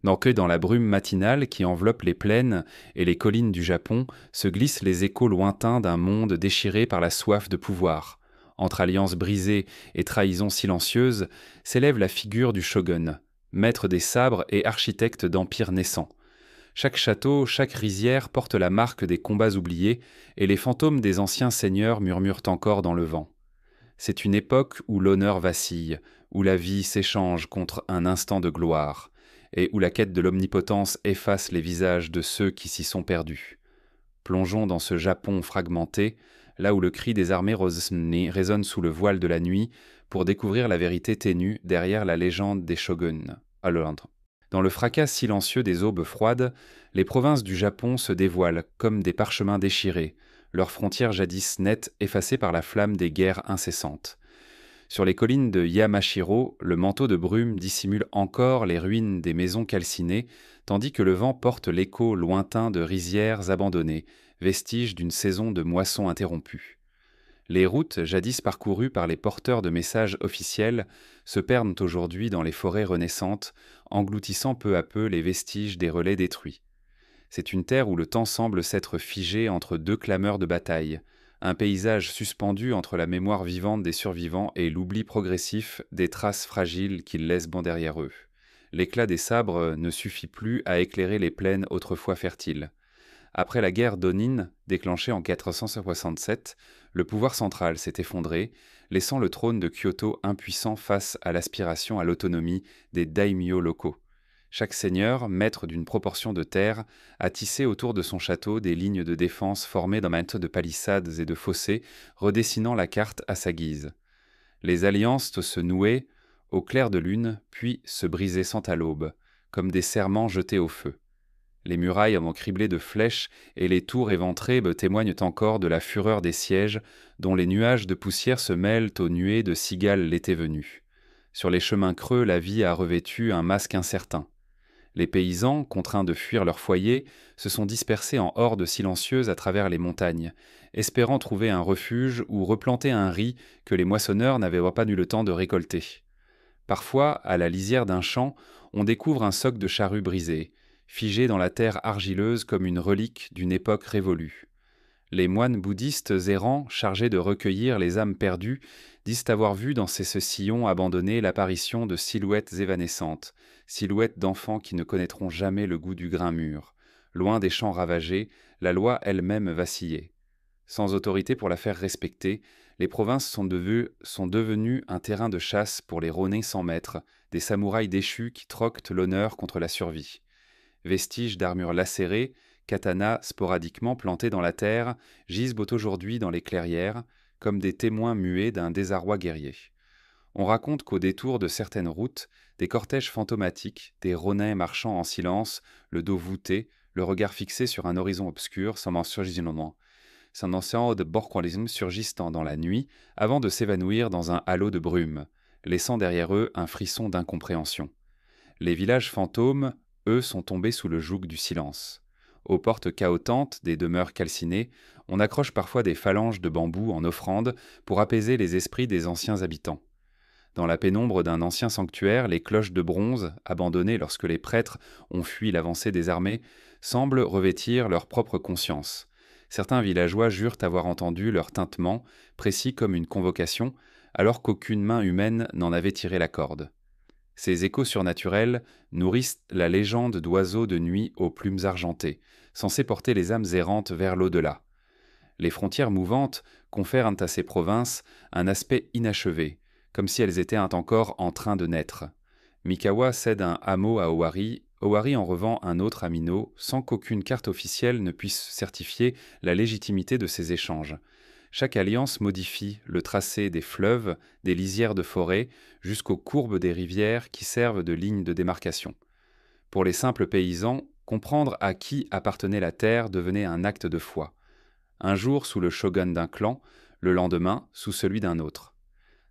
Dans la brume matinale qui enveloppe les plaines et les collines du Japon se glissent les échos lointains d'un monde déchiré par la soif de pouvoir. Entre alliances brisées et trahisons silencieuses s'élève la figure du shogun, maître des sabres et architecte d'empires naissants. Chaque château, chaque rizière porte la marque des combats oubliés, et les fantômes des anciens seigneurs murmurent encore dans le vent. C'est une époque où l'honneur vacille, où la vie s'échange contre un instant de gloire, et où la quête de l'omnipotence efface les visages de ceux qui s'y sont perdus. Plongeons dans ce Japon fragmenté, là où le cri des armées Rosni résonne sous le voile de la nuit, pour découvrir la vérité ténue derrière la légende des shoguns. À Londres. Dans le fracas silencieux des aubes froides, les provinces du Japon se dévoilent comme des parchemins déchirés, leurs frontières jadis nettes effacées par la flamme des guerres incessantes. Sur les collines de Yamashiro, le manteau de brume dissimule encore les ruines des maisons calcinées, tandis que le vent porte l'écho lointain de rizières abandonnées, vestiges d'une saison de moisson interrompue. Les routes, jadis parcourues par les porteurs de messages officiels, se perdent aujourd'hui dans les forêts renaissantes, engloutissant peu à peu les vestiges des relais détruits. C'est une terre où le temps semble s'être figé entre deux clameurs de bataille, un paysage suspendu entre la mémoire vivante des survivants et l'oubli progressif des traces fragiles qu'ils laissent bon derrière eux. L'éclat des sabres ne suffit plus à éclairer les plaines autrefois fertiles. Après la guerre d'Onin, déclenchée en 467, le pouvoir central s'est effondré, laissant le trône de Kyoto impuissant face à l'aspiration à l'autonomie des daimyo locaux. Chaque seigneur, maître d'une proportion de terre, a tissé autour de son château des lignes de défense formées d'un manteau de palissades et de fossés, redessinant la carte à sa guise. Les alliances se nouaient au clair de lune, puis se brisaient sans à l'aube, comme des serments jetés au feu. Les murailles avant criblées de flèches et les tours éventrées témoignent encore de la fureur des sièges, dont les nuages de poussière se mêlent aux nuées de cigales l'été venu. Sur les chemins creux, la vie a revêtu un masque incertain. Les paysans, contraints de fuir leur foyer, se sont dispersés en hordes silencieuses à travers les montagnes, espérant trouver un refuge ou replanter un riz que les moissonneurs n'avaient pas eu le temps de récolter. Parfois, à la lisière d'un champ, on découvre un soc de charrue brisé, figé dans la terre argileuse comme une relique d'une époque révolue. Les moines bouddhistes errants, chargés de recueillir les âmes perdues, disent avoir vu dans ces sillons abandonnés l'apparition de silhouettes évanescentes, silhouettes d'enfants qui ne connaîtront jamais le goût du grain mûr. Loin des champs ravagés, la loi elle-même vacillait. Sans autorité pour la faire respecter, les provinces sont devenues un terrain de chasse pour les Ronin sans maître, des samouraïs déchus qui troquent l'honneur contre la survie. Vestiges d'armures lacérées, katanas sporadiquement plantés dans la terre, gisent aujourd'hui dans les clairières, comme des témoins muets d'un désarroi guerrier. On raconte qu'au détour de certaines routes, des cortèges fantomatiques, des Ronins marchant en silence, le dos voûté, le regard fixé sur un horizon obscur, s'en de borqualisme surgissant dans la nuit, avant de s'évanouir dans un halo de brume, laissant derrière eux un frisson d'incompréhension. Les villages fantômes, eux, sont tombés sous le joug du silence. Aux portes cahotantes des demeures calcinées, on accroche parfois des phalanges de bambou en offrande pour apaiser les esprits des anciens habitants. Dans la pénombre d'un ancien sanctuaire, les cloches de bronze, abandonnées lorsque les prêtres ont fui l'avancée des armées, semblent revêtir leur propre conscience. Certains villageois jurent avoir entendu leur tintement, précis comme une convocation, alors qu'aucune main humaine n'en avait tiré la corde. Ces échos surnaturels nourrissent la légende d'oiseaux de nuit aux plumes argentées, censés porter les âmes errantes vers l'au-delà. Les frontières mouvantes confèrent à ces provinces un aspect inachevé, comme si elles étaient encore en train de naître. Mikawa cède un hameau à Owari, Owari en revend un autre à Mino, sans qu'aucune carte officielle ne puisse certifier la légitimité de ces échanges. Chaque alliance modifie le tracé des fleuves, des lisières de forêt, jusqu'aux courbes des rivières qui servent de ligne de démarcation. Pour les simples paysans, comprendre à qui appartenait la terre devenait un acte de foi. Un jour sous le shogun d'un clan, le lendemain sous celui d'un autre.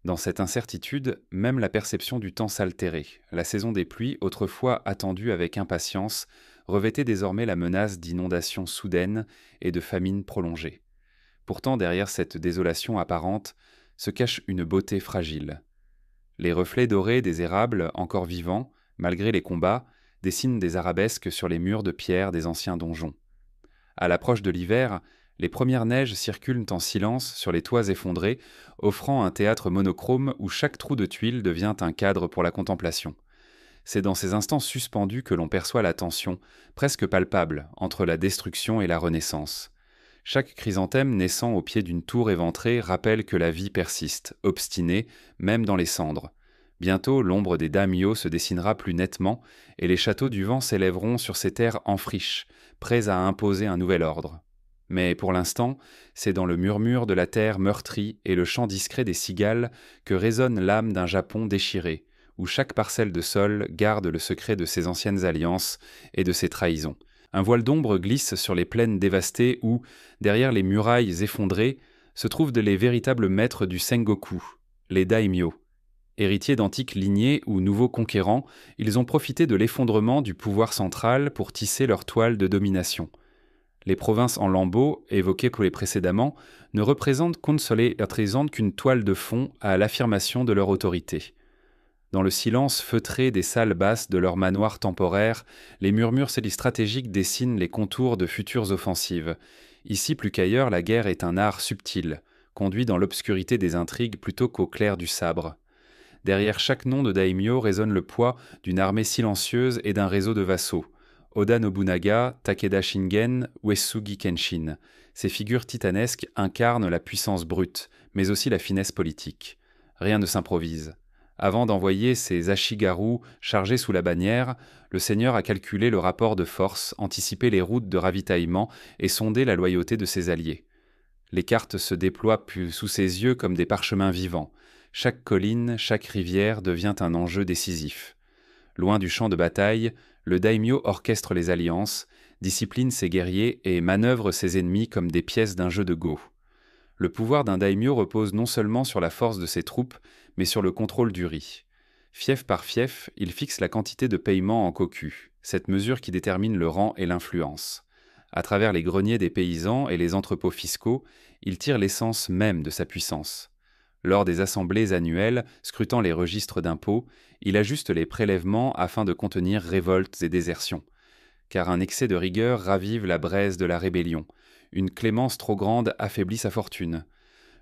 Dans cette incertitude, même la perception du temps s'altérait. La saison des pluies, autrefois attendue avec impatience, revêtait désormais la menace d'inondations soudaines et de famines prolongées. Pourtant, derrière cette désolation apparente, se cache une beauté fragile. Les reflets dorés des érables, encore vivants, malgré les combats, dessinent des arabesques sur les murs de pierre des anciens donjons. À l'approche de l'hiver, les premières neiges circulent en silence sur les toits effondrés, offrant un théâtre monochrome où chaque trou de tuile devient un cadre pour la contemplation. C'est dans ces instants suspendus que l'on perçoit la tension, presque palpable, entre la destruction et la renaissance. Chaque chrysanthème naissant au pied d'une tour éventrée rappelle que la vie persiste, obstinée, même dans les cendres. Bientôt, l'ombre des daimyos se dessinera plus nettement, et les châteaux du vent s'élèveront sur ces terres en friche, prêts à imposer un nouvel ordre. Mais pour l'instant, c'est dans le murmure de la terre meurtrie et le chant discret des cigales que résonne l'âme d'un Japon déchiré, où chaque parcelle de sol garde le secret de ses anciennes alliances et de ses trahisons. Un voile d'ombre glisse sur les plaines dévastées où, derrière les murailles effondrées, se trouvent les véritables maîtres du Sengoku, les daimyo. Héritiers d'antiques lignées ou nouveaux conquérants, ils ont profité de l'effondrement du pouvoir central pour tisser leur toile de domination. Les provinces en lambeaux, évoquées précédemment, ne représentent qu'une toile de fond à l'affirmation de leur autorité. Dans le silence feutré des salles basses de leurs manoirs temporaires, les murmures stratégiques dessinent les contours de futures offensives. Ici, plus qu'ailleurs, la guerre est un art subtil, conduit dans l'obscurité des intrigues plutôt qu'au clair du sabre. Derrière chaque nom de daimyo résonne le poids d'une armée silencieuse et d'un réseau de vassaux. Oda Nobunaga, Takeda Shingen, Uesugi Kenshin. Ces figures titanesques incarnent la puissance brute, mais aussi la finesse politique. Rien ne s'improvise. Avant d'envoyer ses ashigaru chargés sous la bannière, le seigneur a calculé le rapport de force, anticipé les routes de ravitaillement et sondé la loyauté de ses alliés. Les cartes se déploient sous ses yeux comme des parchemins vivants. Chaque colline, chaque rivière devient un enjeu décisif. Loin du champ de bataille, le daimyo orchestre les alliances, discipline ses guerriers et manœuvre ses ennemis comme des pièces d'un jeu de go. Le pouvoir d'un daimyo repose non seulement sur la force de ses troupes, mais sur le contrôle du riz. Fief par fief, il fixe la quantité de paiement en koku, cette mesure qui détermine le rang et l'influence. À travers les greniers des paysans et les entrepôts fiscaux, il tire l'essence même de sa puissance. Lors des assemblées annuelles, scrutant les registres d'impôts, il ajuste les prélèvements afin de contenir révoltes et désertions. Car un excès de rigueur ravive la braise de la rébellion. Une clémence trop grande affaiblit sa fortune.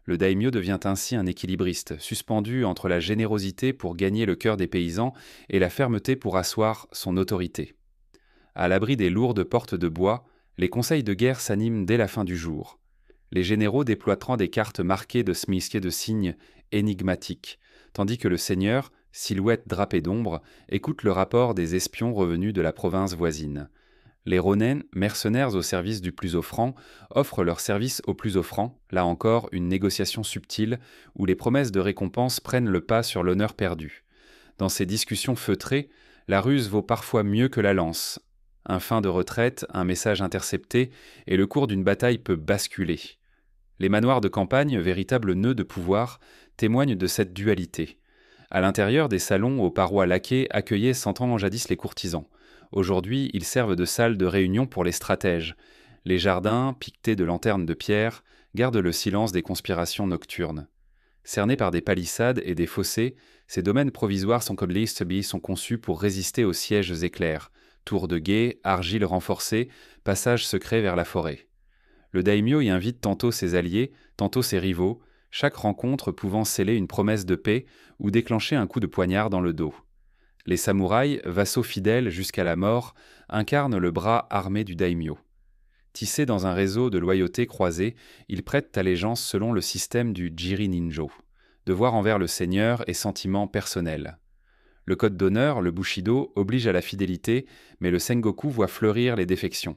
Le daimyo devient ainsi un équilibriste, suspendu entre la générosité pour gagner le cœur des paysans et la fermeté pour asseoir son autorité. À l'abri des lourdes portes de bois, les conseils de guerre s'animent dès la fin du jour. Les généraux déploieront des cartes marquées de smisqués de signes énigmatiques, tandis que le seigneur, silhouette drapée d'ombre, écoute le rapport des espions revenus de la province voisine. Les ronen, mercenaires au service du plus offrant, offrent leurs services au plus offrant, là encore une négociation subtile, où les promesses de récompense prennent le pas sur l'honneur perdu. Dans ces discussions feutrées, la ruse vaut parfois mieux que la lance. Un feint de retraite, un message intercepté, et le cours d'une bataille peut basculer. Les manoirs de campagne, véritables nœuds de pouvoir, témoignent de cette dualité. À l'intérieur, des salons aux parois laquées accueillaient 100 ans jadis les courtisans. Aujourd'hui, ils servent de salles de réunion pour les stratèges. Les jardins, piquetés de lanternes de pierre, gardent le silence des conspirations nocturnes. Cernés par des palissades et des fossés, ces domaines provisoires sont conçus pour résister aux sièges éclairs. Tours de guet, argile renforcée, passages secrets vers la forêt. Le daimyo y invite tantôt ses alliés, tantôt ses rivaux, chaque rencontre pouvant sceller une promesse de paix ou déclencher un coup de poignard dans le dos. Les samouraïs, vassaux fidèles jusqu'à la mort, incarnent le bras armé du daimyo. Tissés dans un réseau de loyauté croisée, ils prêtent allégeance selon le système du jiri-ninjo, devoir envers le seigneur et sentiment personnel. Le code d'honneur, le bushido, oblige à la fidélité, mais le sengoku voit fleurir les défections.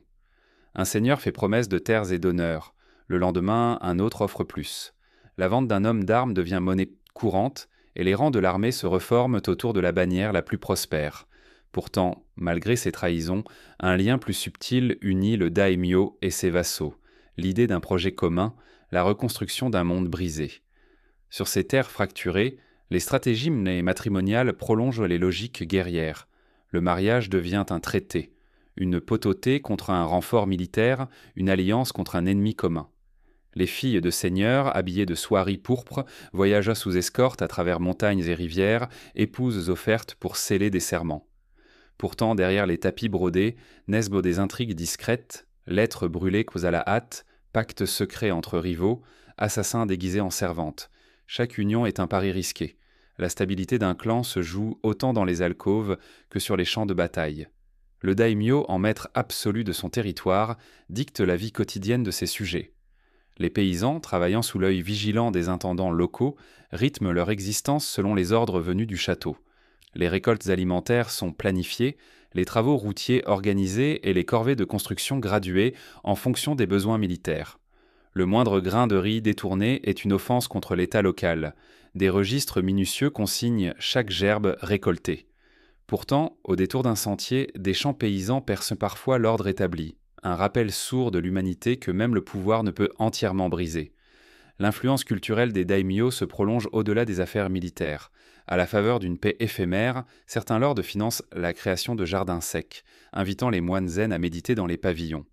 Un seigneur fait promesse de terres et d'honneur. Le lendemain, un autre offre plus. La vente d'un homme d'armes devient monnaie courante, et les rangs de l'armée se reforment autour de la bannière la plus prospère. Pourtant, malgré ces trahisons, un lien plus subtil unit le daimyo et ses vassaux, l'idée d'un projet commun, la reconstruction d'un monde brisé. Sur ces terres fracturées, les stratégies matrimoniales prolongent les logiques guerrières. Le mariage devient un traité, une potauté contre un renfort militaire, une alliance contre un ennemi commun. Les filles de seigneurs, habillées de soieries pourpres, voyagent sous escorte à travers montagnes et rivières, épouses offertes pour sceller des serments. Pourtant, derrière les tapis brodés, naissent des intrigues discrètes, lettres brûlées à la hâte, pactes secrets entre rivaux, assassins déguisés en servantes. Chaque union est un pari risqué. La stabilité d'un clan se joue autant dans les alcôves que sur les champs de bataille. Le daimyo, en maître absolu de son territoire, dicte la vie quotidienne de ses sujets. Les paysans, travaillant sous l'œil vigilant des intendants locaux, rythment leur existence selon les ordres venus du château. Les récoltes alimentaires sont planifiées, les travaux routiers organisés et les corvées de construction graduées en fonction des besoins militaires. Le moindre grain de riz détourné est une offense contre l'État local. Des registres minutieux consignent chaque gerbe récoltée. Pourtant, au détour d'un sentier, des champs paysans percent parfois l'ordre établi, un rappel sourd de l'humanité que même le pouvoir ne peut entièrement briser. L'influence culturelle des daimyo se prolonge au-delà des affaires militaires. À la faveur d'une paix éphémère, certains lords financent la création de jardins secs, invitant les moines zen à méditer dans les pavillons.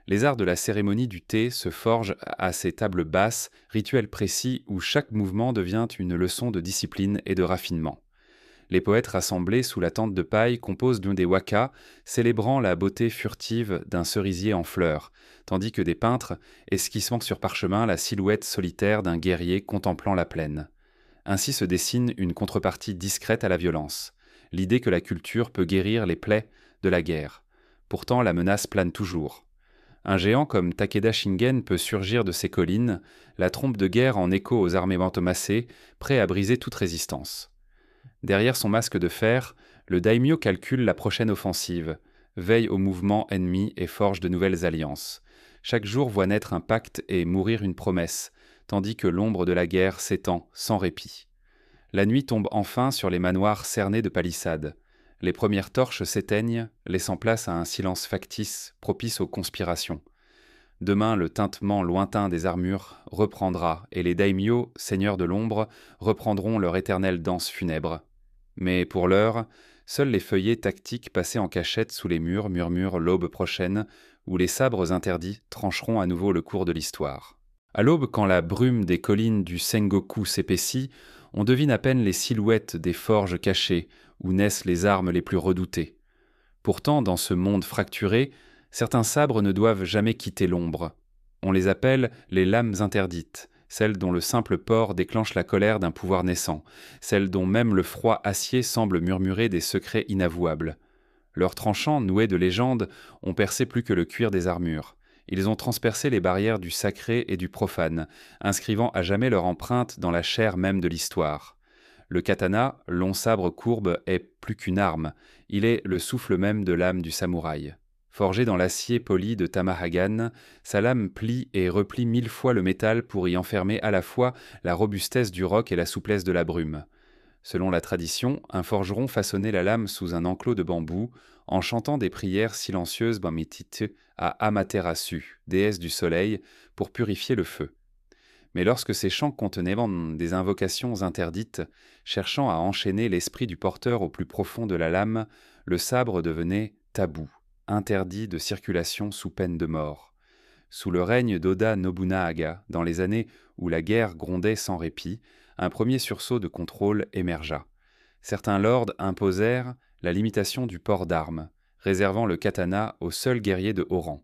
Les arts de la cérémonie du thé se forgent à ces tables basses, rituels précis où chaque mouvement devient une leçon de discipline et de raffinement. Les poètes rassemblés sous la tente de paille composent des wakas, célébrant la beauté furtive d'un cerisier en fleurs, tandis que des peintres esquissent sur parchemin la silhouette solitaire d'un guerrier contemplant la plaine. Ainsi se dessine une contrepartie discrète à la violence, l'idée que la culture peut guérir les plaies de la guerre. Pourtant, la menace plane toujours. Un géant comme Takeda Shingen peut surgir de ces collines, la trompe de guerre en écho aux armements massés, prêt à briser toute résistance. Derrière son masque de fer, le daimyo calcule la prochaine offensive, veille au mouvement ennemi et forge de nouvelles alliances. Chaque jour voit naître un pacte et mourir une promesse, tandis que l'ombre de la guerre s'étend sans répit. La nuit tombe enfin sur les manoirs cernés de palissades. Les premières torches s'éteignent, laissant place à un silence factice propice aux conspirations. Demain, le tintement lointain des armures reprendra, et les daimyo, seigneurs de l'ombre, reprendront leur éternelle danse funèbre. Mais pour l'heure, seuls les feuillets tactiques passés en cachette sous les murs murmurent l'aube prochaine, où les sabres interdits trancheront à nouveau le cours de l'histoire. À l'aube, quand la brume des collines du Sengoku s'épaissit, on devine à peine les silhouettes des forges cachées, où naissent les armes les plus redoutées. Pourtant, dans ce monde fracturé, certains sabres ne doivent jamais quitter l'ombre. On les appelle les lames interdites, celles dont le simple port déclenche la colère d'un pouvoir naissant, celles dont même le froid acier semble murmurer des secrets inavouables. Leurs tranchants, noués de légendes, ont percé plus que le cuir des armures. Ils ont transpercé les barrières du sacré et du profane, inscrivant à jamais leur empreinte dans la chair même de l'histoire. Le katana, long sabre courbe, est plus qu'une arme, il est le souffle même de l'âme du samouraï. Forgé dans l'acier poli de Tamahagan, sa lame plie et replie 1000 fois le métal pour y enfermer à la fois la robustesse du roc et la souplesse de la brume. Selon la tradition, un forgeron façonnait la lame sous un enclos de bambou, en chantant des prières silencieuses Bamitit à Amaterasu, déesse du soleil, pour purifier le feu. Mais lorsque ces chants contenaient des invocations interdites, cherchant à enchaîner l'esprit du porteur au plus profond de la lame, le sabre devenait tabou, interdit de circulation sous peine de mort. Sous le règne d'Oda Nobunaga, dans les années où la guerre grondait sans répit, un premier sursaut de contrôle émergea. Certains lords imposèrent la limitation du port d'armes, réservant le katana aux seuls guerriers de haut rang.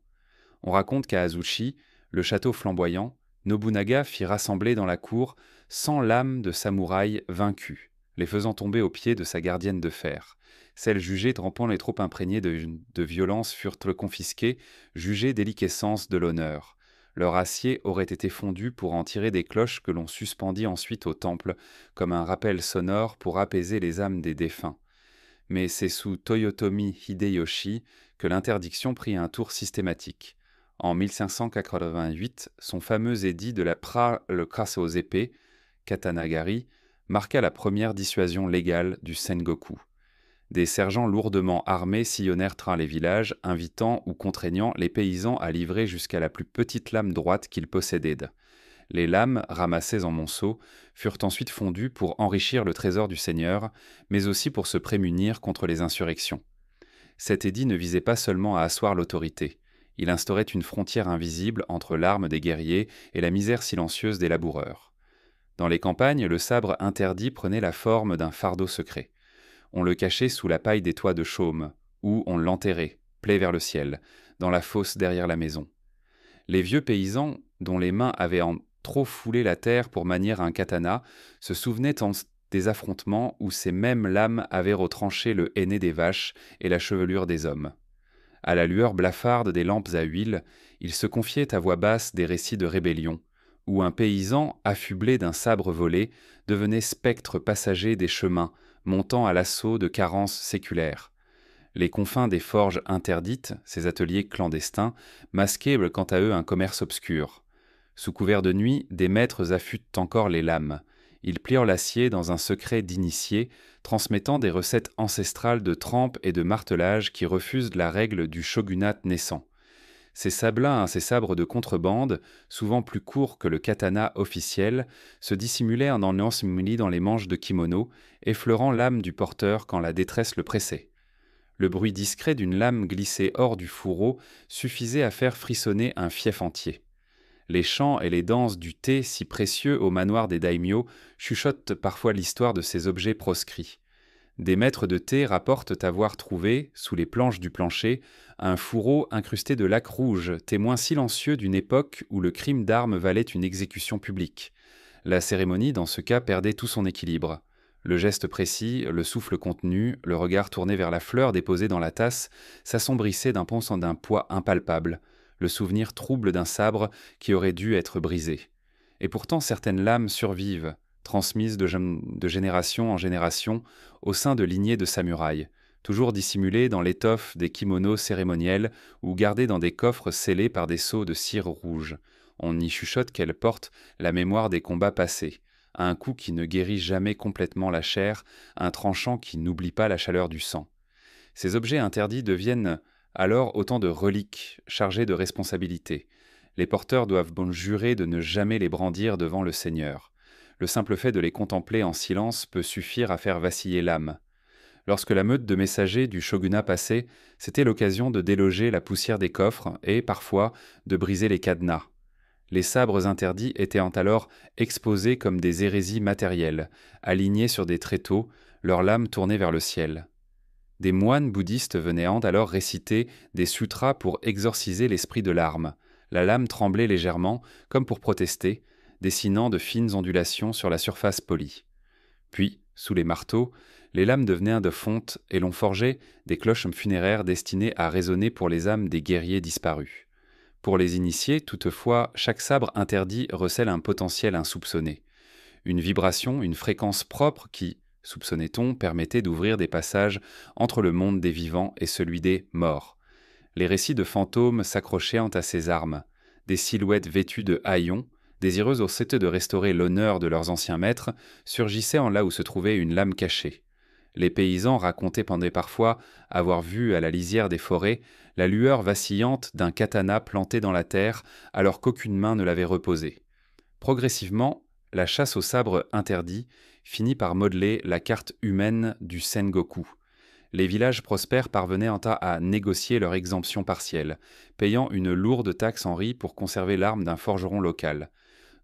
On raconte qu'à Azuchi, le château flamboyant, Nobunaga fit rassembler dans la cour 100 lames de samouraïs vaincus, les faisant tomber aux pieds de sa gardienne de fer. Celles jugées trempant les trop imprégnées de violence furent confisquées, jugées déliquescence de l'honneur. Leur acier aurait été fondu pour en tirer des cloches que l'on suspendit ensuite au temple, comme un rappel sonore pour apaiser les âmes des défunts. Mais c'est sous Toyotomi Hideyoshi que l'interdiction prit un tour systématique. En 1588, son fameux édit de la le crasse aux épées, Katanagari, marqua la première dissuasion légale du Sengoku. Des sergents lourdement armés sillonnèrent les villages, invitant ou contraignant les paysans à livrer jusqu'à la plus petite lame droite qu'ils possédaient. Les lames, ramassées en monceaux, furent ensuite fondues pour enrichir le trésor du seigneur, mais aussi pour se prémunir contre les insurrections. Cet édit ne visait pas seulement à asseoir l'autorité. Il instaurait une frontière invisible entre l'arme des guerriers et la misère silencieuse des laboureurs. Dans les campagnes, le sabre interdit prenait la forme d'un fardeau secret. On le cachait sous la paille des toits de chaume, ou on l'enterrait, plaie vers le ciel, dans la fosse derrière la maison. Les vieux paysans, dont les mains avaient en trop foulé la terre pour manier un katana, se souvenaient des affrontements où ces mêmes lames avaient retranché le henné des vaches et la chevelure des hommes. À la lueur blafarde des lampes à huile, ils se confiaient à voix basse des récits de rébellion, où un paysan, affublé d'un sabre volé, devenait spectre passager des chemins, montant à l'assaut de carences séculaires. Les confins des forges interdites, ces ateliers clandestins, masquaient quant à eux un commerce obscur. Sous couvert de nuit, des maîtres affûtent encore les lames. Ils plient l'acier dans un secret d'initié, transmettant des recettes ancestrales de trempe et de martelage qui refusent la règle du shogunat naissant. Ces sabres de contrebande, souvent plus courts que le katana officiel, se dissimulaient en ensemelis dans les manches de kimono, effleurant l'âme du porteur quand la détresse le pressait. Le bruit discret d'une lame glissée hors du fourreau suffisait à faire frissonner un fief entier. Les chants et les danses du thé, si précieux au manoir des daimyo, chuchotent parfois l'histoire de ces objets proscrits. Des maîtres de thé rapportent avoir trouvé, sous les planches du plancher, un fourreau incrusté de laque rouge, témoin silencieux d'une époque où le crime d'armes valait une exécution publique. La cérémonie, dans ce cas, perdait tout son équilibre. Le geste précis, le souffle contenu, le regard tourné vers la fleur déposée dans la tasse, s'assombrissaient d'un poids impalpable, le souvenir trouble d'un sabre qui aurait dû être brisé. Et pourtant certaines lames survivent, transmises de génération en génération au sein de lignées de samouraïs, toujours dissimulées dans l'étoffe des kimonos cérémoniels ou gardées dans des coffres scellés par des sceaux de cire rouge. On y chuchote qu'elles portent la mémoire des combats passés, un coup qui ne guérit jamais complètement la chair, un tranchant qui n'oublie pas la chaleur du sang. Ces objets interdits deviennent alors autant de reliques chargées de responsabilités. Les porteurs doivent jurer de ne jamais les brandir devant le Seigneur. Le simple fait de les contempler en silence peut suffire à faire vaciller l'âme. Lorsque la meute de messagers du shogunat passait, c'était l'occasion de déloger la poussière des coffres et, parfois, de briser les cadenas. Les sabres interdits étaient alors exposés comme des hérésies matérielles, alignés sur des tréteaux, leurs lames tournées vers le ciel. Des moines bouddhistes venaient alors réciter des sutras pour exorciser l'esprit de l'arme. La lame tremblait légèrement, comme pour protester, dessinant de fines ondulations sur la surface polie. Puis, sous les marteaux, les lames devenaient de fonte et l'on forgeait des cloches funéraires destinées à résonner pour les âmes des guerriers disparus. Pour les initiés, toutefois, chaque sabre interdit recèle un potentiel insoupçonné. Une vibration, une fréquence propre qui, soupçonnait-on, permettait d'ouvrir des passages entre le monde des vivants et celui des morts. Les récits de fantômes s'accrochaient à ces armes, des silhouettes vêtues de haillons, désireuses aussitôt de restaurer l'honneur de leurs anciens maîtres, surgissaient en là où se trouvait une lame cachée. Les paysans racontaient parfois avoir vu à la lisière des forêts la lueur vacillante d'un katana planté dans la terre alors qu'aucune main ne l'avait reposé. Progressivement, la chasse au sabre interdit finit par modeler la carte humaine du Sengoku. Les villages prospères parvenaient à négocier leur exemption partielle, payant une lourde taxe en riz pour conserver l'arme d'un forgeron local.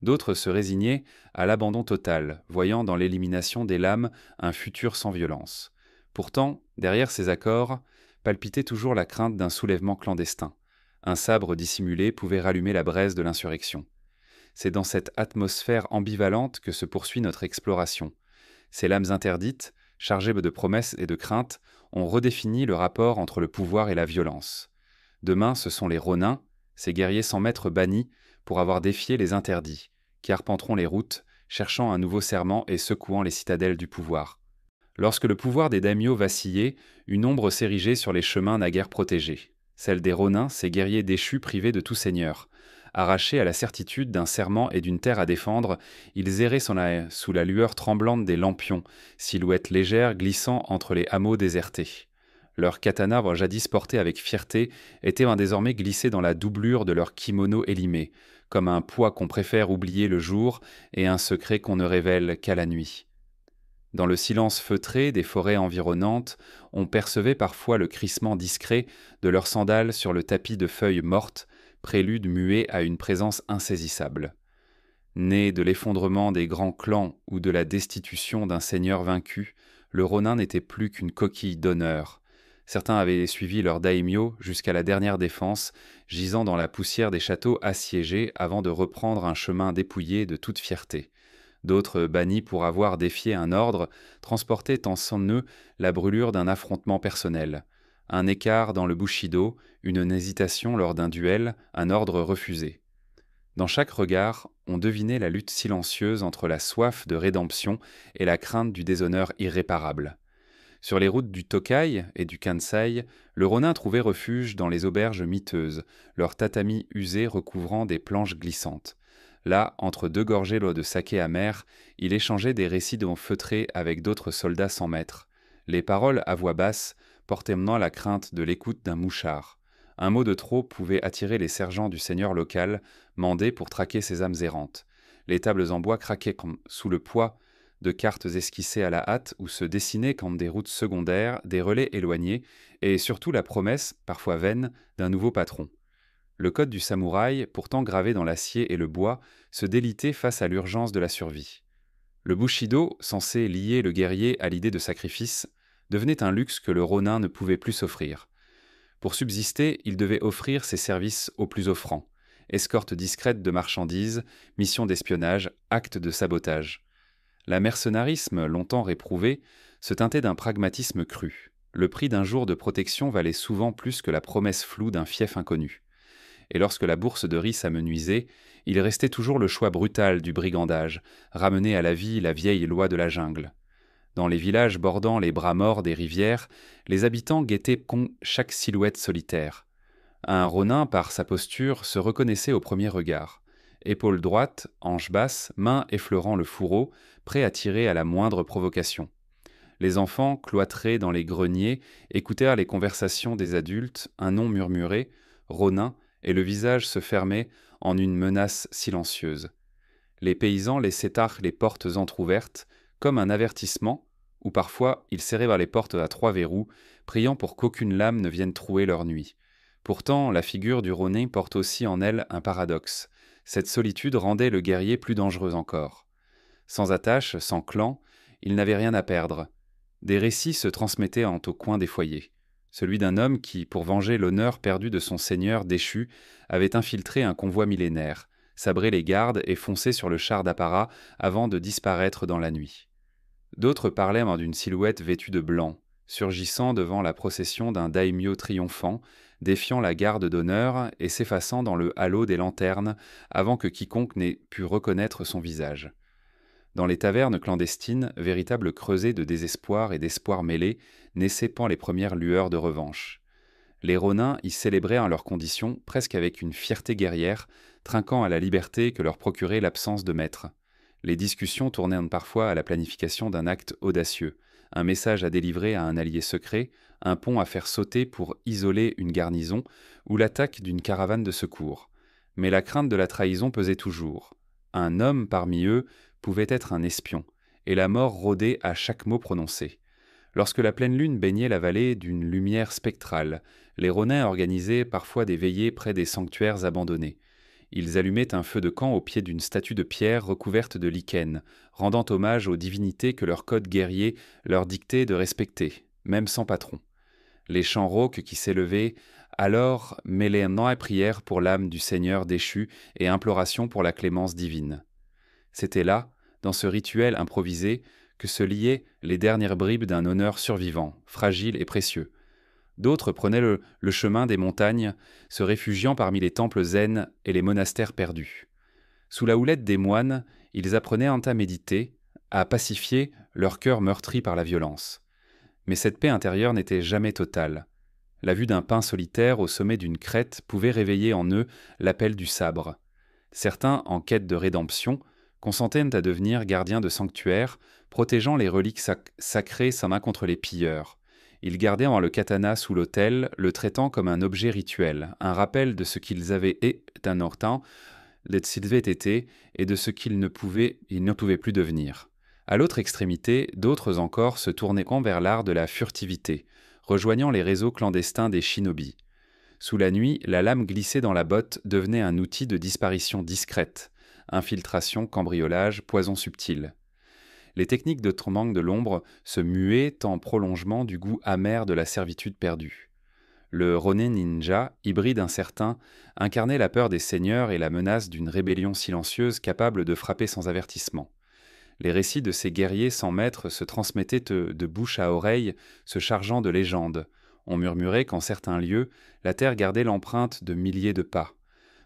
D'autres se résignaient à l'abandon total, voyant dans l'élimination des lames un futur sans violence. Pourtant, derrière ces accords, palpitait toujours la crainte d'un soulèvement clandestin. Un sabre dissimulé pouvait rallumer la braise de l'insurrection. C'est dans cette atmosphère ambivalente que se poursuit notre exploration. Ces lames interdites, chargées de promesses et de craintes, ont redéfini le rapport entre le pouvoir et la violence. Demain, ce sont les Ronins, ces guerriers sans maître bannis pour avoir défié les interdits, qui arpenteront les routes, cherchant un nouveau serment et secouant les citadelles du pouvoir. Lorsque le pouvoir des daimyo vacillait, une ombre s'érigeait sur les chemins naguère protégés. Celle des Ronins, ces guerriers déchus privés de tout seigneur. Arrachés à la certitude d'un serment et d'une terre à défendre, ils erraient sous la lueur tremblante des lampions, silhouettes légères glissant entre les hameaux désertés. Leurs katanas, jadis portés avec fierté, étaient désormais glissés dans la doublure de leurs kimonos élimés, comme un poids qu'on préfère oublier le jour et un secret qu'on ne révèle qu'à la nuit. Dans le silence feutré des forêts environnantes, on percevait parfois le crissement discret de leurs sandales sur le tapis de feuilles mortes, prélude muet à une présence insaisissable. Né de l'effondrement des grands clans ou de la destitution d'un seigneur vaincu, le Ronin n'était plus qu'une coquille d'honneur. Certains avaient suivi leur daimyo jusqu'à la dernière défense, gisant dans la poussière des châteaux assiégés avant de reprendre un chemin dépouillé de toute fierté. D'autres, bannis pour avoir défié un ordre, transportaient en son eux la brûlure d'un affrontement personnel. Un écart dans le bushido, une hésitation lors d'un duel, un ordre refusé. Dans chaque regard, on devinait la lutte silencieuse entre la soif de rédemption et la crainte du déshonneur irréparable. Sur les routes du Tokai et du Kansai, le Ronin trouvait refuge dans les auberges miteuses, leurs tatamis usés recouvrant des planches glissantes. Là, entre deux gorgées de saké amer, il échangeait des récits feutrés avec d'autres soldats sans maître. Les paroles à voix basse portaient maintenant la crainte de l'écoute d'un mouchard. Un mot de trop pouvait attirer les sergents du seigneur local, mandés pour traquer ces âmes errantes. Les tables en bois craquaient sous le poids de cartes esquissées à la hâte ou se dessinaient comme des routes secondaires, des relais éloignés, et surtout la promesse, parfois vaine, d'un nouveau patron. Le code du samouraï, pourtant gravé dans l'acier et le bois, se délitait face à l'urgence de la survie. Le bushido, censé lier le guerrier à l'idée de sacrifice, devenait un luxe que le ronin ne pouvait plus s'offrir. Pour subsister, il devait offrir ses services aux plus offrants. Escorte discrète de marchandises, mission d'espionnage, acte de sabotage. La mercenarisme, longtemps réprouvée, se teintait d'un pragmatisme cru. Le prix d'un jour de protection valait souvent plus que la promesse floue d'un fief inconnu. Et lorsque la bourse de riz s'amenuisait, il restait toujours le choix brutal du brigandage, ramener à la vie la vieille loi de la jungle. Dans les villages bordant les bras morts des rivières, les habitants guettaient chaque silhouette solitaire. Un ronin, par sa posture, se reconnaissait au premier regard. Épaule droite, hanche basse, main effleurant le fourreau, prêt à tirer à la moindre provocation. Les enfants, cloîtrés dans les greniers, écoutèrent les conversations des adultes, un nom murmuré, ronin, et le visage se fermait en une menace silencieuse. Les paysans laissaient tard les portes entr'ouvertes, comme un avertissement, ou parfois ils serraient vers les portes à 3 verrous, priant pour qu'aucune lame ne vienne trouer leur nuit. Pourtant, la figure du ronin porte aussi en elle un paradoxe. Cette solitude rendait le guerrier plus dangereux encore. Sans attache, sans clan, il n'avait rien à perdre. Des récits se transmettaient au coin des foyers. Celui d'un homme qui, pour venger l'honneur perdu de son seigneur déchu, avait infiltré un convoi millénaire, sabré les gardes et foncé sur le char d'apparat avant de disparaître dans la nuit. D'autres parlaient d'une silhouette vêtue de blanc, surgissant devant la procession d'un daimyo triomphant, défiant la garde d'honneur et s'effaçant dans le halo des lanternes avant que quiconque n'ait pu reconnaître son visage. Dans les tavernes clandestines, véritables creusets de désespoir et d'espoir mêlés, naissaient les premières lueurs de revanche. Les ronins y célébraient en leurs conditions, presque avec une fierté guerrière, trinquant à la liberté que leur procurait l'absence de maître. Les discussions tournaient parfois à la planification d'un acte audacieux, un message à délivrer à un allié secret, un pont à faire sauter pour isoler une garnison, ou l'attaque d'une caravane de secours. Mais la crainte de la trahison pesait toujours. Un homme parmi eux pouvait être un espion, et la mort rôdait à chaque mot prononcé. Lorsque la pleine lune baignait la vallée d'une lumière spectrale, les ronins organisaient parfois des veillées près des sanctuaires abandonnés. Ils allumaient un feu de camp au pied d'une statue de pierre recouverte de lichen, rendant hommage aux divinités que leur code guerrier leur dictait de respecter, même sans patron. Les chants rauques qui s'élevaient alors mêlaient un prière pour l'âme du Seigneur déchu et imploration pour la clémence divine. C'était là, dans ce rituel improvisé, que se liaient les dernières bribes d'un honneur survivant, fragile et précieux. D'autres prenaient le chemin des montagnes, se réfugiant parmi les temples zen et les monastères perdus. Sous la houlette des moines, ils apprenaient à méditer, à pacifier leur cœur meurtri par la violence. Mais cette paix intérieure n'était jamais totale. La vue d'un pin solitaire au sommet d'une crête pouvait réveiller en eux l'appel du sabre. Certains, en quête de rédemption, consentaient à devenir gardiens de sanctuaires, protégeant les reliques sacrées sa main contre les pilleurs. Ils gardaient le katana sous l'autel, le traitant comme un objet rituel, un rappel de ce qu'ils avaient été d'un temps, et de ce qu'ils ne pouvaient plus devenir. À l'autre extrémité, d'autres encore se tournaient vers l'art de la furtivité, rejoignant les réseaux clandestins des shinobi. Sous la nuit, la lame glissée dans la botte devenait un outil de disparition discrète, infiltration, cambriolage, poison subtil. Les techniques de Trembang de l'ombre se muaient en prolongement du goût amer de la servitude perdue. Le Ronin ninja, hybride incertain, incarnait la peur des seigneurs et la menace d'une rébellion silencieuse capable de frapper sans avertissement. Les récits de ces guerriers sans maître se transmettaient de bouche à oreille, se chargeant de légendes. On murmurait qu'en certains lieux, la terre gardait l'empreinte de milliers de pas,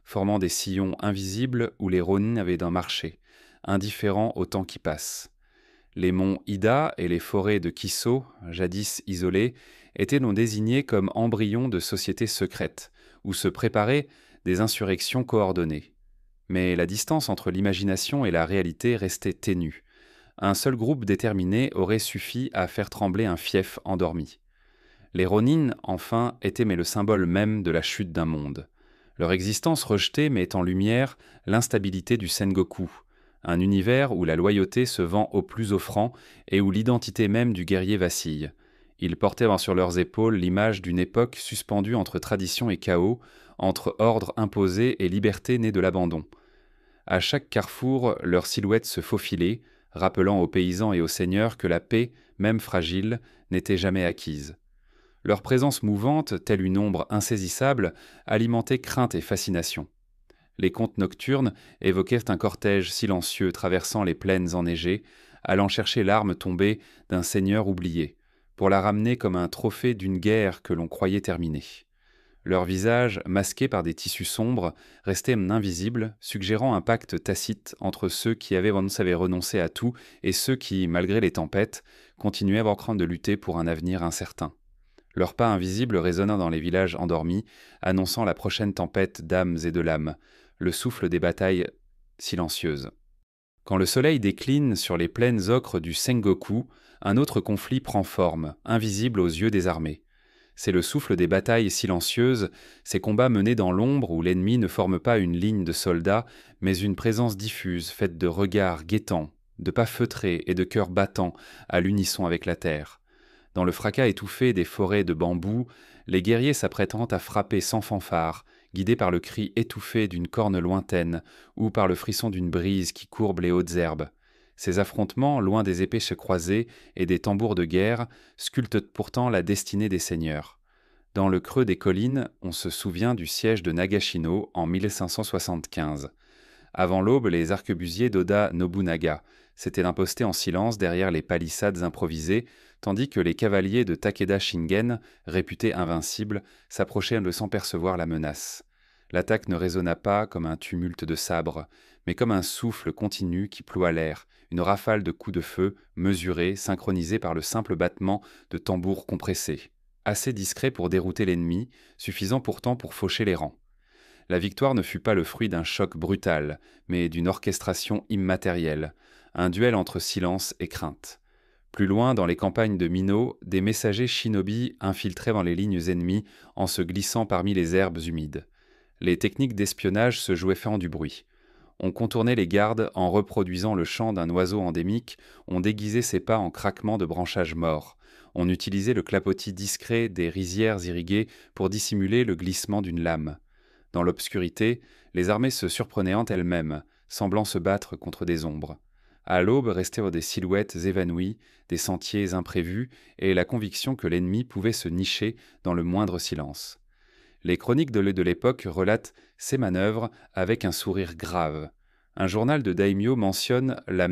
formant des sillons invisibles où les Ronin avaient d'un marché, indifférents au temps qui passe. Les monts Ida et les forêts de Kiso, jadis isolées, étaient non désignés comme embryons de sociétés secrètes, où se préparaient des insurrections coordonnées. Mais la distance entre l'imagination et la réalité restait ténue. Un seul groupe déterminé aurait suffi à faire trembler un fief endormi. Les Ronin, enfin, étaient mais le symbole même de la chute d'un monde. Leur existence rejetée met en lumière l'instabilité du Sengoku, un univers où la loyauté se vend au plus offrant et où l'identité même du guerrier vacille. Ils portaient sur leurs épaules l'image d'une époque suspendue entre tradition et chaos, entre ordre imposé et liberté née de l'abandon. À chaque carrefour, leurs silhouettes se faufilaient, rappelant aux paysans et aux seigneurs que la paix, même fragile, n'était jamais acquise. Leur présence mouvante, telle une ombre insaisissable, alimentait crainte et fascination. Les contes nocturnes évoquaient un cortège silencieux traversant les plaines enneigées, allant chercher l'arme tombée d'un seigneur oublié, pour la ramener comme un trophée d'une guerre que l'on croyait terminée. Leurs visages, masqués par des tissus sombres, restaient invisibles, suggérant un pacte tacite entre ceux qui avaient renoncé à tout et ceux qui, malgré les tempêtes, continuaient à avoir crainte de lutter pour un avenir incertain. Leurs pas invisibles résonnant dans les villages endormis, annonçant la prochaine tempête d'âmes et de lames, le souffle des batailles silencieuses. Quand le soleil décline sur les plaines ocres du Sengoku, un autre conflit prend forme, invisible aux yeux des armées. C'est le souffle des batailles silencieuses, ces combats menés dans l'ombre où l'ennemi ne forme pas une ligne de soldats, mais une présence diffuse faite de regards guettants, de pas feutrés et de cœurs battants à l'unisson avec la terre. Dans le fracas étouffé des forêts de bambous, les guerriers s'apprêtant à frapper sans fanfare, guidés par le cri étouffé d'une corne lointaine ou par le frisson d'une brise qui courbe les hautes herbes. Ces affrontements, loin des épées se croiser et des tambours de guerre, sculptent pourtant la destinée des seigneurs. Dans le creux des collines, on se souvient du siège de Nagashino en 1575. Avant l'aube, les arquebusiers d'Oda Nobunaga s'étaient impostés en silence derrière les palissades improvisées, tandis que les cavaliers de Takeda Shingen, réputés invincibles, s'approchaient sans percevoir la menace. L'attaque ne résonna pas comme un tumulte de sabres, mais comme un souffle continu qui ploie l'air, une rafale de coups de feu, mesurés, synchronisés par le simple battement de tambours compressés. Assez discret pour dérouter l'ennemi, suffisant pourtant pour faucher les rangs. La victoire ne fut pas le fruit d'un choc brutal, mais d'une orchestration immatérielle, un duel entre silence et crainte. Plus loin, dans les campagnes de Mino, des messagers shinobi infiltraient dans les lignes ennemies en se glissant parmi les herbes humides. Les techniques d'espionnage se jouaient faisant du bruit. On contournait les gardes en reproduisant le chant d'un oiseau endémique, on déguisait ses pas en craquements de branchages morts. On utilisait le clapotis discret des rizières irriguées pour dissimuler le glissement d'une lame. Dans l'obscurité, les armées se surprenaient en elles-mêmes, semblant se battre contre des ombres. À l'aube restaient des silhouettes évanouies, des sentiers imprévus et la conviction que l'ennemi pouvait se nicher dans le moindre silence. Les chroniques de l'époque relatent ces manœuvres avec un sourire grave. Un journal de daimyo mentionne la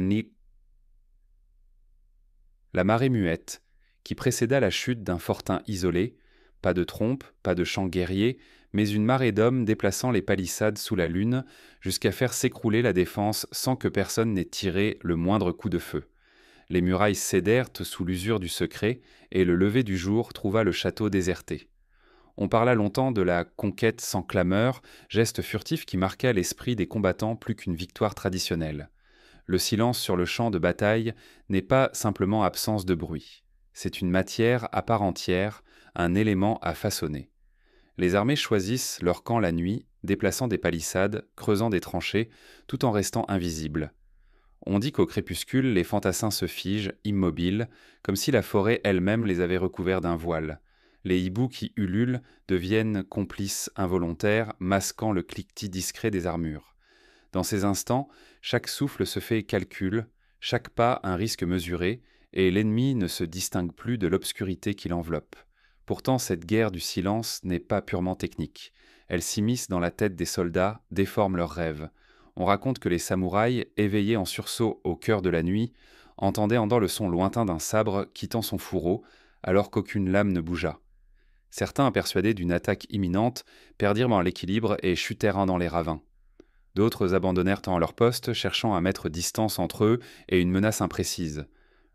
marée muette, qui précéda la chute d'un fortin isolé, pas de trompe, pas de chants guerriers, mais une marée d'hommes déplaçant les palissades sous la lune jusqu'à faire s'écrouler la défense sans que personne n'ait tiré le moindre coup de feu. Les murailles cédèrent sous l'usure du secret et le lever du jour trouva le château déserté. On parla longtemps de la conquête sans clameur, geste furtif qui marqua l'esprit des combattants plus qu'une victoire traditionnelle. Le silence sur le champ de bataille n'est pas simplement absence de bruit. C'est une matière à part entière, un élément à façonner. Les armées choisissent leur camp la nuit, déplaçant des palissades, creusant des tranchées, tout en restant invisibles. On dit qu'au crépuscule, les fantassins se figent, immobiles, comme si la forêt elle-même les avait recouverts d'un voile. Les hiboux qui ululent deviennent complices involontaires, masquant le cliquetis discret des armures. Dans ces instants, chaque souffle se fait calcul, Chaque pas un risque mesuré, et l'ennemi ne se distingue plus de l'obscurité qui l'enveloppe. Pourtant, cette guerre du silence n'est pas purement technique. Elle s'immisce dans la tête des soldats, déforme leurs rêves. On raconte que les samouraïs, éveillés en sursaut au cœur de la nuit, entendaient le son lointain d'un sabre quittant son fourreau, alors qu'aucune lame ne bougea. Certains, persuadés d'une attaque imminente, perdirent l'équilibre et chutèrent dans les ravins. D'autres abandonnèrent leur poste, cherchant à mettre distance entre eux et une menace imprécise.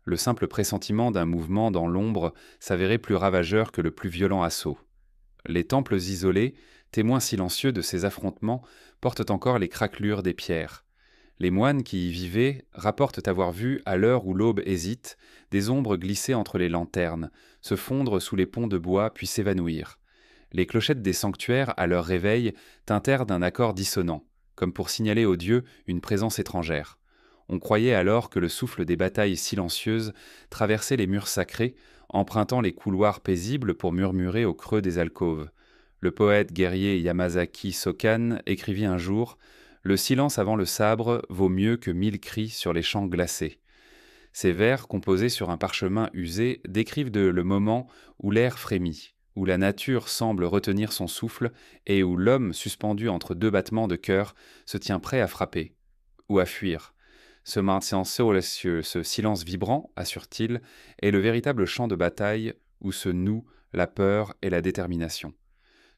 Le simple pressentiment d'un mouvement dans l'ombre s'avérait plus ravageur que le plus violent assaut. Les temples isolés, témoins silencieux de ces affrontements, portent encore les craquelures des pierres. Les moines qui y vivaient rapportent avoir vu, à l'heure où l'aube hésite, des ombres glisser entre les lanternes, se fondre sous les ponts de bois puis s'évanouir. Les clochettes des sanctuaires, à leur réveil, tintèrent d'un accord dissonant, comme pour signaler aux dieux une présence étrangère. On croyait alors que le souffle des batailles silencieuses traversait les murs sacrés, empruntant les couloirs paisibles pour murmurer au creux des alcôves. Le poète guerrier Yamazaki Sokan écrivit un jour « Le silence avant le sabre vaut mieux que 1000 cris sur les champs glacés ». Ces vers, composés sur un parchemin usé, décrivent le moment où l'air frémit, où la nature semble retenir son souffle et où l'homme, suspendu entre deux battements de cœur, se tient prêt à frapper ou à fuir. Ce maintien silencieux, ce silence vibrant, assure-t-il, est le véritable champ de bataille où se nouent la peur et la détermination.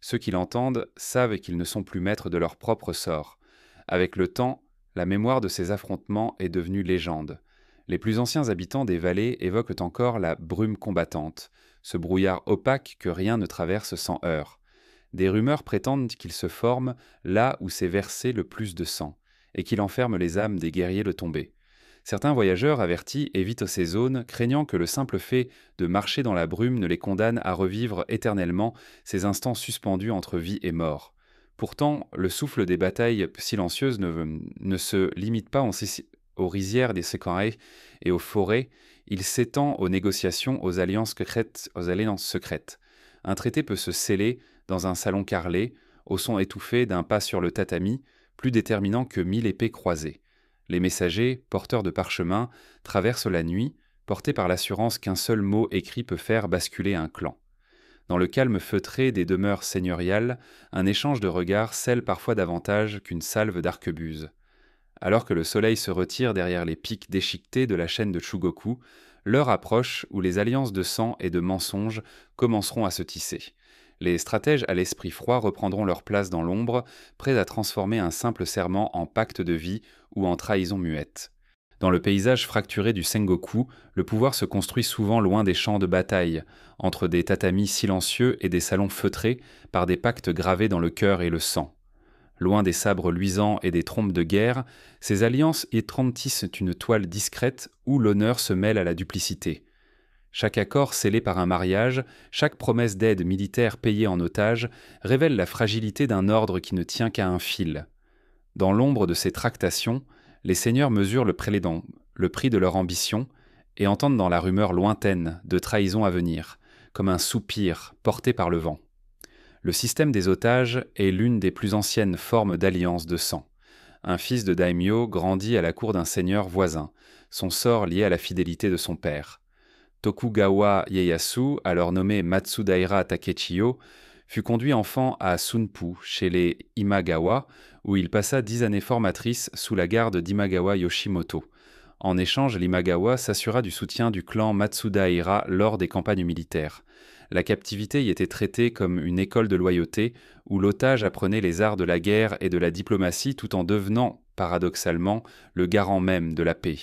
Ceux qui l'entendent savent qu'ils ne sont plus maîtres de leur propre sort. Avec le temps, la mémoire de ces affrontements est devenue légende. Les plus anciens habitants des vallées évoquent encore la brume combattante, ce brouillard opaque que rien ne traverse sans heurts. Des rumeurs prétendent qu'il se forme là où s'est versé le plus de sang, et qu'il enferme les âmes des guerriers le tombés. Certains voyageurs avertis évitent ces zones, craignant que le simple fait de marcher dans la brume ne les condamne à revivre éternellement ces instants suspendus entre vie et mort. Pourtant, le souffle des batailles silencieuses ne se limite pas aux rizières des Séquoias et aux forêts, il s'étend aux négociations, aux alliances secrètes. Un traité peut se sceller dans un salon carrelé, au son étouffé d'un pas sur le tatami, plus déterminant que 1000 épées croisées. Les messagers, porteurs de parchemins, traversent la nuit, portés par l'assurance qu'un seul mot écrit peut faire basculer un clan. Dans le calme feutré des demeures seigneuriales, un échange de regards scelle parfois davantage qu'une salve d'arquebuses. Alors que le soleil se retire derrière les pics déchiquetés de la chaîne de Chugoku, l'heure approche où les alliances de sang et de mensonges commenceront à se tisser. Les stratèges à l'esprit froid reprendront leur place dans l'ombre, prêts à transformer un simple serment en pacte de vie ou en trahison muette. Dans le paysage fracturé du Sengoku, le pouvoir se construit souvent loin des champs de bataille, entre des tatamis silencieux et des salons feutrés par des pactes gravés dans le cœur et le sang. Loin des sabres luisants et des trompes de guerre, ces alliances étrentissent une toile discrète où l'honneur se mêle à la duplicité. Chaque accord scellé par un mariage, chaque promesse d'aide militaire payée en otage, révèle la fragilité d'un ordre qui ne tient qu'à un fil. Dans l'ombre de ces tractations, les seigneurs mesurent le prix de leur ambition, et entendent dans la rumeur lointaine de trahisons à venir, comme un soupir porté par le vent. Le système des otages est l'une des plus anciennes formes d'alliance de sang. Un fils de daimyo grandit à la cour d'un seigneur voisin, son sort lié à la fidélité de son père. Tokugawa Ieyasu, alors nommé Matsudaira Takechiyo, fut conduit enfant à Sunpu, chez les Imagawa, où il passa 10 années formatrices sous la garde d'Imagawa Yoshimoto. En échange, l'Imagawa s'assura du soutien du clan Matsudaira lors des campagnes militaires. La captivité y était traitée comme une école de loyauté, où l'otage apprenait les arts de la guerre et de la diplomatie tout en devenant, paradoxalement, le garant même de la paix.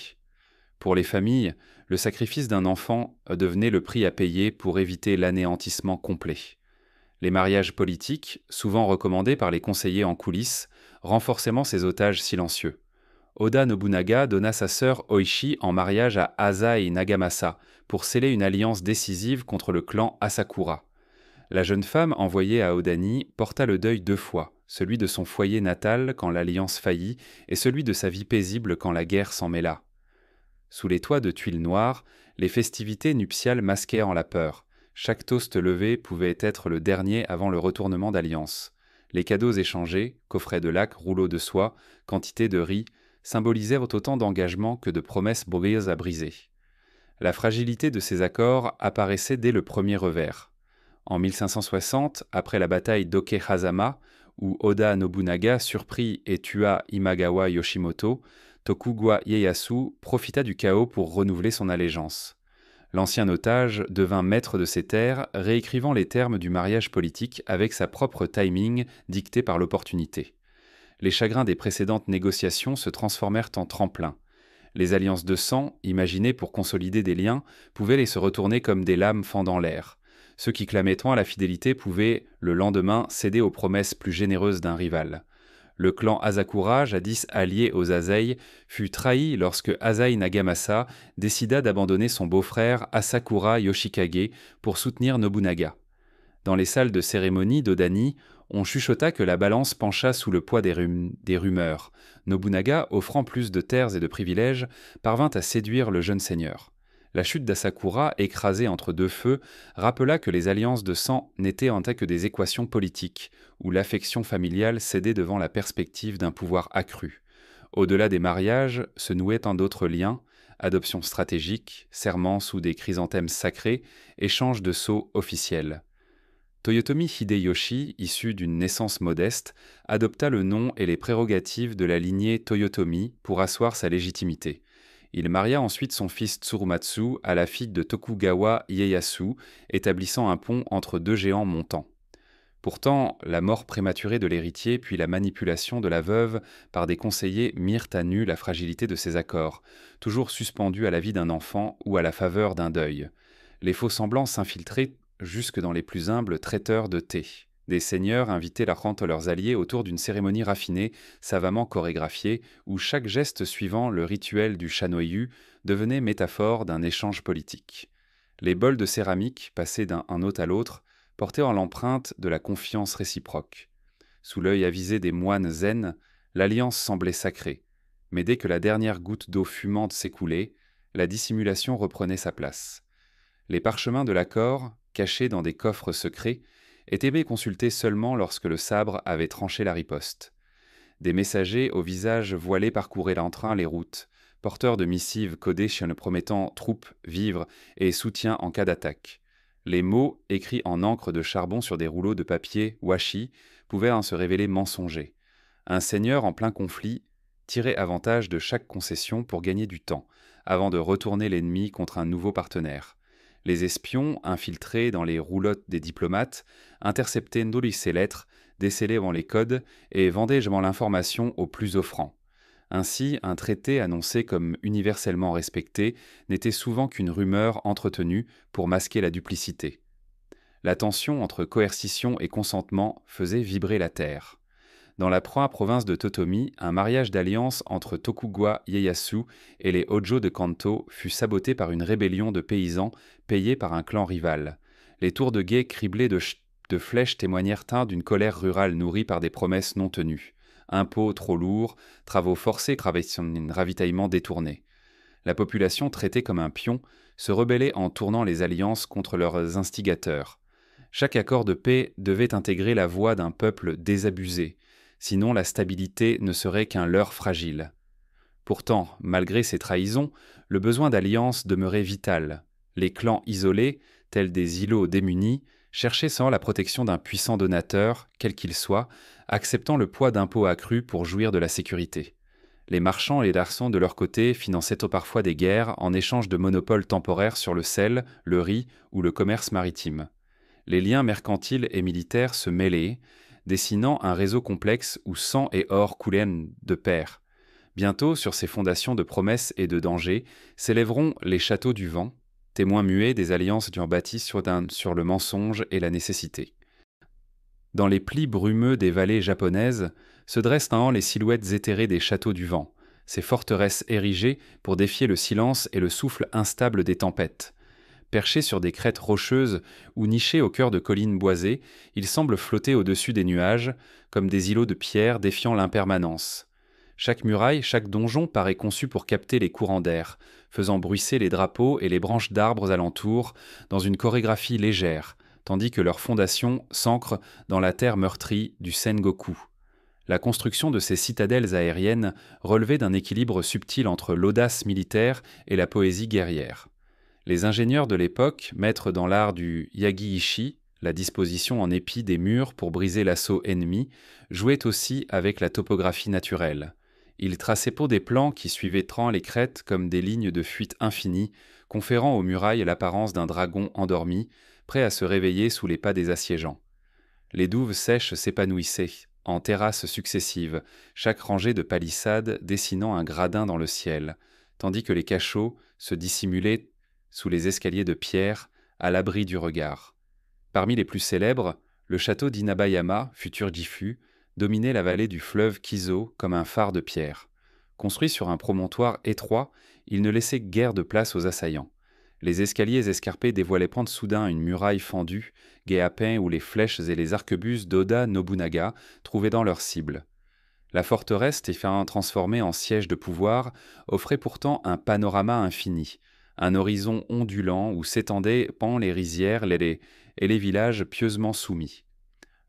Pour les familles, le sacrifice d'un enfant devenait le prix à payer pour éviter l'anéantissement complet. Les mariages politiques, souvent recommandés par les conseillers en coulisses, renforcèrent ces otages silencieux. Oda Nobunaga donna sa sœur Oishi en mariage à Asai Nagamasa pour sceller une alliance décisive contre le clan Asakura. La jeune femme envoyée à Odani porta le deuil 2 fois, celui de son foyer natal quand l'alliance faillit et celui de sa vie paisible quand la guerre s'en mêla. Sous les toits de tuiles noires, les festivités nuptiales masquèrent la peur. Chaque toast levé pouvait être le dernier avant le retournement d'alliance. Les cadeaux échangés, coffrets de laque, rouleaux de soie, quantité de riz, symbolisèrent autant d'engagements que de promesses brises à briser. La fragilité de ces accords apparaissait dès le premier revers. En 1560, après la bataille d'Okehazama, où Oda Nobunaga surprit et tua Imagawa Yoshimoto, Tokugawa Ieyasu profita du chaos pour renouveler son allégeance. L'ancien otage devint maître de ses terres, réécrivant les termes du mariage politique avec sa propre timing dictée par l'opportunité. Les chagrins des précédentes négociations se transformèrent en tremplin. Les alliances de sang, imaginées pour consolider des liens, pouvaient les se retourner comme des lames fendant l'air. Ceux qui clamaient tant à la fidélité pouvaient, le lendemain, céder aux promesses plus généreuses d'un rival. Le clan Asakura, jadis allié aux Asei, fut trahi lorsque Asai Nagamasa décida d'abandonner son beau-frère Asakura Yoshikage pour soutenir Nobunaga. Dans les salles de cérémonie d'Odani, on chuchota que la balance pencha sous le poids des rumeurs. Nobunaga, offrant plus de terres et de privilèges, parvint à séduire le jeune seigneur. La chute d'Asakura, écrasée entre deux feux, rappela que les alliances de sang n'étaient en fait que des équations politiques, où l'affection familiale cédait devant la perspective d'un pouvoir accru. Au-delà des mariages, se nouaient tant d'autres liens, adoption stratégique, serments sous des chrysanthèmes sacrés, échange de sceaux officiels. Toyotomi Hideyoshi, issu d'une naissance modeste, adopta le nom et les prérogatives de la lignée Toyotomi pour asseoir sa légitimité. Il maria ensuite son fils Tsurumatsu à la fille de Tokugawa Ieyasu, établissant un pont entre deux géants montants. Pourtant, la mort prématurée de l'héritier puis la manipulation de la veuve par des conseillers mirent à nu la fragilité de ces accords, toujours suspendus à la vie d'un enfant ou à la faveur d'un deuil. Les faux-semblants s'infiltraient jusque dans les plus humbles traiteurs de thé. Des seigneurs invitaient leurs alliés autour d'une cérémonie raffinée, savamment chorégraphiée, où chaque geste suivant le rituel du chanoyu devenait métaphore d'un échange politique. Les bols de céramique, passés d'un hôte à l'autre, portaient en l'empreinte de la confiance réciproque. Sous l'œil avisé des moines zen, l'alliance semblait sacrée, mais dès que la dernière goutte d'eau fumante s'écoulait, la dissimulation reprenait sa place. Les parchemins de l'accord, cachés dans des coffres secrets, étaient consultés seulement lorsque le sabre avait tranché la riposte. Des messagers au visage voilé parcouraient l'entrain les routes, porteurs de missives codées promettant troupes, vivres et soutien en cas d'attaque. Les mots, écrits en encre de charbon sur des rouleaux de papier washi, pouvaient se révéler mensongers. Un seigneur en plein conflit tirait avantage de chaque concession pour gagner du temps, avant de retourner l'ennemi contre un nouveau partenaire. Les espions, infiltrés dans les roulottes des diplomates, interceptaient ces lettres, décelaient les codes et vendaient l'information aux plus offrants. Ainsi, un traité annoncé comme universellement respecté n'était souvent qu'une rumeur entretenue pour masquer la duplicité. La tension entre coercition et consentement faisait vibrer la terre. Dans la province de Totomi, un mariage d'alliance entre Tokugawa Ieyasu et les Hojo de Kanto fut saboté par une rébellion de paysans payés par un clan rival. Les tours de guet criblées de flèches témoignèrent d'une colère rurale nourrie par des promesses non tenues. Impôts trop lourds, travaux forcés, ravitaillement détourné. La population, traitée comme un pion, se rebellait en tournant les alliances contre leurs instigateurs. Chaque accord de paix devait intégrer la voix d'un peuple désabusé, sinon la stabilité ne serait qu'un leurre fragile. Pourtant, malgré ces trahisons, le besoin d'alliance demeurait vital. Les clans isolés, tels des îlots démunis, cherchaient sans la protection d'un puissant donateur, quel qu'il soit, acceptant le poids d'impôts accrus pour jouir de la sécurité. Les marchands et les garçons de leur côté finançaient parfois des guerres en échange de monopoles temporaires sur le sel, le riz ou le commerce maritime. Les liens mercantiles et militaires se mêlaient, dessinant un réseau complexe où sang et or coulaient de pair. Bientôt, sur ces fondations de promesses et de dangers, s'élèveront les châteaux du vent, témoins muets des alliances bâties sur le mensonge et la nécessité. Dans les plis brumeux des vallées japonaises se dressent les silhouettes éthérées des châteaux du vent, ces forteresses érigées pour défier le silence et le souffle instable des tempêtes. Perchés sur des crêtes rocheuses ou nichés au cœur de collines boisées, ils semblent flotter au-dessus des nuages, comme des îlots de pierre défiant l'impermanence. Chaque muraille, chaque donjon paraît conçu pour capter les courants d'air, faisant bruisser les drapeaux et les branches d'arbres alentour dans une chorégraphie légère, tandis que leurs fondations s'ancrent dans la terre meurtrie du Sengoku. La construction de ces citadelles aériennes relevait d'un équilibre subtil entre l'audace militaire et la poésie guerrière. Les ingénieurs de l'époque, maîtres dans l'art du yagi-ishi, la disposition en épi des murs pour briser l'assaut ennemi, jouaient aussi avec la topographie naturelle. Ils traçaient pour des plans qui suivaient tran les crêtes comme des lignes de fuite infinies, conférant aux murailles l'apparence d'un dragon endormi, prêt à se réveiller sous les pas des assiégeants. Les douves sèches s'épanouissaient, en terrasses successives, chaque rangée de palissades dessinant un gradin dans le ciel, tandis que les cachots se dissimulaient sous les escaliers de pierre, à l'abri du regard. Parmi les plus célèbres, le château d'Inabayama, futur Gifu, dominait la vallée du fleuve Kiso comme un phare de pierre. Construit sur un promontoire étroit, il ne laissait guère de place aux assaillants. Les escaliers escarpés dévoilaient pente soudain une muraille fendue, guet-apens où les flèches et les arquebuses d'Oda Nobunaga trouvaient dans leur cible. La forteresse, transformée en siège de pouvoir, offrait pourtant un panorama infini, un horizon ondulant où s'étendaient les rizières et les villages pieusement soumis.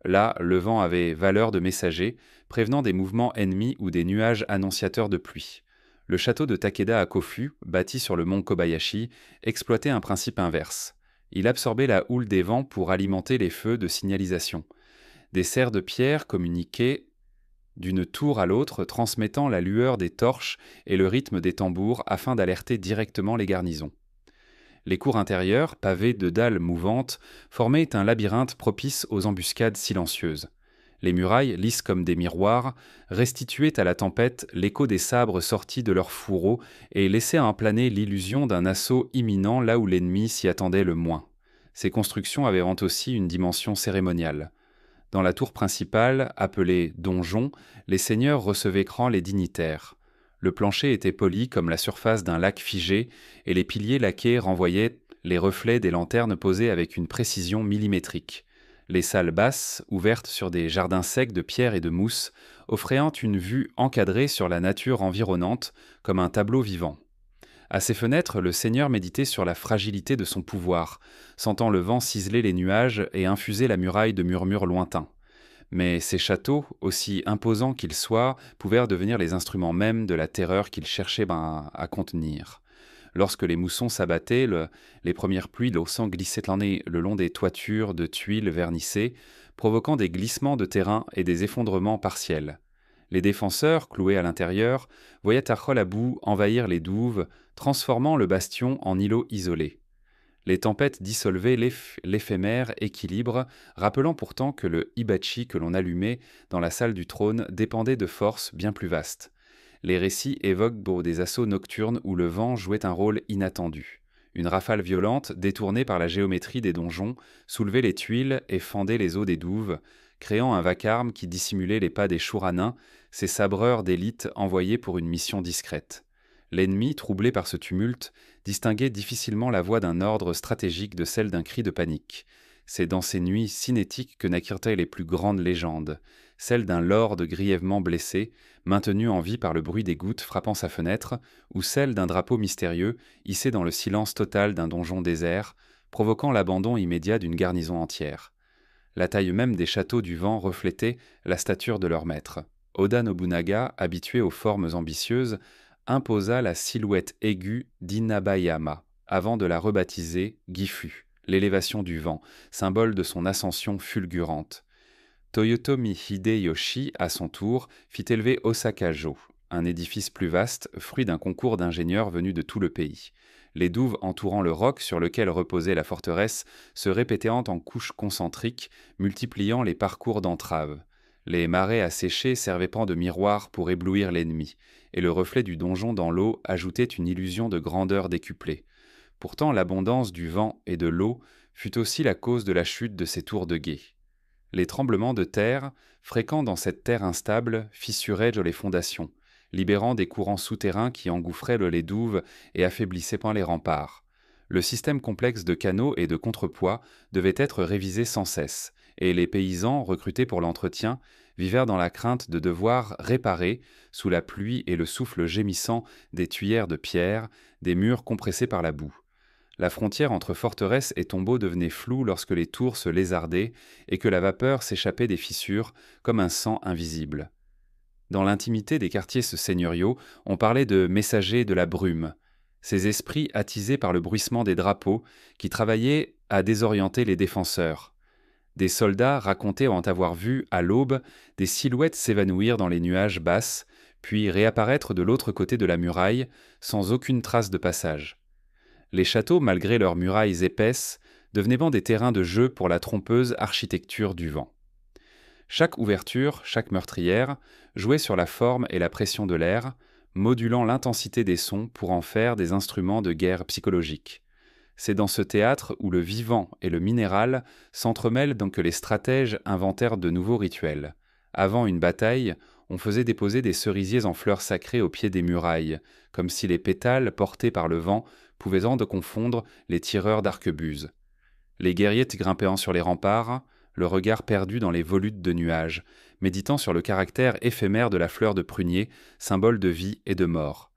Là, le vent avait valeur de messager, prévenant des mouvements ennemis ou des nuages annonciateurs de pluie. Le château de Takeda à Kofu, bâti sur le mont Kobayashi, exploitait un principe inverse. Il absorbait la houle des vents pour alimenter les feux de signalisation. Des serres de pierre communiquaient d'une tour à l'autre, transmettant la lueur des torches et le rythme des tambours afin d'alerter directement les garnisons. Les cours intérieures, pavées de dalles mouvantes, formaient un labyrinthe propice aux embuscades silencieuses. Les murailles, lisses comme des miroirs, restituaient à la tempête l'écho des sabres sortis de leurs fourreaux et laissaient planer l'illusion d'un assaut imminent là où l'ennemi s'y attendait le moins. Ces constructions avaient aussi une dimension cérémoniale. Dans la tour principale, appelée donjon, les seigneurs recevaient cran les dignitaires. Le plancher était poli comme la surface d'un lac figé et les piliers laqués renvoyaient les reflets des lanternes posées avec une précision millimétrique. Les salles basses, ouvertes sur des jardins secs de pierre et de mousse, offraient une vue encadrée sur la nature environnante comme un tableau vivant. À ses fenêtres, le seigneur méditait sur la fragilité de son pouvoir, sentant le vent ciseler les nuages et infuser la muraille de murmures lointains. Mais ces châteaux, aussi imposants qu'ils soient, pouvaient devenir les instruments mêmes de la terreur qu'ils cherchaient à contenir. Lorsque les moussons s'abattaient, les premières pluies d'eau sang glissaient le long des toitures de tuiles vernissées, provoquant des glissements de terrain et des effondrements partiels. Les défenseurs, cloués à l'intérieur, voyaient la boue envahir les douves, transformant le bastion en îlot isolé. Les tempêtes dissolvaient l'éphémère équilibre, rappelant pourtant que le hibachi que l'on allumait dans la salle du trône dépendait de forces bien plus vastes. Les récits évoquent des assauts nocturnes où le vent jouait un rôle inattendu. Une rafale violente, détournée par la géométrie des donjons, soulevait les tuiles et fendait les os des douves, créant un vacarme qui dissimulait les pas des Shuranin, ces sabreurs d'élite envoyés pour une mission discrète. L'ennemi, troublé par ce tumulte, distinguait difficilement la voix d'un ordre stratégique de celle d'un cri de panique. C'est dans ces nuits cinétiques que naquirent les plus grandes légendes, celle d'un lord grièvement blessé, maintenu en vie par le bruit des gouttes frappant sa fenêtre, ou celle d'un drapeau mystérieux, hissé dans le silence total d'un donjon désert, provoquant l'abandon immédiat d'une garnison entière. La taille même des châteaux du vent reflétait la stature de leur maître. Oda Nobunaga, habitué aux formes ambitieuses, imposa la silhouette aiguë d'Inabayama, avant de la rebaptiser Gifu, l'élévation du vent, symbole de son ascension fulgurante. Toyotomi Hideyoshi, à son tour, fit élever Osaka-jo, un édifice plus vaste, fruit d'un concours d'ingénieurs venus de tout le pays. Les douves entourant le roc sur lequel reposait la forteresse se répétaient en couches concentriques, multipliant les parcours d'entraves. Les marais asséchés servaient de miroir pour éblouir l'ennemi, et le reflet du donjon dans l'eau ajoutait une illusion de grandeur décuplée. Pourtant, l'abondance du vent et de l'eau fut aussi la cause de la chute de ces tours de guet. Les tremblements de terre, fréquents dans cette terre instable, fissuraient les fondations, libérant des courants souterrains qui engouffraient les douves et affaiblissaient les remparts. Le système complexe de canaux et de contrepoids devait être révisé sans cesse, et les paysans, recrutés pour l'entretien, vivèrent dans la crainte de devoir réparer, sous la pluie et le souffle gémissant des tuyères de pierre, des murs compressés par la boue. La frontière entre forteresse et tombeau devenait floue lorsque les tours se lézardaient et que la vapeur s'échappait des fissures comme un sang invisible. Dans l'intimité des quartiers seigneuriaux, on parlait de messagers de la brume, ces esprits attisés par le bruissement des drapeaux qui travaillaient à désorienter les défenseurs. Des soldats racontaient en avoir vu, à l'aube, des silhouettes s'évanouir dans les nuages basses, puis réapparaître de l'autre côté de la muraille, sans aucune trace de passage. Les châteaux, malgré leurs murailles épaisses, devenaient des terrains de jeu pour la trompeuse architecture du vent. Chaque ouverture, chaque meurtrière, jouait sur la forme et la pression de l'air, modulant l'intensité des sons pour en faire des instruments de guerre psychologique. C'est dans ce théâtre où le vivant et le minéral s'entremêlent donc que les stratèges inventèrent de nouveaux rituels. Avant une bataille, on faisait déposer des cerisiers en fleurs sacrées au pied des murailles, comme si les pétales, portés par le vent, pouvaient en confondre les tireurs d'arquebuses. Les guerriers grimpant sur les remparts, le regard perdu dans les volutes de nuages, méditant sur le caractère éphémère de la fleur de prunier, symbole de vie et de mort.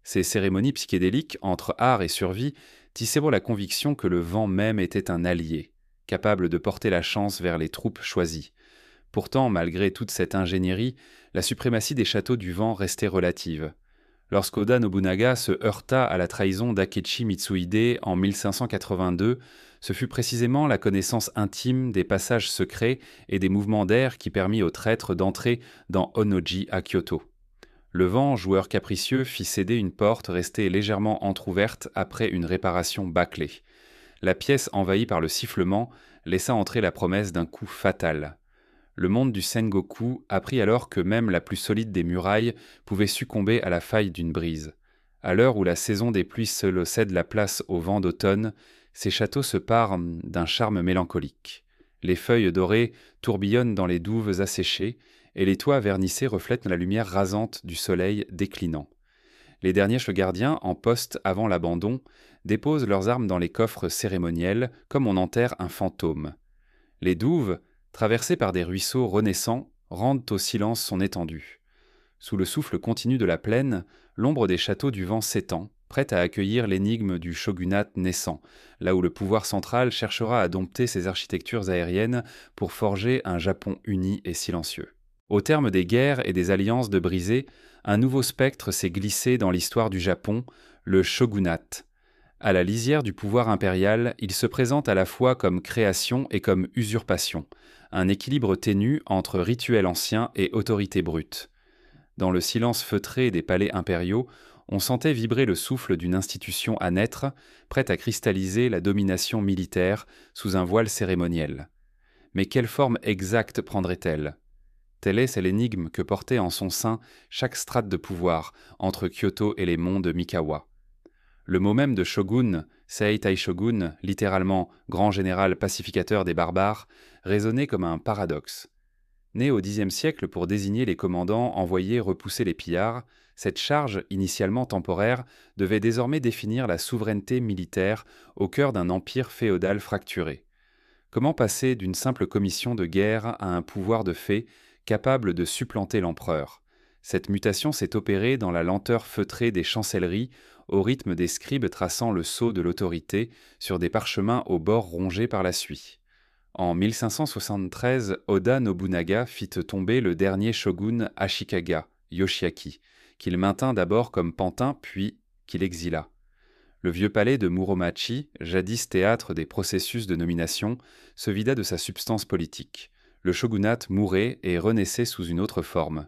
Ces cérémonies psychédéliques, entre art et survie, tissaient la conviction que le vent même était un allié, capable de porter la chance vers les troupes choisies. Pourtant, malgré toute cette ingénierie, la suprématie des châteaux du vent restait relative. Lorsqu'Oda Nobunaga se heurta à la trahison d'Akechi Mitsuhide en 1582, ce fut précisément la connaissance intime des passages secrets et des mouvements d'air qui permit au traître d'entrer dans Honnoji à Kyoto. Le vent, joueur capricieux, fit céder une porte restée légèrement entr'ouverte après une réparation bâclée. La pièce, envahie par le sifflement, laissa entrer la promesse d'un coup fatal. Le monde du Sengoku apprit alors que même la plus solide des murailles pouvait succomber à la faille d'une brise. À l'heure où la saison des pluies seule cède la place au vent d'automne, ces châteaux se parent d'un charme mélancolique. Les feuilles dorées tourbillonnent dans les douves asséchées, et les toits vernissés reflètent la lumière rasante du soleil déclinant. Les derniers gardiens, en poste avant l'abandon, déposent leurs armes dans les coffres cérémoniels, comme on enterre un fantôme. Les douves, traversées par des ruisseaux renaissants, rendent au silence son étendue. Sous le souffle continu de la plaine, l'ombre des châteaux du vent s'étend, prête à accueillir l'énigme du shogunat naissant, là où le pouvoir central cherchera à dompter ses architectures aériennes pour forger un Japon uni et silencieux. Au terme des guerres et des alliances de brisées, un nouveau spectre s'est glissé dans l'histoire du Japon, le shogunat. À la lisière du pouvoir impérial, il se présente à la fois comme création et comme usurpation, un équilibre ténu entre rituel ancien et autorité brute. Dans le silence feutré des palais impériaux, on sentait vibrer le souffle d'une institution à naître, prête à cristalliser la domination militaire sous un voile cérémoniel. Mais quelle forme exacte prendrait-elle ? Telle est l'énigme que portait en son sein chaque strate de pouvoir entre Kyoto et les monts de Mikawa. Le mot même de shogun, Sei Taishogun, littéralement grand général pacificateur des barbares, résonnait comme un paradoxe. Né au Xe siècle pour désigner les commandants envoyés repousser les pillards, cette charge, initialement temporaire, devait désormais définir la souveraineté militaire au cœur d'un empire féodal fracturé. Comment passer d'une simple commission de guerre à un pouvoir de fait capable de supplanter l'empereur ? Cette mutation s'est opérée dans la lenteur feutrée des chancelleries, au rythme des scribes traçant le sceau de l'autorité sur des parchemins aux bords rongés par la suie. En 1573, Oda Nobunaga fit tomber le dernier shogun Ashikaga, Yoshiaki, qu'il maintint d'abord comme pantin puis qu'il exila. Le vieux palais de Muromachi, jadis théâtre des processus de nomination, se vida de sa substance politique. Le shogunat mourait et renaissait sous une autre forme.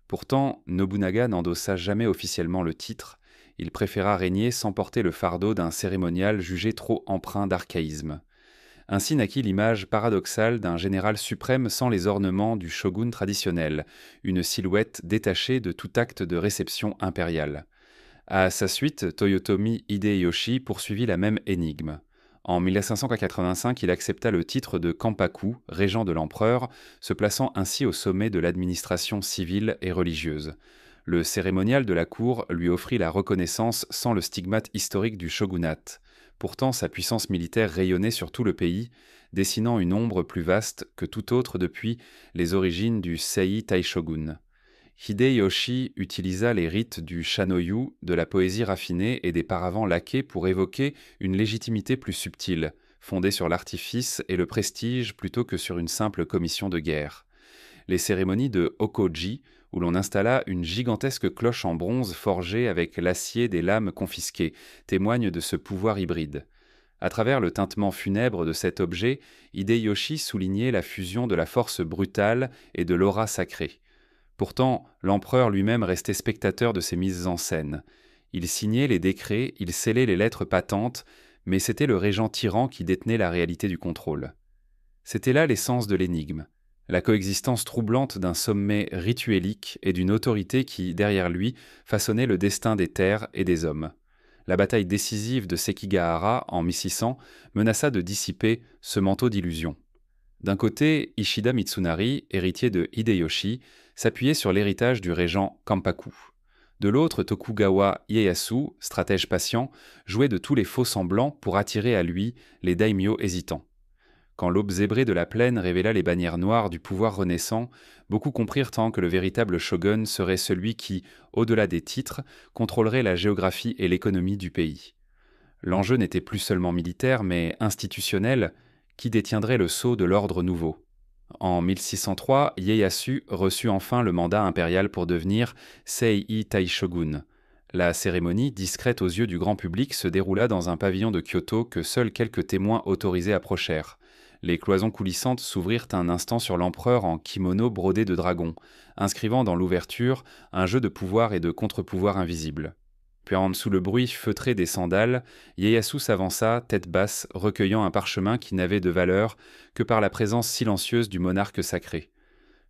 Pourtant, Nobunaga n'endossa jamais officiellement le titre, il préféra régner sans porter le fardeau d'un cérémonial jugé trop empreint d'archaïsme. Ainsi naquit l'image paradoxale d'un général suprême sans les ornements du shogun traditionnel, une silhouette détachée de tout acte de réception impériale. À sa suite, Toyotomi Hideyoshi poursuivit la même énigme. En 1585, il accepta le titre de Kampaku, régent de l'empereur, se plaçant ainsi au sommet de l'administration civile et religieuse. Le cérémonial de la cour lui offrit la reconnaissance sans le stigmate historique du shogunat. Pourtant, sa puissance militaire rayonnait sur tout le pays, dessinant une ombre plus vaste que toute autre depuis les origines du Sei Taishogun. Hideyoshi utilisa les rites du shanoyu, de la poésie raffinée et des paravents laqués pour évoquer une légitimité plus subtile, fondée sur l'artifice et le prestige plutôt que sur une simple commission de guerre. Les cérémonies de Hokoji, où l'on installa une gigantesque cloche en bronze forgée avec l'acier des lames confisquées, témoigne de ce pouvoir hybride. À travers le tintement funèbre de cet objet, Hideyoshi soulignait la fusion de la force brutale et de l'aura sacrée. Pourtant, l'empereur lui-même restait spectateur de ces mises en scène. Il signait les décrets, il scellait les lettres patentes, mais c'était le régent tyran qui détenait la réalité du contrôle. C'était là l'essence de l'énigme, la coexistence troublante d'un sommet rituelique et d'une autorité qui, derrière lui, façonnait le destin des terres et des hommes. La bataille décisive de Sekigahara en 1600 menaça de dissiper ce manteau d'illusion. D'un côté, Ishida Mitsunari, héritier de Hideyoshi, s'appuyait sur l'héritage du régent Kampaku. De l'autre, Tokugawa Ieyasu, stratège patient, jouait de tous les faux semblants pour attirer à lui les daimyo hésitants. Quand l'aube zébrée de la plaine révéla les bannières noires du pouvoir renaissant, beaucoup comprirent tant que le véritable shogun serait celui qui, au-delà des titres, contrôlerait la géographie et l'économie du pays. L'enjeu n'était plus seulement militaire, mais institutionnel, qui détiendrait le sceau de l'ordre nouveau. En 1603, Ieyasu reçut enfin le mandat impérial pour devenir Seii Taishogun. La cérémonie, discrète aux yeux du grand public, se déroula dans un pavillon de Kyoto que seuls quelques témoins autorisés approchèrent. Les cloisons coulissantes s'ouvrirent un instant sur l'empereur en kimono brodé de dragons, inscrivant dans l'ouverture un jeu de pouvoir et de contre-pouvoir invisible. Puis sous le bruit feutré des sandales, Ieyasu s'avança, tête basse, recueillant un parchemin qui n'avait de valeur que par la présence silencieuse du monarque sacré.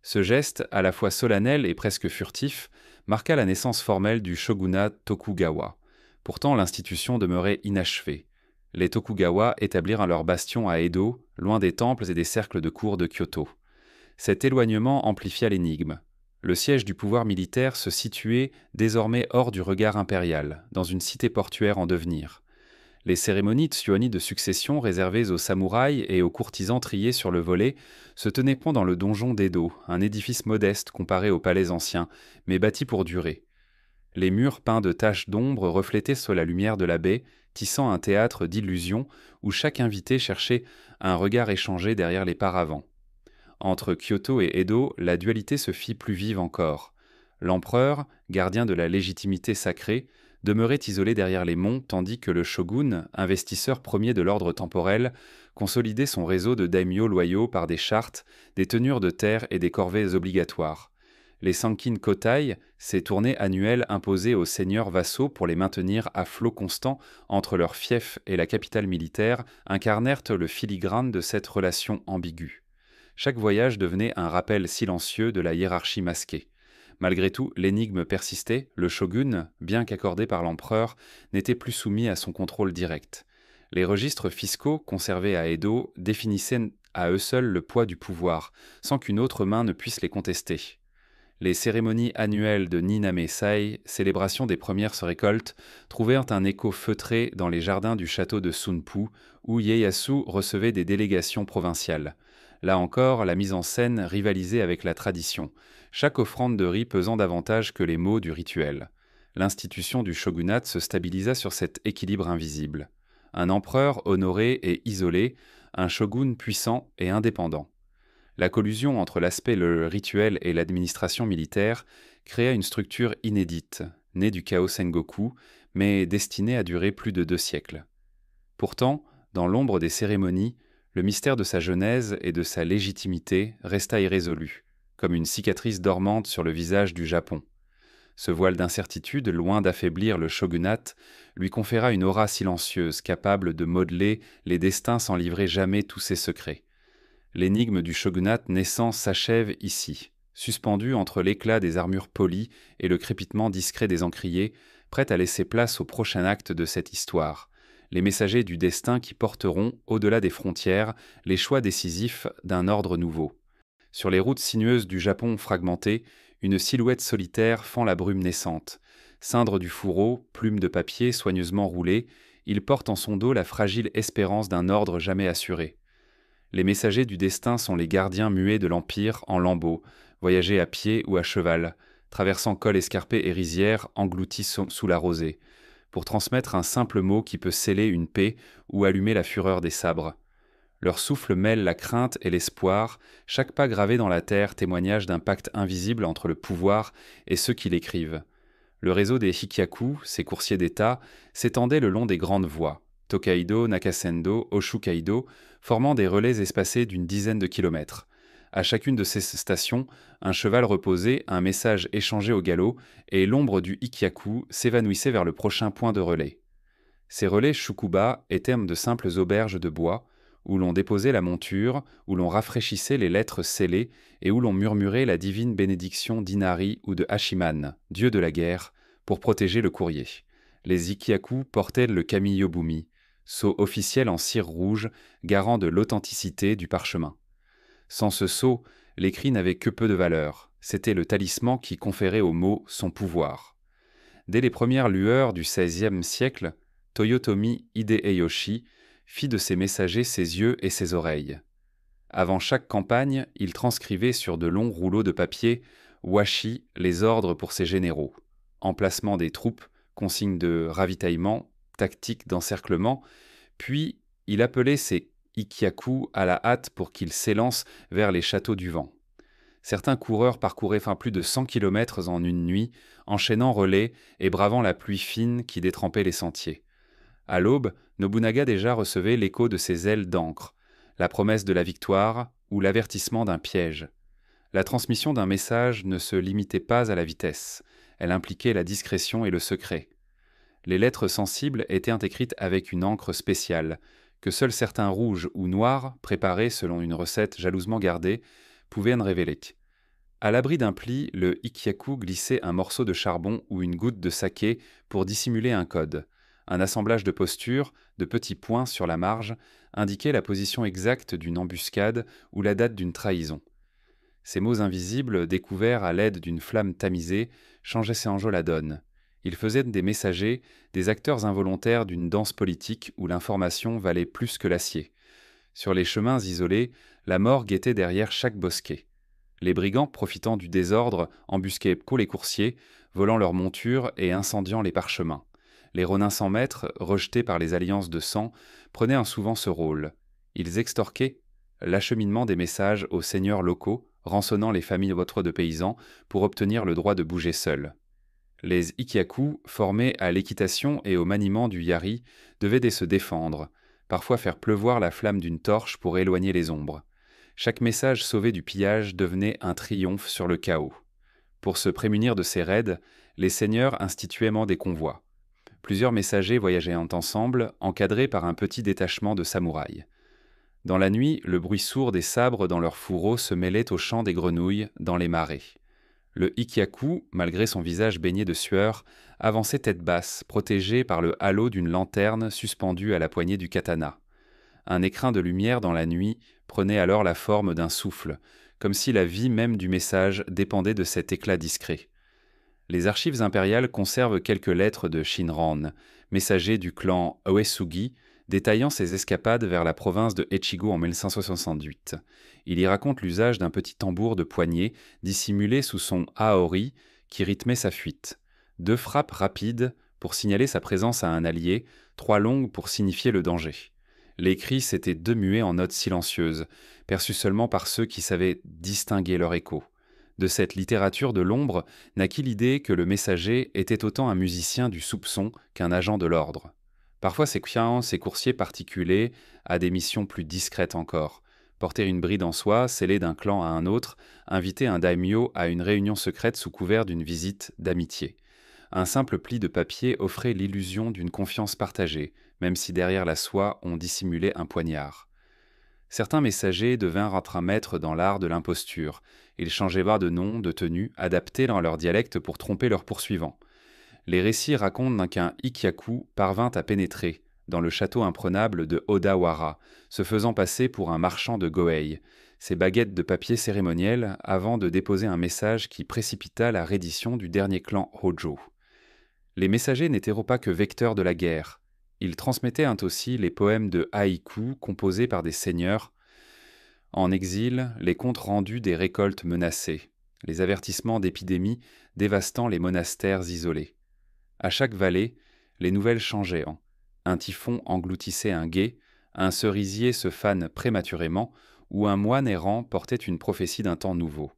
Ce geste, à la fois solennel et presque furtif, marqua la naissance formelle du shogunat Tokugawa. Pourtant, l'institution demeurait inachevée. Les Tokugawa établirent leur bastion à Edo, loin des temples et des cercles de cour de Kyoto. Cet éloignement amplifia l'énigme. Le siège du pouvoir militaire se situait désormais hors du regard impérial, dans une cité portuaire en devenir. Les cérémonies tsuoni de succession réservées aux samouraïs et aux courtisans triés sur le volet se tenaient pendant le donjon d'Edo, un édifice modeste comparé aux palais anciens, mais bâti pour durer. Les murs peints de taches d'ombre reflétaient sur la lumière de la baie, tissant un théâtre d'illusions où chaque invité cherchait un regard échangé derrière les paravents. Entre Kyoto et Edo, la dualité se fit plus vive encore. L'empereur, gardien de la légitimité sacrée, demeurait isolé derrière les monts, tandis que le shogun, investisseur premier de l'ordre temporel, consolidait son réseau de daimyo loyaux par des chartes, des tenures de terre et des corvées obligatoires. Les Sankin Kotai, ces tournées annuelles imposées aux seigneurs vassaux pour les maintenir à flot constant entre leur fief et la capitale militaire, incarnèrent le filigrane de cette relation ambiguë. Chaque voyage devenait un rappel silencieux de la hiérarchie masquée. Malgré tout, l'énigme persistait, le shogun, bien qu'accordé par l'empereur, n'était plus soumis à son contrôle direct. Les registres fiscaux conservés à Edo définissaient à eux seuls le poids du pouvoir, sans qu'une autre main ne puisse les contester. Les cérémonies annuelles de Niname-sai, célébration des premières récoltes, trouvèrent un écho feutré dans les jardins du château de Sunpu, où Ieyasu recevait des délégations provinciales. Là encore, la mise en scène rivalisait avec la tradition, chaque offrande de riz pesant davantage que les mots du rituel. L'institution du shogunat se stabilisa sur cet équilibre invisible. Un empereur honoré et isolé, un shogun puissant et indépendant. La collusion entre l'aspect le rituel et l'administration militaire créa une structure inédite, née du chaos Sengoku, mais destinée à durer plus de 2 siècles. Pourtant, dans l'ombre des cérémonies, le mystère de sa genèse et de sa légitimité resta irrésolu, comme une cicatrice dormante sur le visage du Japon. Ce voile d'incertitude, loin d'affaiblir le shogunat, lui conféra une aura silencieuse, capable de modeler les destins sans livrer jamais tous ses secrets. L'énigme du shogunat naissant s'achève ici, suspendue entre l'éclat des armures polies et le crépitement discret des encriers, prête à laisser place au prochain acte de cette histoire, les messagers du destin qui porteront, au-delà des frontières, les choix décisifs d'un ordre nouveau. Sur les routes sinueuses du Japon fragmenté, une silhouette solitaire fend la brume naissante. Cindre du fourreau, plume de papier soigneusement roulée, il porte en son dos la fragile espérance d'un ordre jamais assuré. Les messagers du destin sont les gardiens muets de l'Empire en lambeaux, voyagés à pied ou à cheval, traversant cols escarpés et rizières engloutis sous la rosée, pour transmettre un simple mot qui peut sceller une paix ou allumer la fureur des sabres. Leur souffle mêle la crainte et l'espoir, chaque pas gravé dans la terre témoignage d'un pacte invisible entre le pouvoir et ceux qui l'écrivent. Le réseau des Hikyaku, ces coursiers d'État, s'étendait le long des grandes voies, Tokaido, Nakasendo, Oshukaido, formant des relais espacés d'une dizaine de kilomètres. À chacune de ces stations, un cheval reposait, un message échangé au galop, et l'ombre du Hikyaku s'évanouissait vers le prochain point de relais. Ces relais shukuba étaient de simples auberges de bois, où l'on déposait la monture, où l'on rafraîchissait les lettres scellées et où l'on murmurait la divine bénédiction d'Inari ou de Hashiman, dieu de la guerre, pour protéger le courrier. Les Ikyaku portaient le kamiyobumi, sceau officiel en cire rouge, garant de l'authenticité du parchemin. Sans ce sceau, l'écrit n'avait que peu de valeur. C'était le talisman qui conférait au mot son pouvoir. Dès les premières lueurs du XVIe siècle, Toyotomi Hideyoshi fit de ses messagers ses yeux et ses oreilles. Avant chaque campagne, il transcrivait sur de longs rouleaux de papier washi les ordres pour ses généraux, emplacement des troupes, consignes de ravitaillement, tactiques d'encerclement, puis il appelait ses Ikyaku à la hâte pour qu'ils s'élancent vers les châteaux du vent. Certains coureurs parcouraient plus de 100 kilomètres en une nuit, enchaînant relais et bravant la pluie fine qui détrempait les sentiers. À l'aube, Nobunaga déjà recevait l'écho de ses ailes d'encre, la promesse de la victoire ou l'avertissement d'un piège. La transmission d'un message ne se limitait pas à la vitesse, elle impliquait la discrétion et le secret. Les lettres sensibles étaient écrites avec une encre spéciale, que seuls certains rouges ou noirs, préparés selon une recette jalousement gardée, pouvaient en révéler. À l'abri d'un pli, le Ikyaku glissait un morceau de charbon ou une goutte de saké pour dissimuler un code. Un assemblage de postures, de petits points sur la marge, indiquait la position exacte d'une embuscade ou la date d'une trahison. Ces mots invisibles, découverts à l'aide d'une flamme tamisée, changeaient ces enjeux la donne. Ils faisaient des messagers, des acteurs involontaires d'une danse politique où l'information valait plus que l'acier. Sur les chemins isolés, la mort guettait derrière chaque bosquet. Les brigands, profitant du désordre, embusquaient les coursiers, volant leurs montures et incendiant les parchemins. Les Ronins sans maître, rejetés par les alliances de sang, prenaient souvent ce rôle. Ils extorquaient l'acheminement des messages aux seigneurs locaux, rançonnant les familles autres de paysans pour obtenir le droit de bouger seuls. Les Ikyaku, formés à l'équitation et au maniement du yari, devaient se défendre, parfois faire pleuvoir la flamme d'une torche pour éloigner les ombres. Chaque message sauvé du pillage devenait un triomphe sur le chaos. Pour se prémunir de ces raids, les seigneurs instituaient des convois. Plusieurs messagers voyageaient ensemble, encadrés par un petit détachement de samouraïs. Dans la nuit, le bruit sourd des sabres dans leurs fourreaux se mêlait au chant des grenouilles dans les marais. Le Ikyaku, malgré son visage baigné de sueur, avançait tête basse, protégé par le halo d'une lanterne suspendue à la poignée du katana. Un écrin de lumière dans la nuit prenait alors la forme d'un souffle, comme si la vie même du message dépendait de cet éclat discret. Les archives impériales conservent quelques lettres de Shinran, messager du clan Oesugi, détaillant ses escapades vers la province de Echigo en 1568. Il y raconte l'usage d'un petit tambour de poignée dissimulé sous son aori qui rythmait sa fuite. 2 frappes rapides pour signaler sa présence à un allié, 3 longues pour signifier le danger. Les cris s'étaient demués en notes silencieuses, perçues seulement par ceux qui savaient distinguer leur écho. De cette littérature de l'ombre naquit l'idée que le messager était autant un musicien du soupçon qu'un agent de l'ordre. Parfois ces coursiers particuliers à des missions plus discrètes encore. Porter une bride en soie, scellée d'un clan à un autre, inviter un daimyo à une réunion secrète sous couvert d'une visite d'amitié. Un simple pli de papier offrait l'illusion d'une confiance partagée, même si derrière la soie on dissimulait un poignard. Certains messagers devinrent un maître dans l'art de l'imposture. Ils changeaient de nom, de tenue, adaptés dans leur dialecte pour tromper leurs poursuivants. Les récits racontent qu'un Ikyaku parvint à pénétrer dans le château imprenable de Odawara, se faisant passer pour un marchand de Gohei, ses baguettes de papier cérémoniel avant de déposer un message qui précipita la reddition du dernier clan Hojo. Les messagers n'étaient pas que vecteurs de la guerre. Ils transmettaient aussi les poèmes de haïku composés par des seigneurs. En exil, les comptes rendus des récoltes menacées, les avertissements d'épidémies dévastant les monastères isolés. À chaque vallée, les nouvelles changeaient. Un typhon engloutissait un gué, un cerisier se fane prématurément, ou un moine errant portait une prophétie d'un temps nouveau.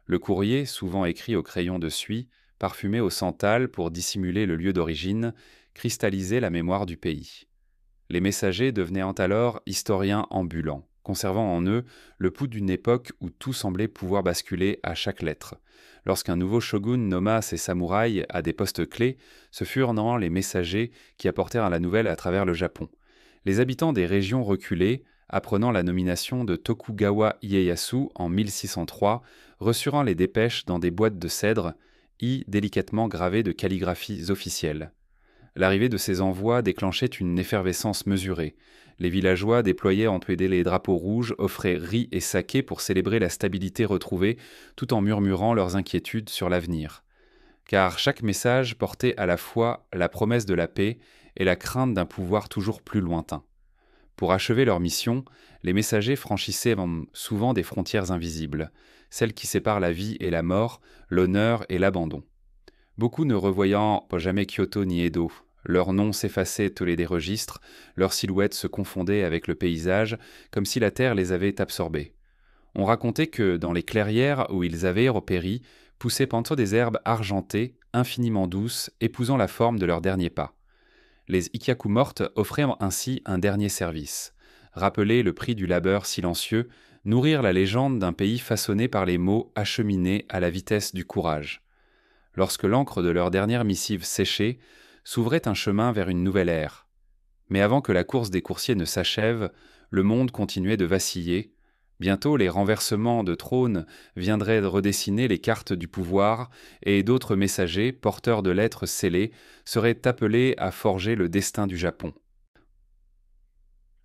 Le courrier, souvent écrit au crayon de suie, parfumé au santal pour dissimuler le lieu d'origine, cristallisait la mémoire du pays. Les messagers devenaient alors historiens ambulants, conservant en eux le pouls d'une époque où tout semblait pouvoir basculer à chaque lettre. Lorsqu'un nouveau shogun nomma ses samouraïs à des postes clés, ce furent non les messagers qui apportèrent la nouvelle à travers le Japon. Les habitants des régions reculées, apprenant la nomination de Tokugawa Ieyasu en 1603, reçurent les dépêches dans des boîtes de cèdre, délicatement gravées de calligraphies officielles. L'arrivée de ces envois déclenchait une effervescence mesurée. Les villageois déployaient entre les drapeaux rouges, offraient riz et saké pour célébrer la stabilité retrouvée, tout en murmurant leurs inquiétudes sur l'avenir. Car chaque message portait à la fois la promesse de la paix et la crainte d'un pouvoir toujours plus lointain. Pour achever leur mission, les messagers franchissaient souvent des frontières invisibles, celles qui séparent la vie et la mort, l'honneur et l'abandon. Beaucoup ne revoyant jamais Kyoto ni Edo, leurs noms s'effaçaient tous les des registres, leurs silhouettes se confondaient avec le paysage, comme si la terre les avait absorbés. On racontait que, dans les clairières où ils avaient repéri, poussaient tantôt des herbes argentées, infiniment douces, épousant la forme de leurs derniers pas. Les Ikyaku mortes offraient ainsi un dernier service. Rappeler le prix du labeur silencieux, nourrir la légende d'un pays façonné par les mots acheminés à la vitesse du courage. Lorsque l'encre de leur dernière missive séchait, s'ouvrait un chemin vers une nouvelle ère. Mais avant que la course des coursiers ne s'achève, le monde continuait de vaciller. Bientôt, les renversements de trônes viendraient redessiner les cartes du pouvoir, et d'autres messagers, porteurs de lettres scellées, seraient appelés à forger le destin du Japon.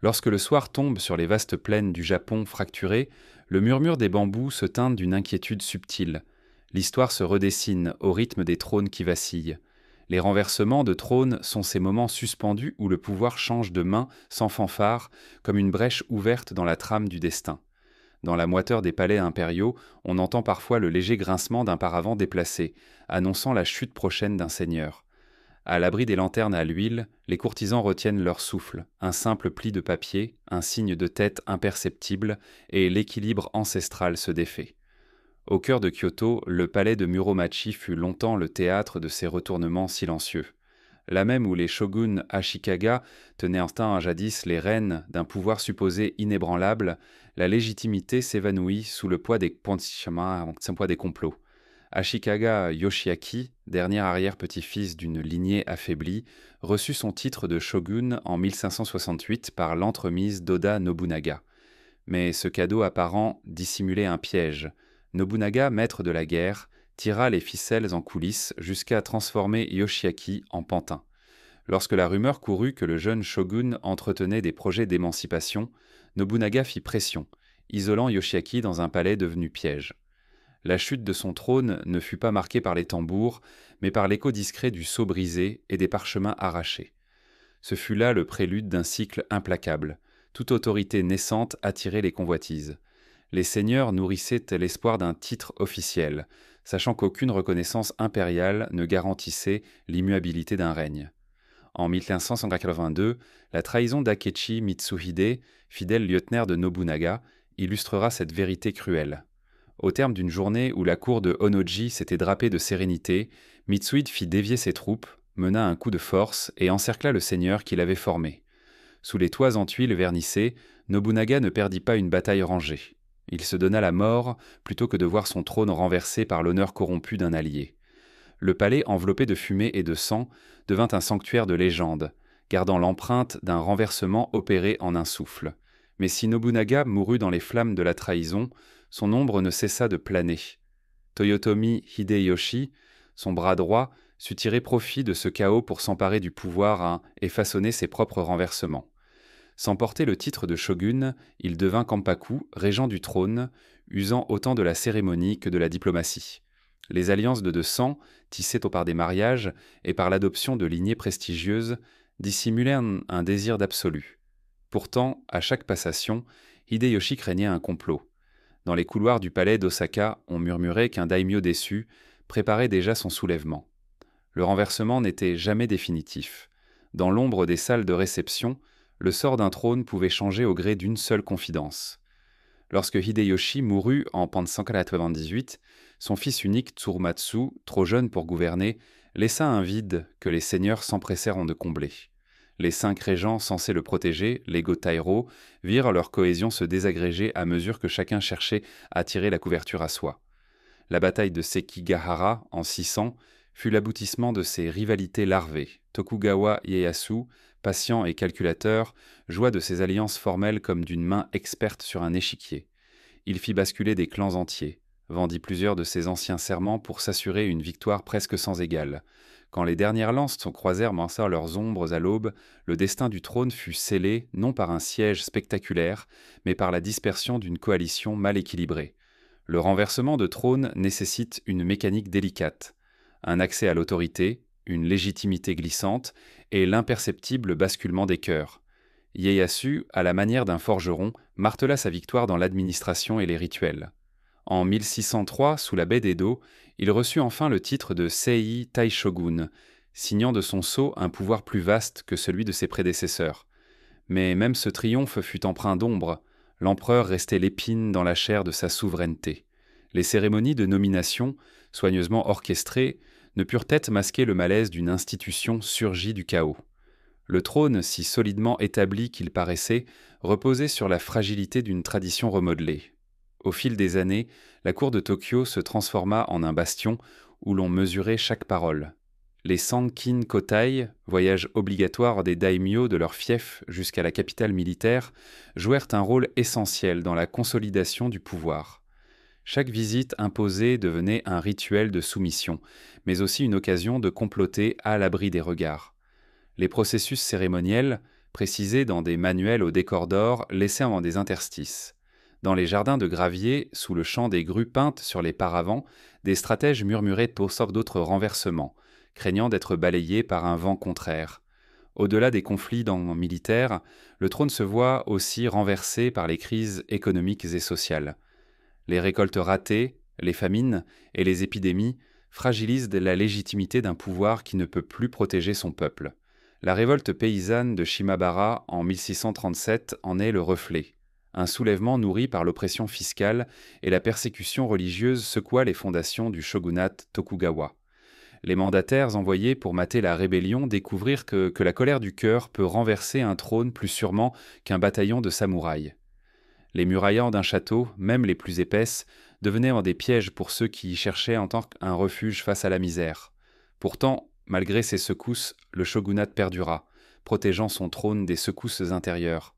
Lorsque le soir tombe sur les vastes plaines du Japon fracturées, le murmure des bambous se teinte d'une inquiétude subtile. L'histoire se redessine au rythme des trônes qui vacillent. Les renversements de trônes sont ces moments suspendus où le pouvoir change de main sans fanfare, comme une brèche ouverte dans la trame du destin. Dans la moiteur des palais impériaux, on entend parfois le léger grincement d'un paravent déplacé, annonçant la chute prochaine d'un seigneur. À l'abri des lanternes à l'huile, les courtisans retiennent leur souffle, un simple pli de papier, un signe de tête imperceptible, et l'équilibre ancestral se défait. Au cœur de Kyoto, le palais de Muromachi fut longtemps le théâtre de ces retournements silencieux. Là même où les shoguns Ashikaga tenaient jadis les rênes d'un pouvoir supposé inébranlable, la légitimité s'évanouit sous le poids des complots. Ashikaga Yoshiaki, dernier arrière-petit-fils d'une lignée affaiblie, reçut son titre de shogun en 1568 par l'entremise d'Oda Nobunaga. Mais ce cadeau apparent dissimulait un piège. Nobunaga, maître de la guerre, tira les ficelles en coulisses jusqu'à transformer Yoshiaki en pantin. Lorsque la rumeur courut que le jeune shogun entretenait des projets d'émancipation, Nobunaga fit pression, isolant Yoshiaki dans un palais devenu piège. La chute de son trône ne fut pas marquée par les tambours, mais par l'écho discret du sceau brisé et des parchemins arrachés. Ce fut là le prélude d'un cycle implacable. Toute autorité naissante attirait les convoitises. Les seigneurs nourrissaient l'espoir d'un titre officiel, sachant qu'aucune reconnaissance impériale ne garantissait l'immuabilité d'un règne. En 1582, la trahison d'Akechi Mitsuhide, fidèle lieutenant de Nobunaga, illustrera cette vérité cruelle. Au terme d'une journée où la cour de Honnoji s'était drapée de sérénité, Mitsuhide fit dévier ses troupes, mena un coup de force et encercla le seigneur qu'il avait formé. Sous les toits en tuiles vernissées, Nobunaga ne perdit pas une bataille rangée. Il se donna la mort plutôt que de voir son trône renversé par l'honneur corrompu d'un allié. Le palais, enveloppé de fumée et de sang, devint un sanctuaire de légende, gardant l'empreinte d'un renversement opéré en un souffle. Mais si Nobunaga mourut dans les flammes de la trahison, son ombre ne cessa de planer. Toyotomi Hideyoshi, son bras droit, sut tirer profit de ce chaos pour s'emparer du pouvoir et façonner ses propres renversements. Sans porter le titre de shogun, il devint Kampaku, régent du trône, usant autant de la cérémonie que de la diplomatie. Les alliances de sang, tissées par des mariages et par l'adoption de lignées prestigieuses, dissimulaient un désir d'absolu. Pourtant, à chaque passation, Hideyoshi craignait un complot. Dans les couloirs du palais d'Osaka, on murmurait qu'un daimyo déçu préparait déjà son soulèvement. Le renversement n'était jamais définitif. Dans l'ombre des salles de réception, Le sort d'un trône pouvait changer au gré d'une seule confidence. Lorsque Hideyoshi mourut en 1198, son fils unique Tsurumatsu, trop jeune pour gouverner, laissa un vide que les seigneurs s'empressèrent de combler. Les 5 régents censés le protéger, les Go-Tairo, virent leur cohésion se désagréger à mesure que chacun cherchait à tirer la couverture à soi. La bataille de Sekigahara, en 600, fut l'aboutissement de ces rivalités larvées. Tokugawa Ieyasu, patient et calculateur, joua de ces alliances formelles comme d'une main experte sur un échiquier. Il fit basculer des clans entiers, vendit plusieurs de ses anciens serments pour s'assurer une victoire presque sans égale. Quand les dernières lances croisèrent leurs ombres à l'aube, le destin du trône fut scellé non par un siège spectaculaire, mais par la dispersion d'une coalition mal équilibrée. Le renversement de trône nécessite une mécanique délicate, un accès à l'autorité, une légitimité glissante et l'imperceptible basculement des cœurs. Ieyasu, à la manière d'un forgeron, martela sa victoire dans l'administration et les rituels. En 1603, sous la baie d'Edo, il reçut enfin le titre de Sei Taishogun, signant de son sceau un pouvoir plus vaste que celui de ses prédécesseurs. Mais même ce triomphe fut empreint d'ombre. L'empereur restait l'épine dans la chair de sa souveraineté. Les cérémonies de nomination, soigneusement orchestrées, ne purent être masquer le malaise d'une institution surgie du chaos. Le trône, si solidement établi qu'il paraissait, reposait sur la fragilité d'une tradition remodelée. Au fil des années, la cour de Tokyo se transforma en un bastion où l'on mesurait chaque parole. Les Sankin Kotai, voyage obligatoire des daimyo de leur fief jusqu'à la capitale militaire, jouèrent un rôle essentiel dans la consolidation du pouvoir. Chaque visite imposée devenait un rituel de soumission, mais aussi une occasion de comploter à l'abri des regards. Les processus cérémoniels, précisés dans des manuels au décor d'or, laissaient en des interstices. Dans les jardins de gravier, sous le chant des grues peintes sur les paravents, des stratèges murmuraient pour sorte d'autres renversements, craignant d'être balayés par un vent contraire. Au-delà des conflits militaires, le trône se voit aussi renversé par les crises économiques et sociales. Les récoltes ratées, les famines et les épidémies fragilisent la légitimité d'un pouvoir qui ne peut plus protéger son peuple. La révolte paysanne de Shimabara en 1637 en est le reflet. Un soulèvement nourri par l'oppression fiscale et la persécution religieuse secoua les fondations du shogunat Tokugawa. Les mandataires envoyés pour mater la rébellion découvrirent que la colère du cœur peut renverser un trône plus sûrement qu'un bataillon de samouraïs. Les murailles d'un château, même les plus épaisses, devenaient des pièges pour ceux qui y cherchaient en tant qu'un refuge face à la misère. Pourtant, malgré ces secousses, le shogunat perdura, protégeant son trône des secousses intérieures.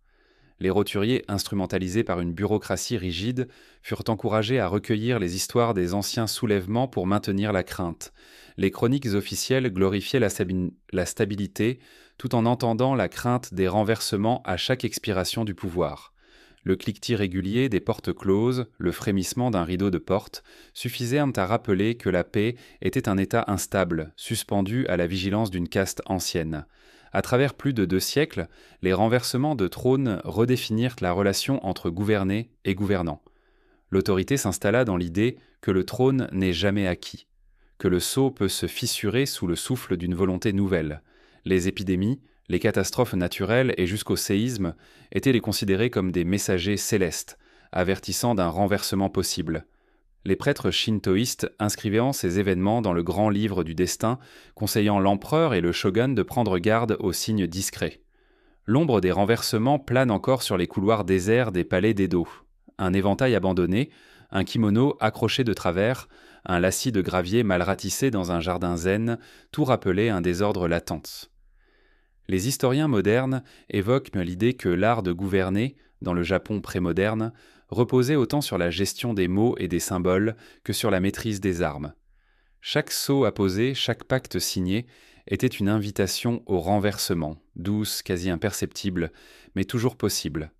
Les roturiers, instrumentalisés par une bureaucratie rigide, furent encouragés à recueillir les histoires des anciens soulèvements pour maintenir la crainte. Les chroniques officielles glorifiaient la stabilité, tout en entendant la crainte des renversements à chaque expiration du pouvoir. Le cliquetis régulier des portes closes, le frémissement d'un rideau de porte, suffisaient à rappeler que la paix était un état instable, suspendu à la vigilance d'une caste ancienne. À travers plus de 2 siècles, les renversements de trônes redéfinirent la relation entre gouvernés et gouvernants. L'autorité s'installa dans l'idée que le trône n'est jamais acquis, que le sceau peut se fissurer sous le souffle d'une volonté nouvelle. Les épidémies, les catastrophes naturelles et jusqu'au séisme étaient les considérés comme des messagers célestes, avertissant d'un renversement possible. Les prêtres shintoïstes inscrivaient ces événements dans le grand livre du destin, conseillant l'empereur et le shogun de prendre garde aux signes discrets. L'ombre des renversements plane encore sur les couloirs déserts des palais d'Edo. Un éventail abandonné, un kimono accroché de travers, un lacis de gravier mal ratissé dans un jardin zen, tout rappelait un désordre latent. Les historiens modernes évoquent l'idée que l'art de gouverner, dans le Japon prémoderne, reposait autant sur la gestion des mots et des symboles que sur la maîtrise des armes. Chaque sceau apposé, chaque pacte signé, était une invitation au renversement, douce, quasi imperceptible, mais toujours possible.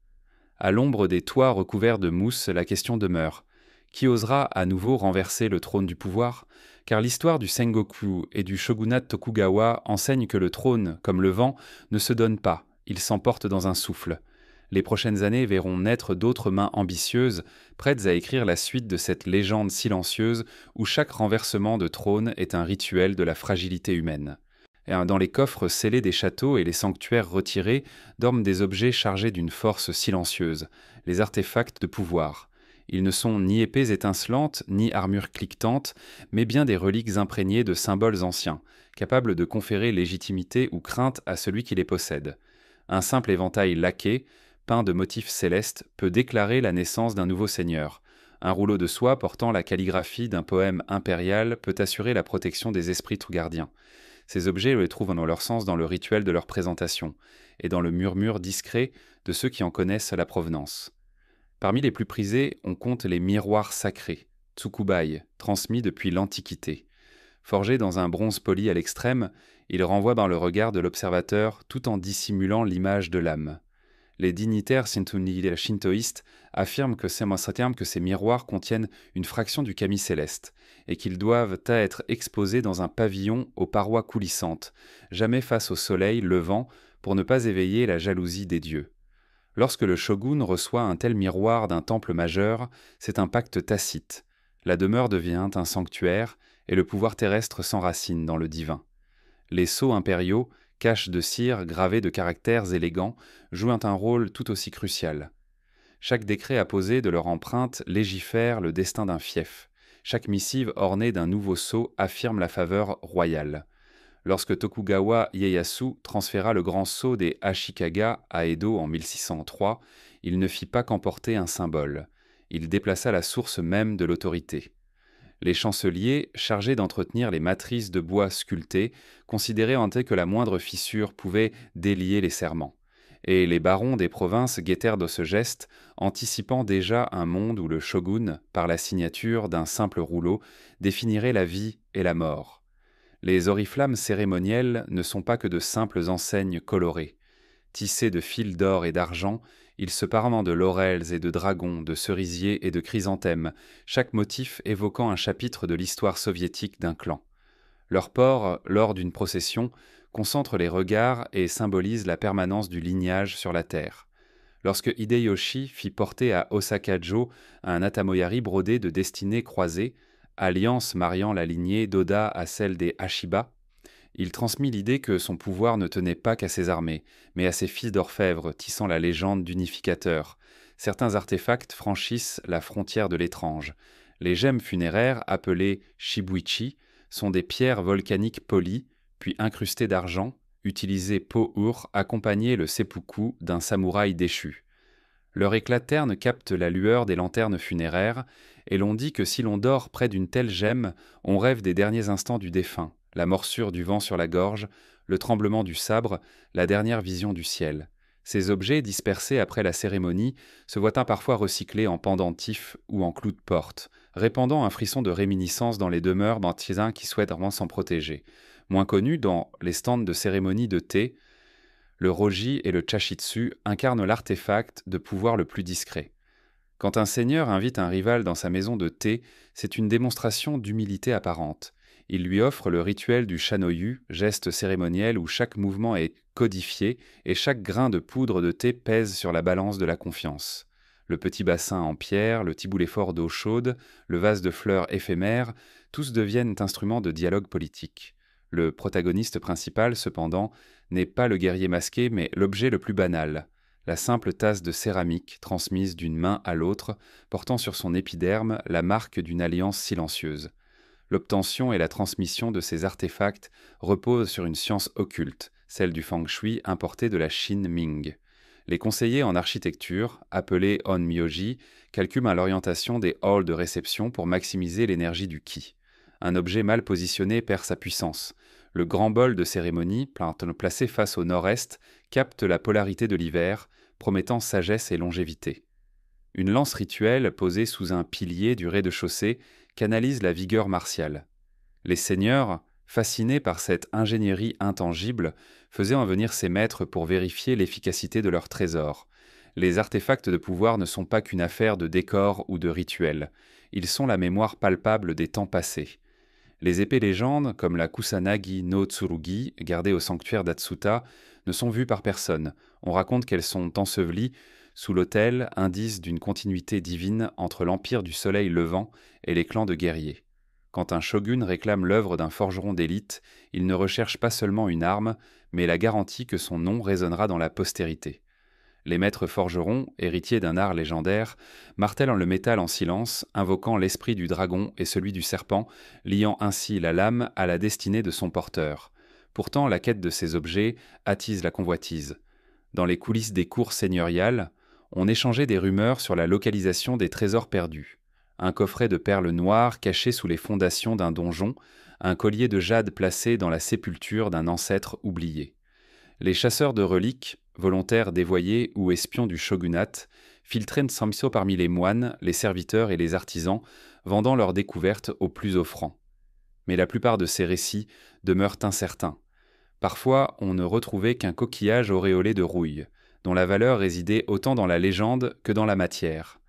À l'ombre des toits recouverts de mousse, la question demeure. Qui osera à nouveau renverser le trône du pouvoir ? Car l'histoire du Sengoku et du shogunat Tokugawa enseigne que le trône, comme le vent, ne se donne pas, il s'emporte dans un souffle. Les prochaines années verront naître d'autres mains ambitieuses, prêtes à écrire la suite de cette légende silencieuse où chaque renversement de trône est un rituel de la fragilité humaine. Et dans les coffres scellés des châteaux et les sanctuaires retirés dorment des objets chargés d'une force silencieuse, les artefacts de pouvoir. Ils ne sont ni épées étincelantes, ni armures cliquetantes, mais bien des reliques imprégnées de symboles anciens, capables de conférer légitimité ou crainte à celui qui les possède. Un simple éventail laqué, peint de motifs célestes, peut déclarer la naissance d'un nouveau seigneur. Un rouleau de soie portant la calligraphie d'un poème impérial peut assurer la protection des esprits gardiens. Ces objets les trouvent dans leur sens dans le rituel de leur présentation, et dans le murmure discret de ceux qui en connaissent la provenance. Parmi les plus prisés, on compte les miroirs sacrés, tsukubai, transmis depuis l'Antiquité. Forgés dans un bronze poli à l'extrême, ils renvoient dans le regard de l'observateur tout en dissimulant l'image de l'âme. Les dignitaires shintoïstes affirment que ces miroirs contiennent une fraction du kami céleste et qu'ils doivent être exposés dans un pavillon aux parois coulissantes, jamais face au soleil levant pour ne pas éveiller la jalousie des dieux. Lorsque le shogun reçoit un tel miroir d'un temple majeur, c'est un pacte tacite. La demeure devient un sanctuaire et le pouvoir terrestre s'enracine dans le divin. Les sceaux impériaux, caches de cire gravées de caractères élégants, jouent un rôle tout aussi crucial. Chaque décret apposé de leur empreinte légifère le destin d'un fief. Chaque missive ornée d'un nouveau sceau affirme la faveur royale. Lorsque Tokugawa Ieyasu transféra le grand sceau des Ashikaga à Edo en 1603, il ne fit pas qu'emporter un symbole. Il déplaça la source même de l'autorité. Les chanceliers, chargés d'entretenir les matrices de bois sculptées, considéraient en fait que la moindre fissure pouvait délier les serments. Et les barons des provinces guettèrent de ce geste, anticipant déjà un monde où le shogun, par la signature d'un simple rouleau, définirait la vie et la mort. Les oriflammes cérémonielles ne sont pas que de simples enseignes colorées. Tissés de fils d'or et d'argent, ils se parement de laurels et de dragons, de cerisiers et de chrysanthèmes, chaque motif évoquant un chapitre de l'histoire soviétique d'un clan. Leur port, lors d'une procession, concentre les regards et symbolise la permanence du lignage sur la terre. Lorsque Hideyoshi fit porter à Osaka-jo un atamoyari brodé de destinées croisées, alliance mariant la lignée d'Oda à celle des Hashiba, il transmit l'idée que son pouvoir ne tenait pas qu'à ses armées, mais à ses fils d'orfèvre tissant la légende d'unificateur. Certains artefacts franchissent la frontière de l'étrange. Les gemmes funéraires, appelées shibuichi, sont des pierres volcaniques polies, puis incrustées d'argent, utilisées pour accompagner le seppuku d'un samouraï déchu. Leur éclat terne capte la lueur des lanternes funéraires, et l'on dit que si l'on dort près d'une telle gemme, on rêve des derniers instants du défunt, la morsure du vent sur la gorge, le tremblement du sabre, la dernière vision du ciel. Ces objets, dispersés après la cérémonie, se voient parfois recyclés en pendentifs ou en clous de porte, répandant un frisson de réminiscence dans les demeures d'antiens qui souhaitent vraiment s'en protéger. Moins connus, dans les stands de cérémonie de thé, le roji et le chashitsu incarnent l'artefact de pouvoir le plus discret. Quand un seigneur invite un rival dans sa maison de thé, c'est une démonstration d'humilité apparente. Il lui offre le rituel du shanoyu, geste cérémoniel où chaque mouvement est codifié et chaque grain de poudre de thé pèse sur la balance de la confiance. Le petit bassin en pierre, le tiboulet fort d'eau chaude, le vase de fleurs éphémères, tous deviennent instruments de dialogue politique. Le protagoniste principal, cependant, n'est pas le guerrier masqué, mais l'objet le plus banal, la simple tasse de céramique transmise d'une main à l'autre, portant sur son épiderme la marque d'une alliance silencieuse. L'obtention et la transmission de ces artefacts reposent sur une science occulte, celle du feng shui importée de la Chine Ming. Les conseillers en architecture, appelés onmyoji, calculent l'orientation des halls de réception pour maximiser l'énergie du ki. Un objet mal positionné perd sa puissance. Le grand bol de cérémonie, placé face au nord-est, capte la polarité de l'hiver, promettant sagesse et longévité. Une lance rituelle posée sous un pilier du rez-de-chaussée canalise la vigueur martiale. Les seigneurs, fascinés par cette ingénierie intangible, faisaient en venir ses maîtres pour vérifier l'efficacité de leurs trésors. Les artefacts de pouvoir ne sont pas qu'une affaire de décor ou de rituel. Ils sont la mémoire palpable des temps passés. Les épées légendes, comme la Kusanagi no Tsurugi, gardée au sanctuaire d'Atsuta, ne sont vues par personne. On raconte qu'elles sont ensevelies sous l'autel, indice d'une continuité divine entre l'empire du soleil levant et les clans de guerriers. Quand un shogun réclame l'œuvre d'un forgeron d'élite, il ne recherche pas seulement une arme, mais la garantie que son nom résonnera dans la postérité. Les maîtres forgerons, héritiers d'un art légendaire, martèlent le métal en silence, invoquant l'esprit du dragon et celui du serpent, liant ainsi la lame à la destinée de son porteur. Pourtant, la quête de ces objets attise la convoitise. Dans les coulisses des cours seigneuriales, on échangeait des rumeurs sur la localisation des trésors perdus. Un coffret de perles noires caché sous les fondations d'un donjon, un collier de jade placé dans la sépulture d'un ancêtre oublié. Les chasseurs de reliques, volontaires dévoyés ou espions du shogunat, filtraient Nsamso parmi les moines, les serviteurs et les artisans, vendant leurs découvertes aux plus offrants. Mais la plupart de ces récits demeurent incertains. Parfois, on ne retrouvait qu'un coquillage auréolé de rouille, dont la valeur résidait autant dans la légende que dans la matière.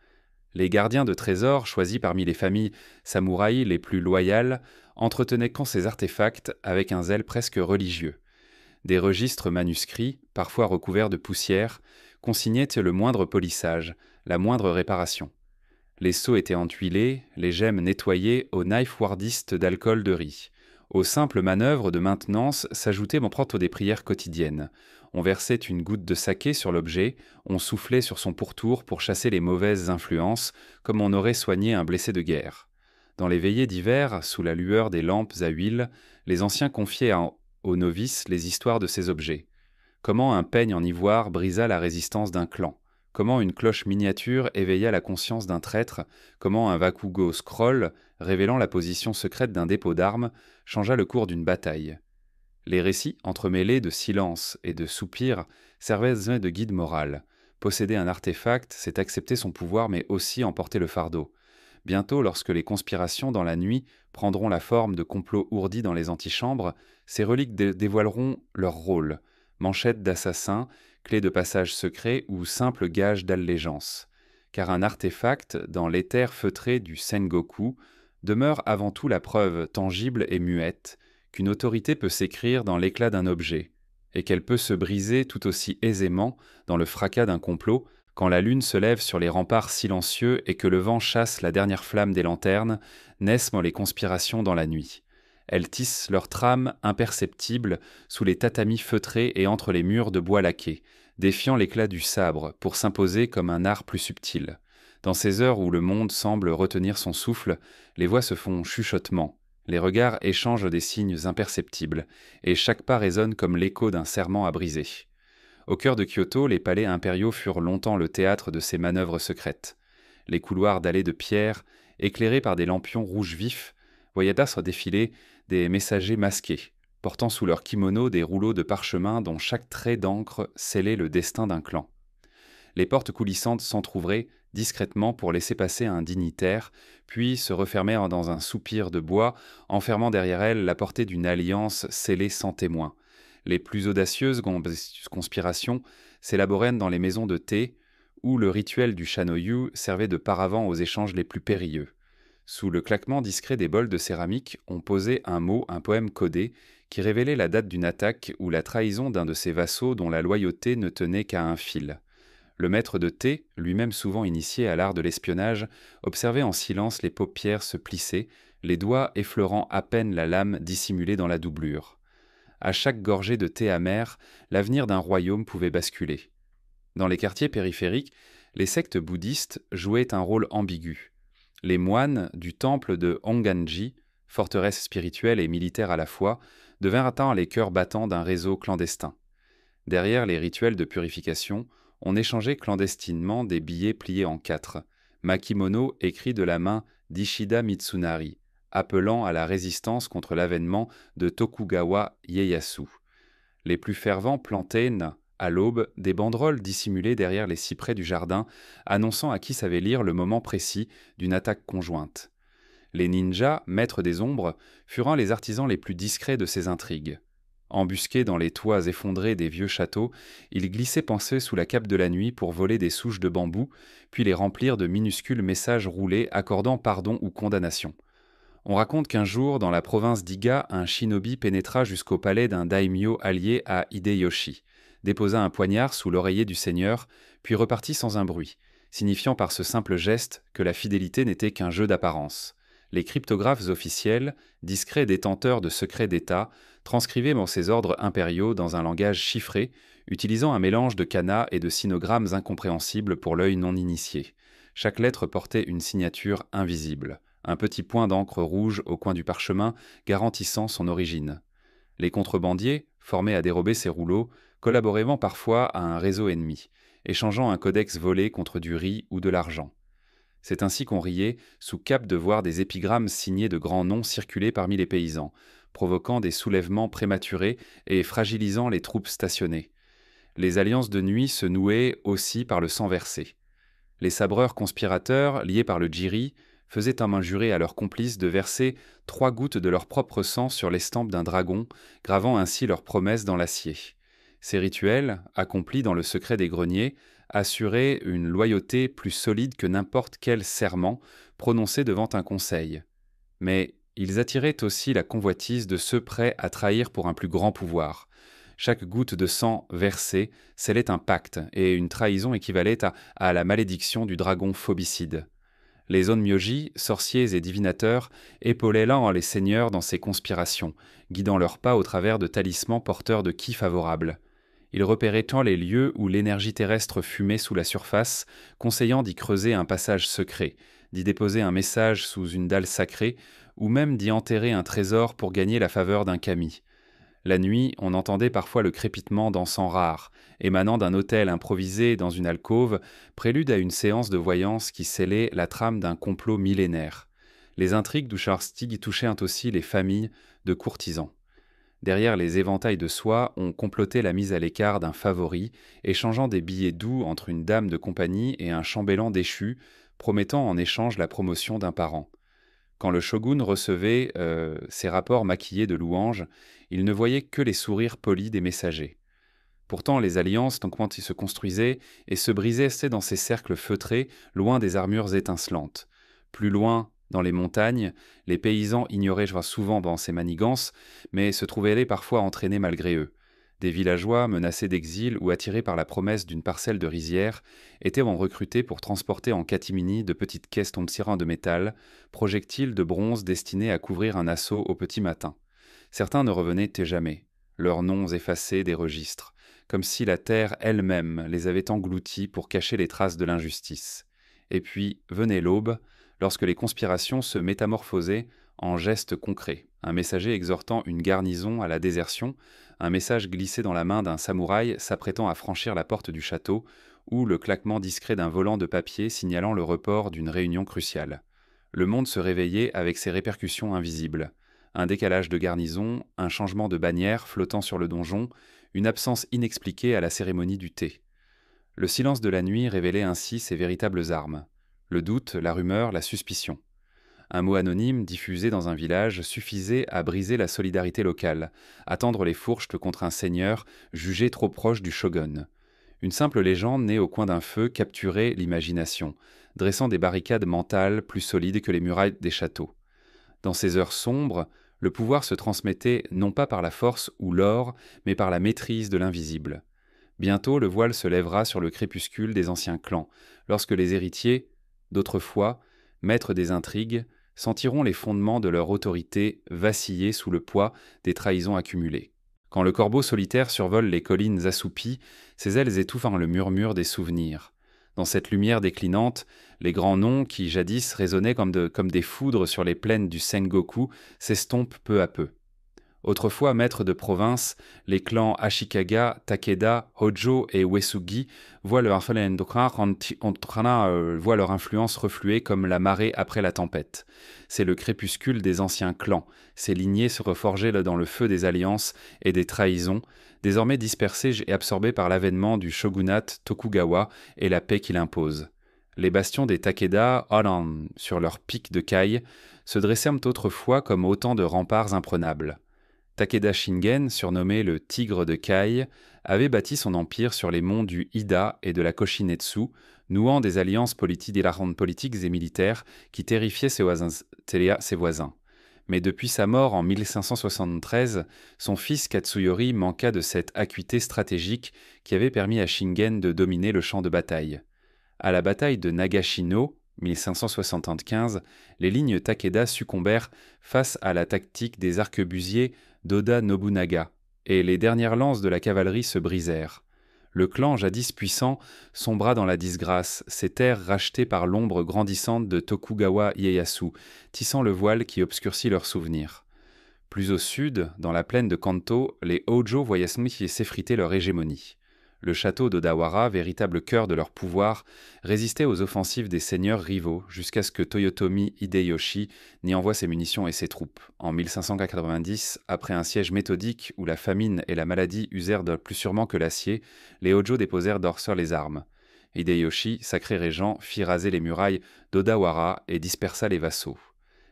Les gardiens de trésors, choisis parmi les familles samouraïs les plus loyales, entretenaient quand ces artefacts avec un zèle presque religieux. Des registres manuscrits, parfois recouverts de poussière, consignaient le moindre polissage, la moindre réparation. Les seaux étaient entuilés, les gemmes nettoyées au knife wardiste d'alcool de riz. Aux simples manœuvres de maintenance s'ajoutait mon propre des prières quotidiennes. On versait une goutte de saké sur l'objet, on soufflait sur son pourtour pour chasser les mauvaises influences, comme on aurait soigné un blessé de guerre. Dans les veillées d'hiver, sous la lueur des lampes à huile, les anciens confiaient aux novices les histoires de ces objets. Comment un peigne en ivoire brisa la résistance d'un clan. Comment une cloche miniature éveilla la conscience d'un traître, comment un Bakugo scroll, révélant la position secrète d'un dépôt d'armes, changea le cours d'une bataille. Les récits, entremêlés de silence et de soupirs, servaient de guide moral. Posséder un artefact, c'est accepter son pouvoir mais aussi en porter le fardeau. Bientôt, lorsque les conspirations dans la nuit prendront la forme de complots ourdis dans les antichambres, ces reliques dévoileront leur rôle, manchettes d'assassins, clés de passage secret ou simple gage d'allégeance. Car un artefact, dans l'éther feutré du Sengoku, demeure avant tout la preuve tangible et muette qu'une autorité peut s'écrire dans l'éclat d'un objet, et qu'elle peut se briser tout aussi aisément dans le fracas d'un complot, quand la lune se lève sur les remparts silencieux et que le vent chasse la dernière flamme des lanternes, naissent les conspirations dans la nuit. Elles tissent leurs trames imperceptibles sous les tatamis feutrés et entre les murs de bois laqué, défiant l'éclat du sabre pour s'imposer comme un art plus subtil. Dans ces heures où le monde semble retenir son souffle, les voix se font chuchotement, les regards échangent des signes imperceptibles, et chaque pas résonne comme l'écho d'un serment à briser. Au cœur de Kyoto, les palais impériaux furent longtemps le théâtre de ces manœuvres secrètes. Les couloirs dallés de pierre, éclairés par des lampions rouges vifs, voyaient défiler des messagers masqués, portant sous leur kimono des rouleaux de parchemin dont chaque trait d'encre scellait le destin d'un clan. Les portes coulissantes s'entr'ouvraient discrètement pour laisser passer un dignitaire, puis se refermèrent dans un soupir de bois, enfermant derrière elles la portée d'une alliance scellée sans témoin. Les plus audacieuses conspirations s'élaborèrent dans les maisons de thé, où le rituel du shanoyu servait de paravent aux échanges les plus périlleux. Sous le claquement discret des bols de céramique, on posait un poème codé, qui révélait la date d'une attaque ou la trahison d'un de ses vassaux dont la loyauté ne tenait qu'à un fil. Le maître de thé, lui-même souvent initié à l'art de l'espionnage, observait en silence les paupières se plisser, les doigts effleurant à peine la lame dissimulée dans la doublure. À chaque gorgée de thé amer, l'avenir d'un royaume pouvait basculer. Dans les quartiers périphériques, les sectes bouddhistes jouaient un rôle ambigu. Les moines du temple de Honganji, forteresse spirituelle et militaire à la fois, devinrent les cœurs battants d'un réseau clandestin. Derrière les rituels de purification, on échangeait clandestinement des billets pliés en 4, makimono écrits de la main d'Ishida Mitsunari, appelant à la résistance contre l'avènement de Tokugawa Ieyasu. Les plus fervents plantaient, à l'aube, des banderoles dissimulées derrière les cyprès du jardin, annonçant à qui savait lire le moment précis d'une attaque conjointe. Les ninjas, maîtres des ombres, furent les artisans les plus discrets de ces intrigues. Embusqués dans les toits effondrés des vieux châteaux, ils glissaient pensés sous la cape de la nuit pour voler des souches de bambou, puis les remplir de minuscules messages roulés accordant pardon ou condamnation. On raconte qu'un jour, dans la province d'Iga, un shinobi pénétra jusqu'au palais d'un daimyo allié à Hideyoshi, déposa un poignard sous l'oreiller du seigneur, puis repartit sans un bruit, signifiant par ce simple geste que la fidélité n'était qu'un jeu d'apparence. Les cryptographes officiels, discrets détenteurs de secrets d'État, transcrivaient ces ordres impériaux dans un langage chiffré, utilisant un mélange de kana et de sinogrammes incompréhensibles pour l'œil non initié. Chaque lettre portait une signature invisible, un petit point d'encre rouge au coin du parchemin garantissant son origine. Les contrebandiers, formés à dérober ces rouleaux, collaboraient parfois à un réseau ennemi, échangeant un codex volé contre du riz ou de l'argent. C'est ainsi qu'on riait, sous cape de voir des épigrammes signés de grands noms circuler parmi les paysans, provoquant des soulèvements prématurés et fragilisant les troupes stationnées. Les alliances de nuit se nouaient aussi par le sang versé. Les sabreurs conspirateurs, liés par le djiri, faisaient un injuré à leurs complices de verser 3 gouttes de leur propre sang sur l'estampe d'un dragon, gravant ainsi leur promesse dans l'acier. Ces rituels, accomplis dans le secret des greniers, assuraient une loyauté plus solide que n'importe quel serment prononcé devant un conseil. Mais ils attiraient aussi la convoitise de ceux prêts à trahir pour un plus grand pouvoir. Chaque goutte de sang versée scellait un pacte, et une trahison équivalait à la malédiction du dragon phobicide. Les onmyoji, sorciers et divinateurs, épaulaient l'un les seigneurs dans ces conspirations, guidant leurs pas au travers de talismans porteurs de ki favorables. Ils repéraient tant les lieux où l'énergie terrestre fumait sous la surface, conseillant d'y creuser un passage secret, d'y déposer un message sous une dalle sacrée, ou même d'y enterrer un trésor pour gagner la faveur d'un kami. La nuit, on entendait parfois le crépitement d'encens rares, émanant d'un autel improvisé dans une alcôve, prélude à une séance de voyance qui scellait la trame d'un complot millénaire. Les intrigues d'Ushar-Stig touchaient aussi les familles de courtisans. Derrière les éventails de soie, on complotait la mise à l'écart d'un favori, échangeant des billets doux entre une dame de compagnie et un chambellan déchu, promettant en échange la promotion d'un parent. Quand le shogun recevait ses rapports maquillés de louanges, il ne voyait que les sourires polis des messagers. Pourtant, les alliances, quand ils se construisaient et se brisaient dans ces cercles feutrés, loin des armures étincelantes. Plus loin, dans les montagnes, les paysans ignoraient souvent ces manigances, mais se trouvaient parfois entraînés malgré eux. Des villageois, menacés d'exil ou attirés par la promesse d'une parcelle de rizière, étaient recrutés pour transporter en catimini de petites caisses tonsiras de métal, projectiles de bronze destinés à couvrir un assaut au petit matin. Certains ne revenaient jamais, leurs noms effacés des registres, comme si la terre elle-même les avait engloutis pour cacher les traces de l'injustice. Et puis venait l'aube, lorsque les conspirations se métamorphosaient en gestes concrets, un messager exhortant une garnison à la désertion, un message glissé dans la main d'un samouraï s'apprêtant à franchir la porte du château, ou le claquement discret d'un volant de papier signalant le report d'une réunion cruciale. Le monde se réveillait avec ses répercussions invisibles. Un décalage de garnison, un changement de bannière flottant sur le donjon, une absence inexpliquée à la cérémonie du thé. Le silence de la nuit révélait ainsi ses véritables armes. Le doute, la rumeur, la suspicion. Un mot anonyme diffusé dans un village suffisait à briser la solidarité locale, à tendre les fourches contre un seigneur jugé trop proche du shogun. Une simple légende née au coin d'un feu capturait l'imagination, dressant des barricades mentales plus solides que les murailles des châteaux. Dans ces heures sombres, le pouvoir se transmettait non pas par la force ou l'or, mais par la maîtrise de l'invisible. Bientôt le voile se lèvera sur le crépuscule des anciens clans, lorsque les héritiers, d'autrefois, maîtres des intrigues, sentiront les fondements de leur autorité vaciller sous le poids des trahisons accumulées. Quand le corbeau solitaire survole les collines assoupies, ses ailes étouffent le murmure des souvenirs. Dans cette lumière déclinante, les grands noms qui jadis résonnaient comme des foudres sur les plaines du Sengoku s'estompent peu à peu. Autrefois maîtres de province, les clans Ashikaga, Takeda, Hojo et Uesugi voient leur influence refluer comme la marée après la tempête. C'est le crépuscule des anciens clans, ces lignées se reforgeaient dans le feu des alliances et des trahisons, désormais dispersées et absorbées par l'avènement du shogunat Tokugawa et la paix qu'il impose. Les bastions des Takeda, sur leurs pics de caille, se dressèrent autrefois comme autant de remparts imprenables. Takeda Shingen, surnommé le Tigre de Kai, avait bâti son empire sur les monts du Ida et de la Koshinetsu, nouant des alliances politiques et militaires qui terrifiaient ses voisins. Mais depuis sa mort en 1573, son fils Katsuyori manqua de cette acuité stratégique qui avait permis à Shingen de dominer le champ de bataille. À la bataille de Nagashino, 1575, les lignes Takeda succombèrent face à la tactique des arquebusiers d'Oda Nobunaga, et les dernières lances de la cavalerie se brisèrent. Le clan, jadis puissant, sombra dans la disgrâce, ses terres rachetées par l'ombre grandissante de Tokugawa Ieyasu, tissant le voile qui obscurcit leurs souvenirs. Plus au sud, dans la plaine de Kanto, les Hojo voyaient s'effriter leur hégémonie. Le château d'Odawara, véritable cœur de leur pouvoir, résistait aux offensives des seigneurs rivaux jusqu'à ce que Toyotomi Hideyoshi n'y envoie ses munitions et ses troupes. En 1590, après un siège méthodique où la famine et la maladie usèrent de plus sûrement que l'acier, les Hojo déposèrent d'Orseur les armes. Hideyoshi, sacré régent, fit raser les murailles d'Odawara et dispersa les vassaux.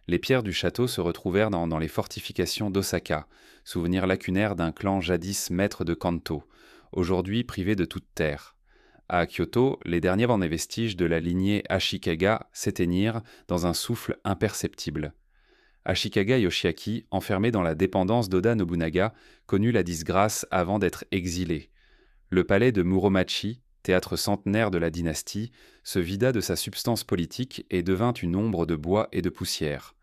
Les pierres du château se retrouvèrent dans les fortifications d'Osaka, souvenir lacunaire d'un clan jadis maître de Kanto, aujourd'hui privé de toute terre. À Kyoto, les derniers vestiges de la lignée Ashikaga s'éteignirent dans un souffle imperceptible. Ashikaga Yoshiaki, enfermé dans la dépendance d'Oda Nobunaga, connut la disgrâce avant d'être exilé. Le palais de Muromachi, théâtre centenaire de la dynastie, se vida de sa substance politique et devint une ombre de bois et de poussière.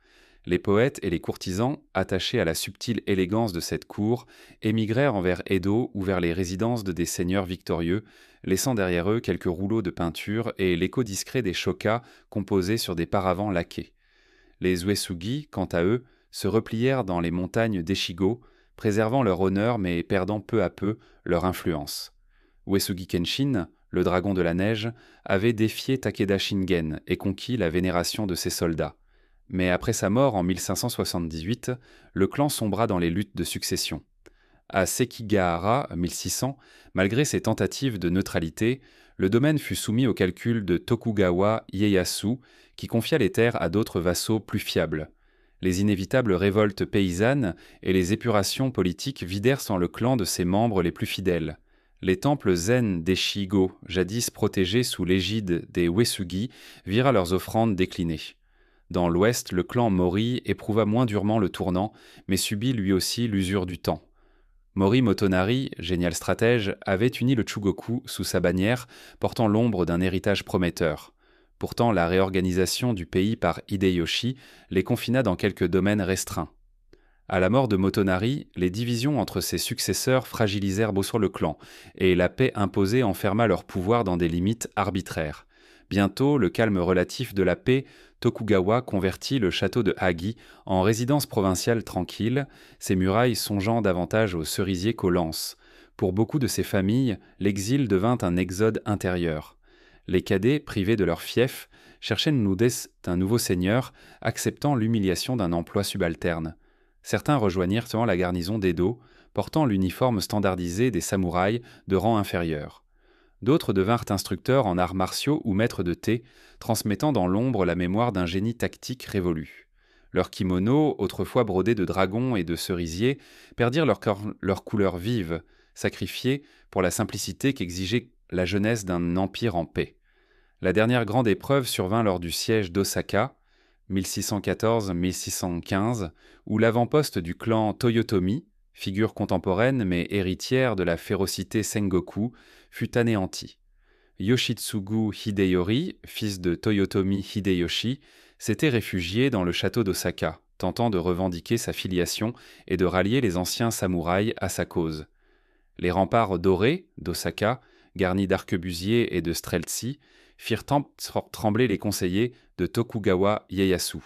Les poètes et les courtisans, attachés à la subtile élégance de cette cour, émigrèrent envers Edo ou vers les résidences de des seigneurs victorieux, laissant derrière eux quelques rouleaux de peinture et l'écho discret des shokas composés sur des paravents laqués. Les Uesugi, quant à eux, se replièrent dans les montagnes d'Echigo, préservant leur honneur mais perdant peu à peu leur influence. Uesugi Kenshin, le dragon de la neige, avait défié Takeda Shingen et conquis la vénération de ses soldats. Mais après sa mort en 1578, le clan sombra dans les luttes de succession. À Sekigahara, 1600, malgré ses tentatives de neutralité, le domaine fut soumis au calcul de Tokugawa Ieyasu, qui confia les terres à d'autres vassaux plus fiables. Les inévitables révoltes paysannes et les épurations politiques vidèrent sans le clan de ses membres les plus fidèles. Les temples zen d'Echigo, jadis protégés sous l'égide des Uesugi, virent leurs offrandes décliner. Dans l'ouest, le clan Mori éprouva moins durement le tournant, mais subit lui aussi l'usure du temps. Mori Motonari, génial stratège, avait uni le Chugoku sous sa bannière, portant l'ombre d'un héritage prometteur. Pourtant, la réorganisation du pays par Hideyoshi les confina dans quelques domaines restreints. À la mort de Motonari, les divisions entre ses successeurs fragilisèrent Bosur le clan, et la paix imposée enferma leur pouvoir dans des limites arbitraires. Bientôt, le calme relatif de la paix, Tokugawa convertit le château de Hagi en résidence provinciale tranquille, ses murailles songeant davantage aux cerisiers qu'aux lances. Pour beaucoup de ces familles, l'exil devint un exode intérieur. Les cadets, privés de leur fief, cherchaient un nouveau seigneur, acceptant l'humiliation d'un emploi subalterne. Certains rejoignirent la garnison d'Edo, portant l'uniforme standardisé des samouraïs de rang inférieur. D'autres devinrent instructeurs en arts martiaux ou maîtres de thé, transmettant dans l'ombre la mémoire d'un génie tactique révolu. Leurs kimonos, autrefois brodés de dragons et de cerisiers, perdirent leur couleur vive, sacrifiées pour la simplicité qu'exigeait la jeunesse d'un empire en paix. La dernière grande épreuve survint lors du siège d'Osaka, 1614-1615, où l'avant-poste du clan Toyotomi, figure contemporaine mais héritière de la férocité Sengoku, fut anéanti. Yoshitsugu Hideyori, fils de Toyotomi Hideyoshi, s'était réfugié dans le château d'Osaka, tentant de revendiquer sa filiation et de rallier les anciens samouraïs à sa cause. Les remparts dorés d'Osaka, garnis d'arquebusiers et de streltsi, firent trembler les conseillers de Tokugawa Ieyasu.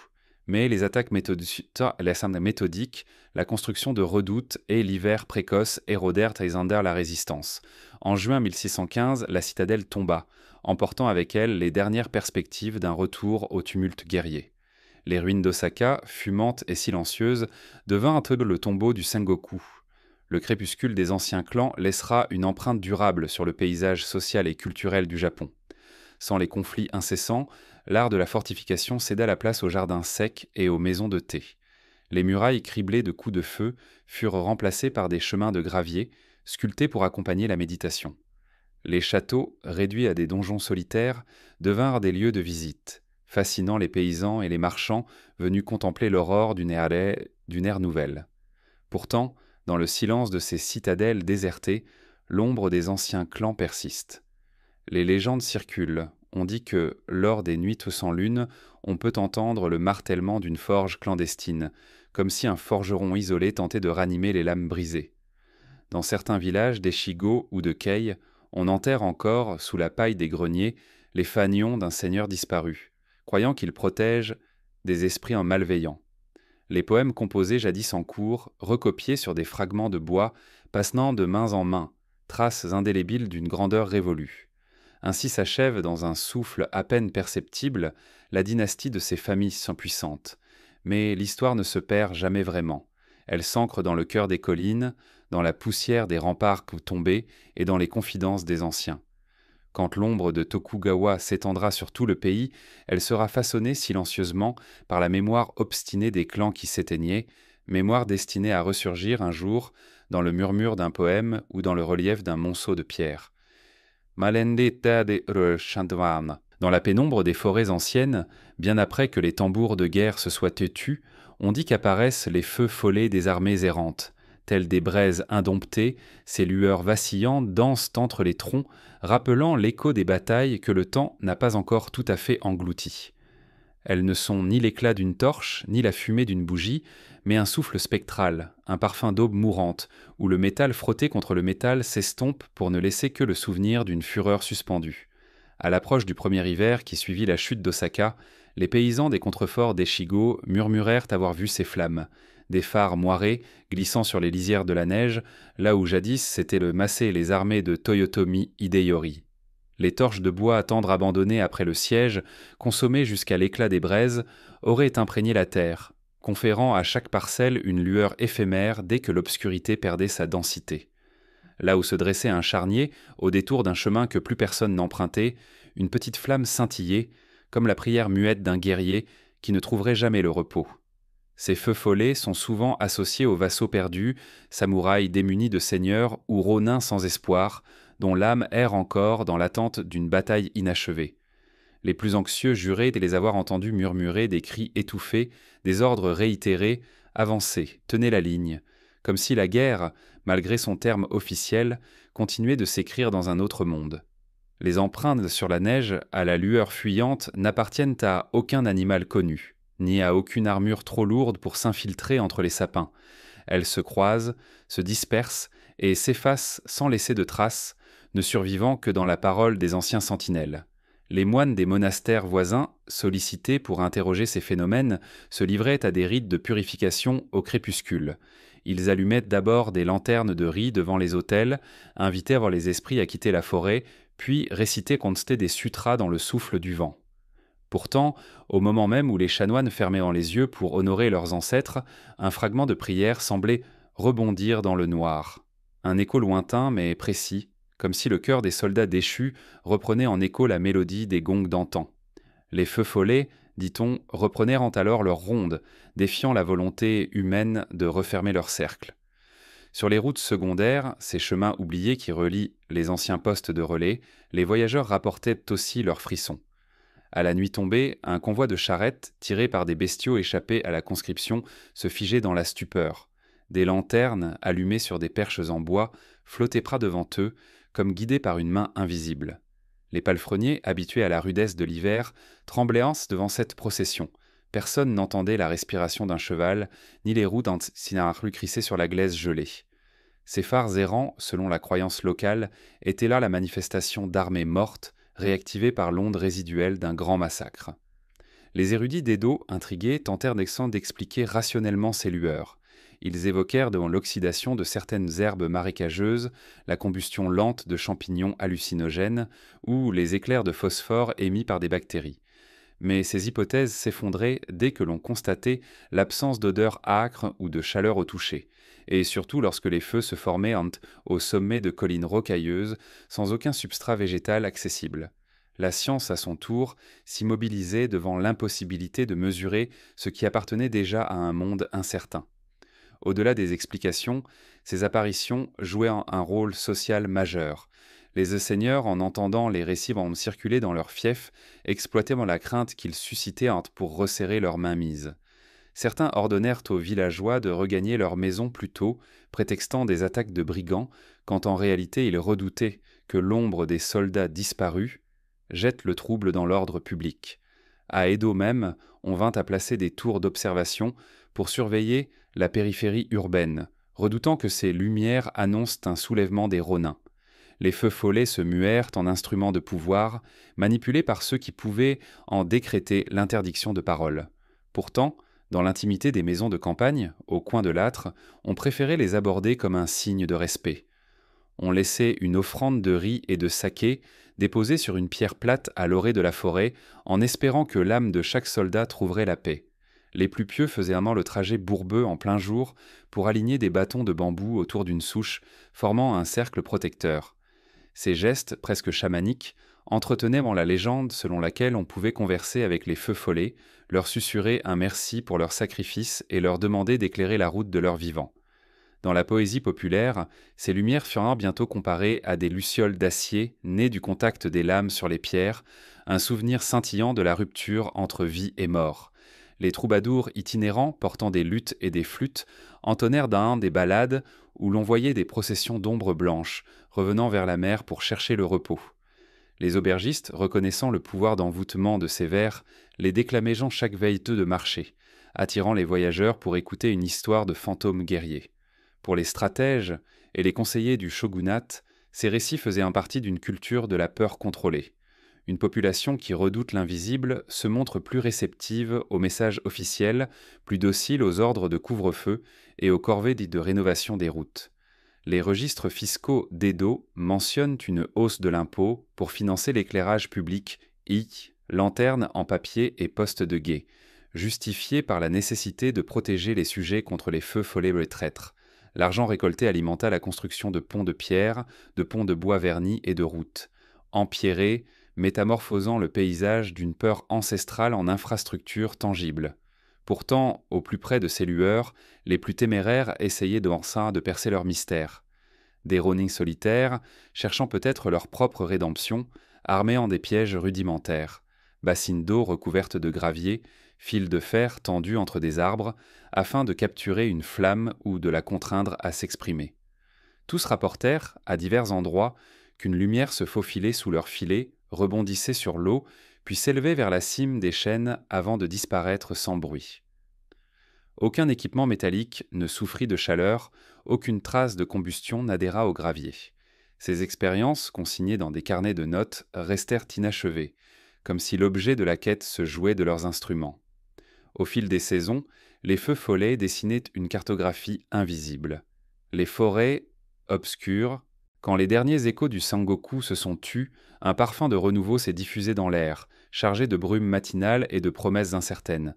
Mais les attaques méthodiques, la construction de redoutes et l'hiver précoce érodèrent et zandèrent la résistance. En juin 1615, la citadelle tomba, emportant avec elle les dernières perspectives d'un retour au tumulte guerrier. Les ruines d'Osaka, fumantes et silencieuses, devinrent le tombeau du Sengoku. Le crépuscule des anciens clans laissera une empreinte durable sur le paysage social et culturel du Japon. Sans les conflits incessants, l'art de la fortification céda la place aux jardins secs et aux maisons de thé. Les murailles criblées de coups de feu furent remplacées par des chemins de gravier, sculptés pour accompagner la méditation. Les châteaux, réduits à des donjons solitaires, devinrent des lieux de visite, fascinant les paysans et les marchands venus contempler l'aurore d'une ère nouvelle. Pourtant, dans le silence de ces citadelles désertées, l'ombre des anciens clans persiste. Les légendes circulent. on dit que, lors des nuits sans lune, on peut entendre le martèlement d'une forge clandestine, comme si un forgeron isolé tentait de ranimer les lames brisées. Dans certains villages d'Echigo ou de Kei, on enterre encore, sous la paille des greniers, les fanions d'un seigneur disparu, croyant qu'il protège des esprits en malveillants. Les poèmes composés jadis en cours, recopiés sur des fragments de bois, passant de main en main, traces indélébiles d'une grandeur révolue. Ainsi s'achève, dans un souffle à peine perceptible, la dynastie de ces familles puissantes. Mais l'histoire ne se perd jamais vraiment. Elle s'ancre dans le cœur des collines, dans la poussière des remparts tombés et dans les confidences des anciens. Quand l'ombre de Tokugawa s'étendra sur tout le pays, elle sera façonnée silencieusement par la mémoire obstinée des clans qui s'éteignaient, mémoire destinée à ressurgir un jour dans le murmure d'un poème ou dans le relief d'un monceau de pierre. Malendita de Rechandwan. Dans la pénombre des forêts anciennes, bien après que les tambours de guerre se soient têtus, on dit qu'apparaissent les feux follets des armées errantes. Telles des braises indomptées, ces lueurs vacillantes dansent entre les troncs, rappelant l'écho des batailles que le temps n'a pas encore tout à fait englouties. Elles ne sont ni l'éclat d'une torche, ni la fumée d'une bougie, mais un souffle spectral, un parfum d'aube mourante, où le métal frotté contre le métal s'estompe pour ne laisser que le souvenir d'une fureur suspendue. À l'approche du premier hiver qui suivit la chute d'Osaka, les paysans des contreforts d'Echigo murmurèrent avoir vu ces flammes, des phares moirés glissant sur les lisières de la neige, là où jadis s'étaient massées les armées de Toyotomi Hideyori. Les torches de bois tendre abandonnées après le siège, consommées jusqu'à l'éclat des braises, auraient imprégné la terre, conférant à chaque parcelle une lueur éphémère dès que l'obscurité perdait sa densité. Là où se dressait un charnier, au détour d'un chemin que plus personne n'empruntait, une petite flamme scintillait, comme la prière muette d'un guerrier qui ne trouverait jamais le repos. Ces feux follets sont souvent associés aux vassaux perdus, samouraïs démunis de seigneurs ou ronins sans espoir, dont l'âme erre encore dans l'attente d'une bataille inachevée. Les plus anxieux juraient de les avoir entendus murmurer des cris étouffés, des ordres réitérés, avancez, tenez la ligne, comme si la guerre, malgré son terme officiel, continuait de s'écrire dans un autre monde. Les empreintes sur la neige, à la lueur fuyante, n'appartiennent à aucun animal connu, ni à aucune armure trop lourde pour s'infiltrer entre les sapins. Elles se croisent, se dispersent et s'effacent sans laisser de traces, ne survivant que dans la parole des anciens sentinelles. Les moines des monastères voisins, sollicités pour interroger ces phénomènes, se livraient à des rites de purification au crépuscule. Ils allumaient d'abord des lanternes de riz devant les autels, invitaient à voir les esprits à quitter la forêt, puis récitaient constait des sutras dans le souffle du vent. Pourtant, au moment même où les chanoines fermaient les yeux pour honorer leurs ancêtres, un fragment de prière semblait rebondir dans le noir. Un écho lointain mais précis, comme si le cœur des soldats déchus reprenait en écho la mélodie des gongs d'antan. Les feux follets, dit-on, reprenèrent alors leur ronde, défiant la volonté humaine de refermer leur cercle. Sur les routes secondaires, ces chemins oubliés qui relient les anciens postes de relais, les voyageurs rapportaient aussi leurs frissons. À la nuit tombée, un convoi de charrettes, tiré par des bestiaux échappés à la conscription, se figeait dans la stupeur. Des lanternes, allumées sur des perches en bois, flottaient près devant eux, comme guidées par une main invisible. Les palefreniers, habitués à la rudesse de l'hiver, tremblaient devant cette procession. Personne n'entendait la respiration d'un cheval, ni les roues d'un tsinaru crisser sur la glaise gelée. Ces phares errants, selon la croyance locale, étaient là la manifestation d'armées mortes, réactivées par l'onde résiduelle d'un grand massacre. Les érudits d'Edo, intrigués, tentèrent d'expliquer rationnellement ces lueurs. Ils évoquèrent devant l'oxydation de certaines herbes marécageuses, la combustion lente de champignons hallucinogènes ou les éclairs de phosphore émis par des bactéries. Mais ces hypothèses s'effondraient dès que l'on constatait l'absence d'odeur âcre ou de chaleur au toucher, et surtout lorsque les feux se formaient au sommet de collines rocailleuses, sans aucun substrat végétal accessible. La science, à son tour, s'immobilisait devant l'impossibilité de mesurer ce qui appartenait déjà à un monde incertain. Au-delà des explications, ces apparitions jouaient un rôle social majeur. Les seigneurs, en entendant les récits circuler dans leurs fiefs, exploitaient la crainte qu'ils suscitaient pour resserrer leur mainmise. Certains ordonnèrent aux villageois de regagner leur maison plus tôt, prétextant des attaques de brigands, quand en réalité ils redoutaient que l'ombre des soldats disparus, jette le trouble dans l'ordre public. À Edo même, on vint à placer des tours d'observation pour surveiller la périphérie urbaine, redoutant que ces lumières annoncent un soulèvement des Ronins. Les feux follets se muèrent en instruments de pouvoir, manipulés par ceux qui pouvaient en décréter l'interdiction de parole. Pourtant, dans l'intimité des maisons de campagne, au coin de l'âtre, on préférait les aborder comme un signe de respect. On laissait une offrande de riz et de saké déposée sur une pierre plate à l'orée de la forêt, en espérant que l'âme de chaque soldat trouverait la paix. Les plus pieux faisaient le trajet bourbeux en plein jour pour aligner des bâtons de bambou autour d'une souche, formant un cercle protecteur. Ces gestes, presque chamaniques, entretenaient la légende selon laquelle on pouvait converser avec les feux follets, leur susurrer un merci pour leur sacrifice et leur demander d'éclairer la route de leur vivant. Dans la poésie populaire, ces lumières furent bientôt comparées à des lucioles d'acier nées du contact des lames sur les pierres, un souvenir scintillant de la rupture entre vie et mort. Les troubadours itinérants, portant des luths et des flûtes, entonnèrent des ballades où l'on voyait des processions d'ombres blanches, revenant vers la mer pour chercher le repos. Les aubergistes, reconnaissant le pouvoir d'envoûtement de ces vers, les déclamaient chaque veilleteux de marché, attirant les voyageurs pour écouter une histoire de fantômes guerriers. Pour les stratèges et les conseillers du shogunat, ces récits faisaient partie d'une culture de la peur contrôlée. Une population qui redoute l'invisible se montre plus réceptive aux messages officiels, plus docile aux ordres de couvre-feu et aux corvées dites de rénovation des routes. Les registres fiscaux d'Edo mentionnent une hausse de l'impôt pour financer l'éclairage public, lanternes en papier et postes de guet, justifiés par la nécessité de protéger les sujets contre les feux follets et traîtres. L'argent récolté alimenta la construction de ponts de pierre, de ponts de bois vernis et de routes, empierrés, métamorphosant le paysage d'une peur ancestrale en infrastructures tangibles. Pourtant, au plus près de ces lueurs, les plus téméraires essayaient de percer leur mystère. Des ronins solitaires, cherchant peut-être leur propre rédemption, armés en des pièges rudimentaires, bassines d'eau recouvertes de gravier, fils de fer tendus entre des arbres, afin de capturer une flamme ou de la contraindre à s'exprimer. Tous rapportèrent, à divers endroits, qu'une lumière se faufilait sous leurs filets, rebondissait sur l'eau, puis s'élevait vers la cime des chênes avant de disparaître sans bruit. Aucun équipement métallique ne souffrit de chaleur, aucune trace de combustion n'adhéra au gravier. Ces expériences, consignées dans des carnets de notes, restèrent inachevées, comme si l'objet de la quête se jouait de leurs instruments. Au fil des saisons, les feux follets dessinaient une cartographie invisible. Les forêts, obscures. Quand les derniers échos du Sengoku se sont tus, un parfum de renouveau s'est diffusé dans l'air, chargé de brumes matinales et de promesses incertaines.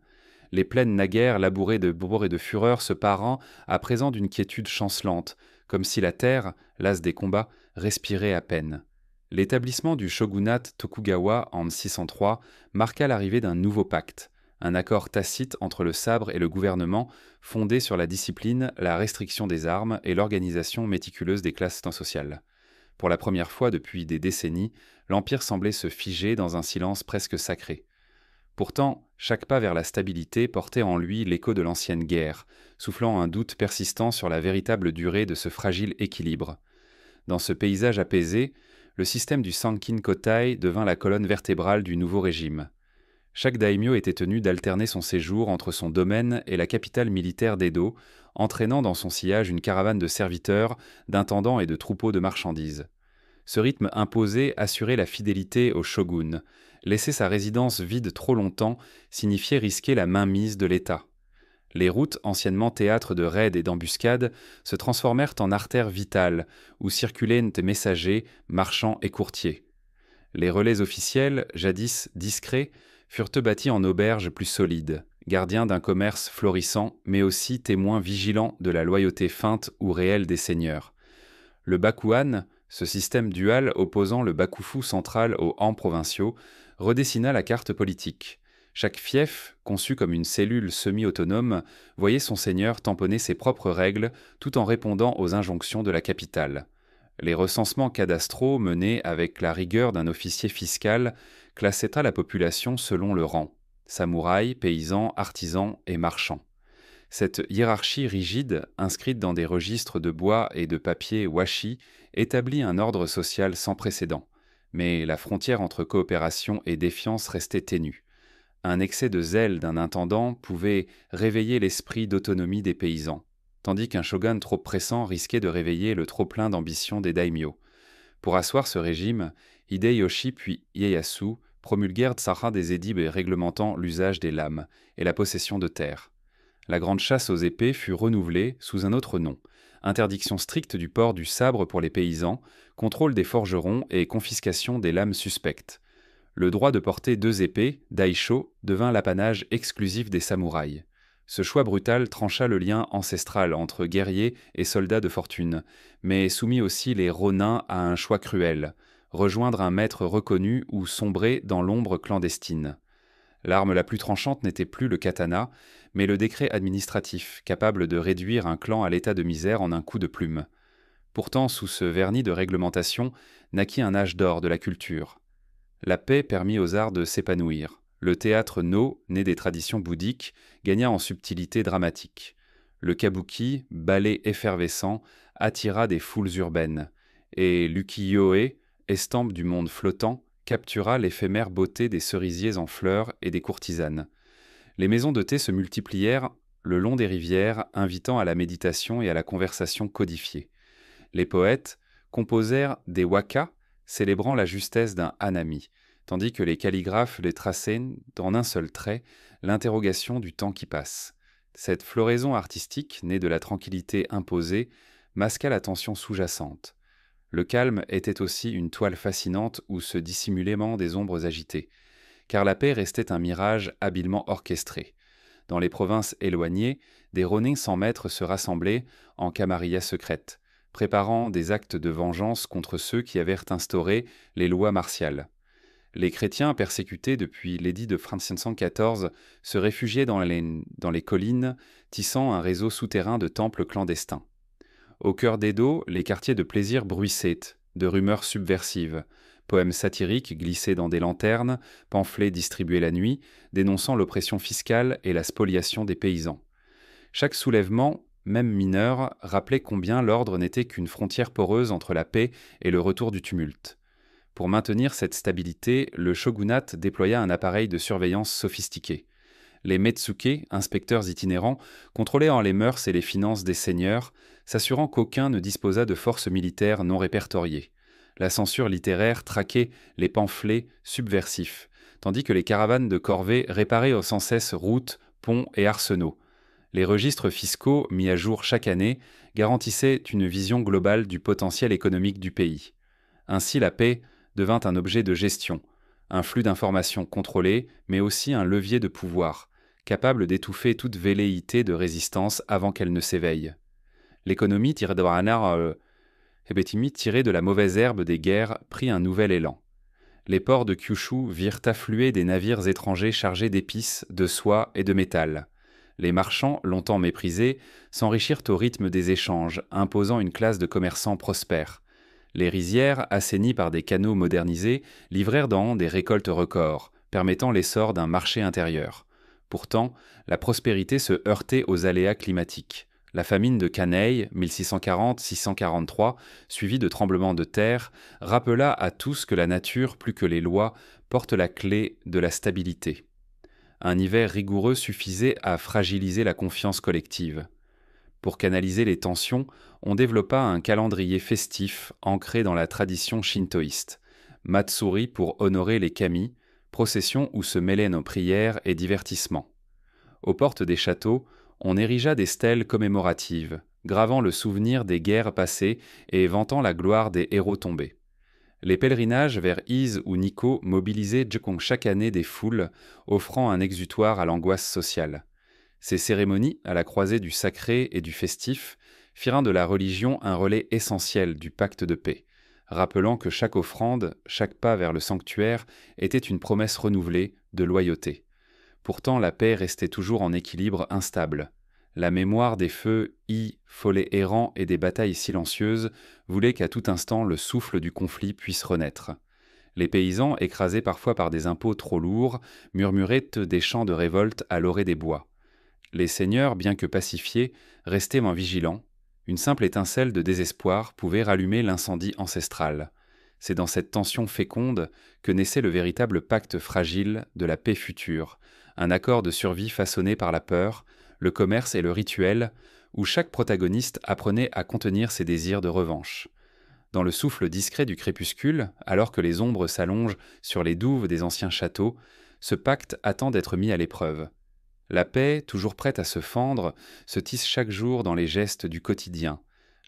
Les plaines naguère labourées de bourre et de fureur se parent à présent d'une quiétude chancelante, comme si la terre, lasse des combats, respirait à peine. L'établissement du shogunat Tokugawa en 603 marqua l'arrivée d'un nouveau pacte, un accord tacite entre le sabre et le gouvernement, fondé sur la discipline, la restriction des armes et l'organisation méticuleuse des classes sociales. Pour la première fois depuis des décennies, l'Empire semblait se figer dans un silence presque sacré. Pourtant, chaque pas vers la stabilité portait en lui l'écho de l'ancienne guerre, soufflant un doute persistant sur la véritable durée de ce fragile équilibre. Dans ce paysage apaisé, le système du Sankin Kotai devint la colonne vertébrale du nouveau régime. Chaque daimyo était tenu d'alterner son séjour entre son domaine et la capitale militaire d'Edo, entraînant dans son sillage une caravane de serviteurs, d'intendants et de troupeaux de marchandises. Ce rythme imposé assurait la fidélité au shogun. Laisser sa résidence vide trop longtemps signifiait risquer la mainmise de l'État. Les routes, anciennement théâtre de raids et d'embuscades, se transformèrent en artères vitales, où circulaient des messagers, marchands et courtiers. Les relais officiels, jadis discrets, furent bâtis en auberges plus solides, gardiens d'un commerce florissant, mais aussi témoins vigilants de la loyauté feinte ou réelle des seigneurs. Le bakuhan, ce système dual opposant le bakufu central aux han provinciaux, redessina la carte politique. Chaque fief, conçu comme une cellule semi-autonome, voyait son seigneur tamponner ses propres règles tout en répondant aux injonctions de la capitale. Les recensements cadastraux menés avec la rigueur d'un officier fiscal classaient la population selon le rang, samouraïs, paysans, artisans et marchands. Cette hiérarchie rigide, inscrite dans des registres de bois et de papier washi, établit un ordre social sans précédent. Mais la frontière entre coopération et défiance restait ténue. Un excès de zèle d'un intendant pouvait réveiller l'esprit d'autonomie des paysans, tandis qu'un shogun trop pressant risquait de réveiller le trop-plein d'ambition des daimyo. Pour asseoir ce régime, Hideyoshi puis Ieyasu promulguèrent des édits réglementant l'usage des lames et la possession de terres. La grande chasse aux épées fut renouvelée sous un autre nom. Interdiction stricte du port du sabre pour les paysans, contrôle des forgerons et confiscation des lames suspectes. Le droit de porter 2 épées, daisho, devint l'apanage exclusif des samouraïs. Ce choix brutal trancha le lien ancestral entre guerriers et soldats de fortune, mais soumit aussi les ronins à un choix cruel, rejoindre un maître reconnu ou sombrer dans l'ombre clandestine. L'arme la plus tranchante n'était plus le katana, mais le décret administratif, capable de réduire un clan à l'état de misère en un coup de plume. Pourtant, sous ce vernis de réglementation, naquit un âge d'or de la culture. La paix permit aux arts de s'épanouir. Le théâtre No, né des traditions bouddhiques, gagna en subtilité dramatique. Le kabuki, ballet effervescent, attira des foules urbaines. Et l'ukiyo-e, estampe du monde flottant, captura l'éphémère beauté des cerisiers en fleurs et des courtisanes. Les maisons de thé se multiplièrent le long des rivières, invitant à la méditation et à la conversation codifiée. Les poètes composèrent des waka, célébrant la justesse d'un hanami, tandis que les calligraphes les traçaient, en un seul trait, l'interrogation du temps qui passe. Cette floraison artistique, née de la tranquillité imposée, masqua la tension sous-jacente. Le calme était aussi une toile fascinante où se dissimulaient des ombres agitées, car la paix restait un mirage habilement orchestré. Dans les provinces éloignées, des ronins sans maître se rassemblaient en camarilla secrète, préparant des actes de vengeance contre ceux qui avaient instauré les lois martiales. Les chrétiens persécutés depuis l'édit de 1514 se réfugiaient dans les collines, tissant un réseau souterrain de temples clandestins. Au cœur d'Edo, les quartiers de plaisir bruissaient, de rumeurs subversives, poèmes satiriques glissés dans des lanternes, pamphlets distribués la nuit, dénonçant l'oppression fiscale et la spoliation des paysans. Chaque soulèvement, même mineur, rappelait combien l'ordre n'était qu'une frontière poreuse entre la paix et le retour du tumulte. Pour maintenir cette stabilité, le shogunat déploya un appareil de surveillance sophistiqué. Les metsuke, inspecteurs itinérants, contrôlaient les mœurs et les finances des seigneurs, s'assurant qu'aucun ne disposât de forces militaires non répertoriées. La censure littéraire traquait les pamphlets subversifs, tandis que les caravanes de corvées réparaient sans cesse routes, ponts et arsenaux. Les registres fiscaux, mis à jour chaque année, garantissaient une vision globale du potentiel économique du pays. Ainsi, la paix devint un objet de gestion, un flux d'informations contrôlé, mais aussi un levier de pouvoir, capable d'étouffer toute velléité de résistance avant qu'elle ne s'éveille. L'économie tirée de la mauvaise herbe des guerres prit un nouvel élan. Les ports de Kyushu virent affluer des navires étrangers chargés d'épices, de soie et de métal. Les marchands, longtemps méprisés, s'enrichirent au rythme des échanges, imposant une classe de commerçants prospères. Les rizières, assainies par des canaux modernisés, livrèrent des récoltes records, permettant l'essor d'un marché intérieur. Pourtant, la prospérité se heurtait aux aléas climatiques. La famine de Kanei, 1640-643, suivie de tremblements de terre, rappela à tous que la nature, plus que les lois, porte la clé de la stabilité. Un hiver rigoureux suffisait à fragiliser la confiance collective. Pour canaliser les tensions, on développa un calendrier festif ancré dans la tradition shintoïste. Matsuri pour honorer les kami, procession où se mêlaient nos prières et divertissements. Aux portes des châteaux, on érigea des stèles commémoratives, gravant le souvenir des guerres passées et vantant la gloire des héros tombés. Les pèlerinages vers Ise ou Nikko mobilisaient chaque année des foules, offrant un exutoire à l'angoisse sociale. Ces cérémonies, à la croisée du sacré et du festif, firent de la religion un relais essentiel du pacte de paix, rappelant que chaque offrande, chaque pas vers le sanctuaire était une promesse renouvelée de loyauté. Pourtant, la paix restait toujours en équilibre instable. La mémoire des feux, follets errants et des batailles silencieuses voulait qu'à tout instant le souffle du conflit puisse renaître. Les paysans, écrasés parfois par des impôts trop lourds, murmuraient des chants de révolte à l'orée des bois. Les seigneurs, bien que pacifiés, restaient vigilants. Une simple étincelle de désespoir pouvait rallumer l'incendie ancestral. C'est dans cette tension féconde que naissait le véritable pacte fragile de la paix future, un accord de survie façonné par la peur, le commerce et le rituel, où chaque protagoniste apprenait à contenir ses désirs de revanche. Dans le souffle discret du crépuscule, alors que les ombres s'allongent sur les douves des anciens châteaux, ce pacte attend d'être mis à l'épreuve. La paix, toujours prête à se fendre, se tisse chaque jour dans les gestes du quotidien.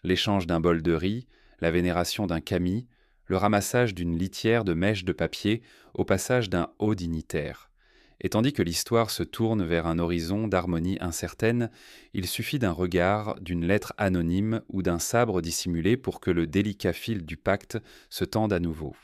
L'échange d'un bol de riz, la vénération d'un kami, le ramassage d'une litière de mèches de papier au passage d'un haut dignitaire. Et tandis que l'histoire se tourne vers un horizon d'harmonie incertaine, il suffit d'un regard, d'une lettre anonyme ou d'un sabre dissimulé pour que le délicat fil du pacte se tende à nouveau.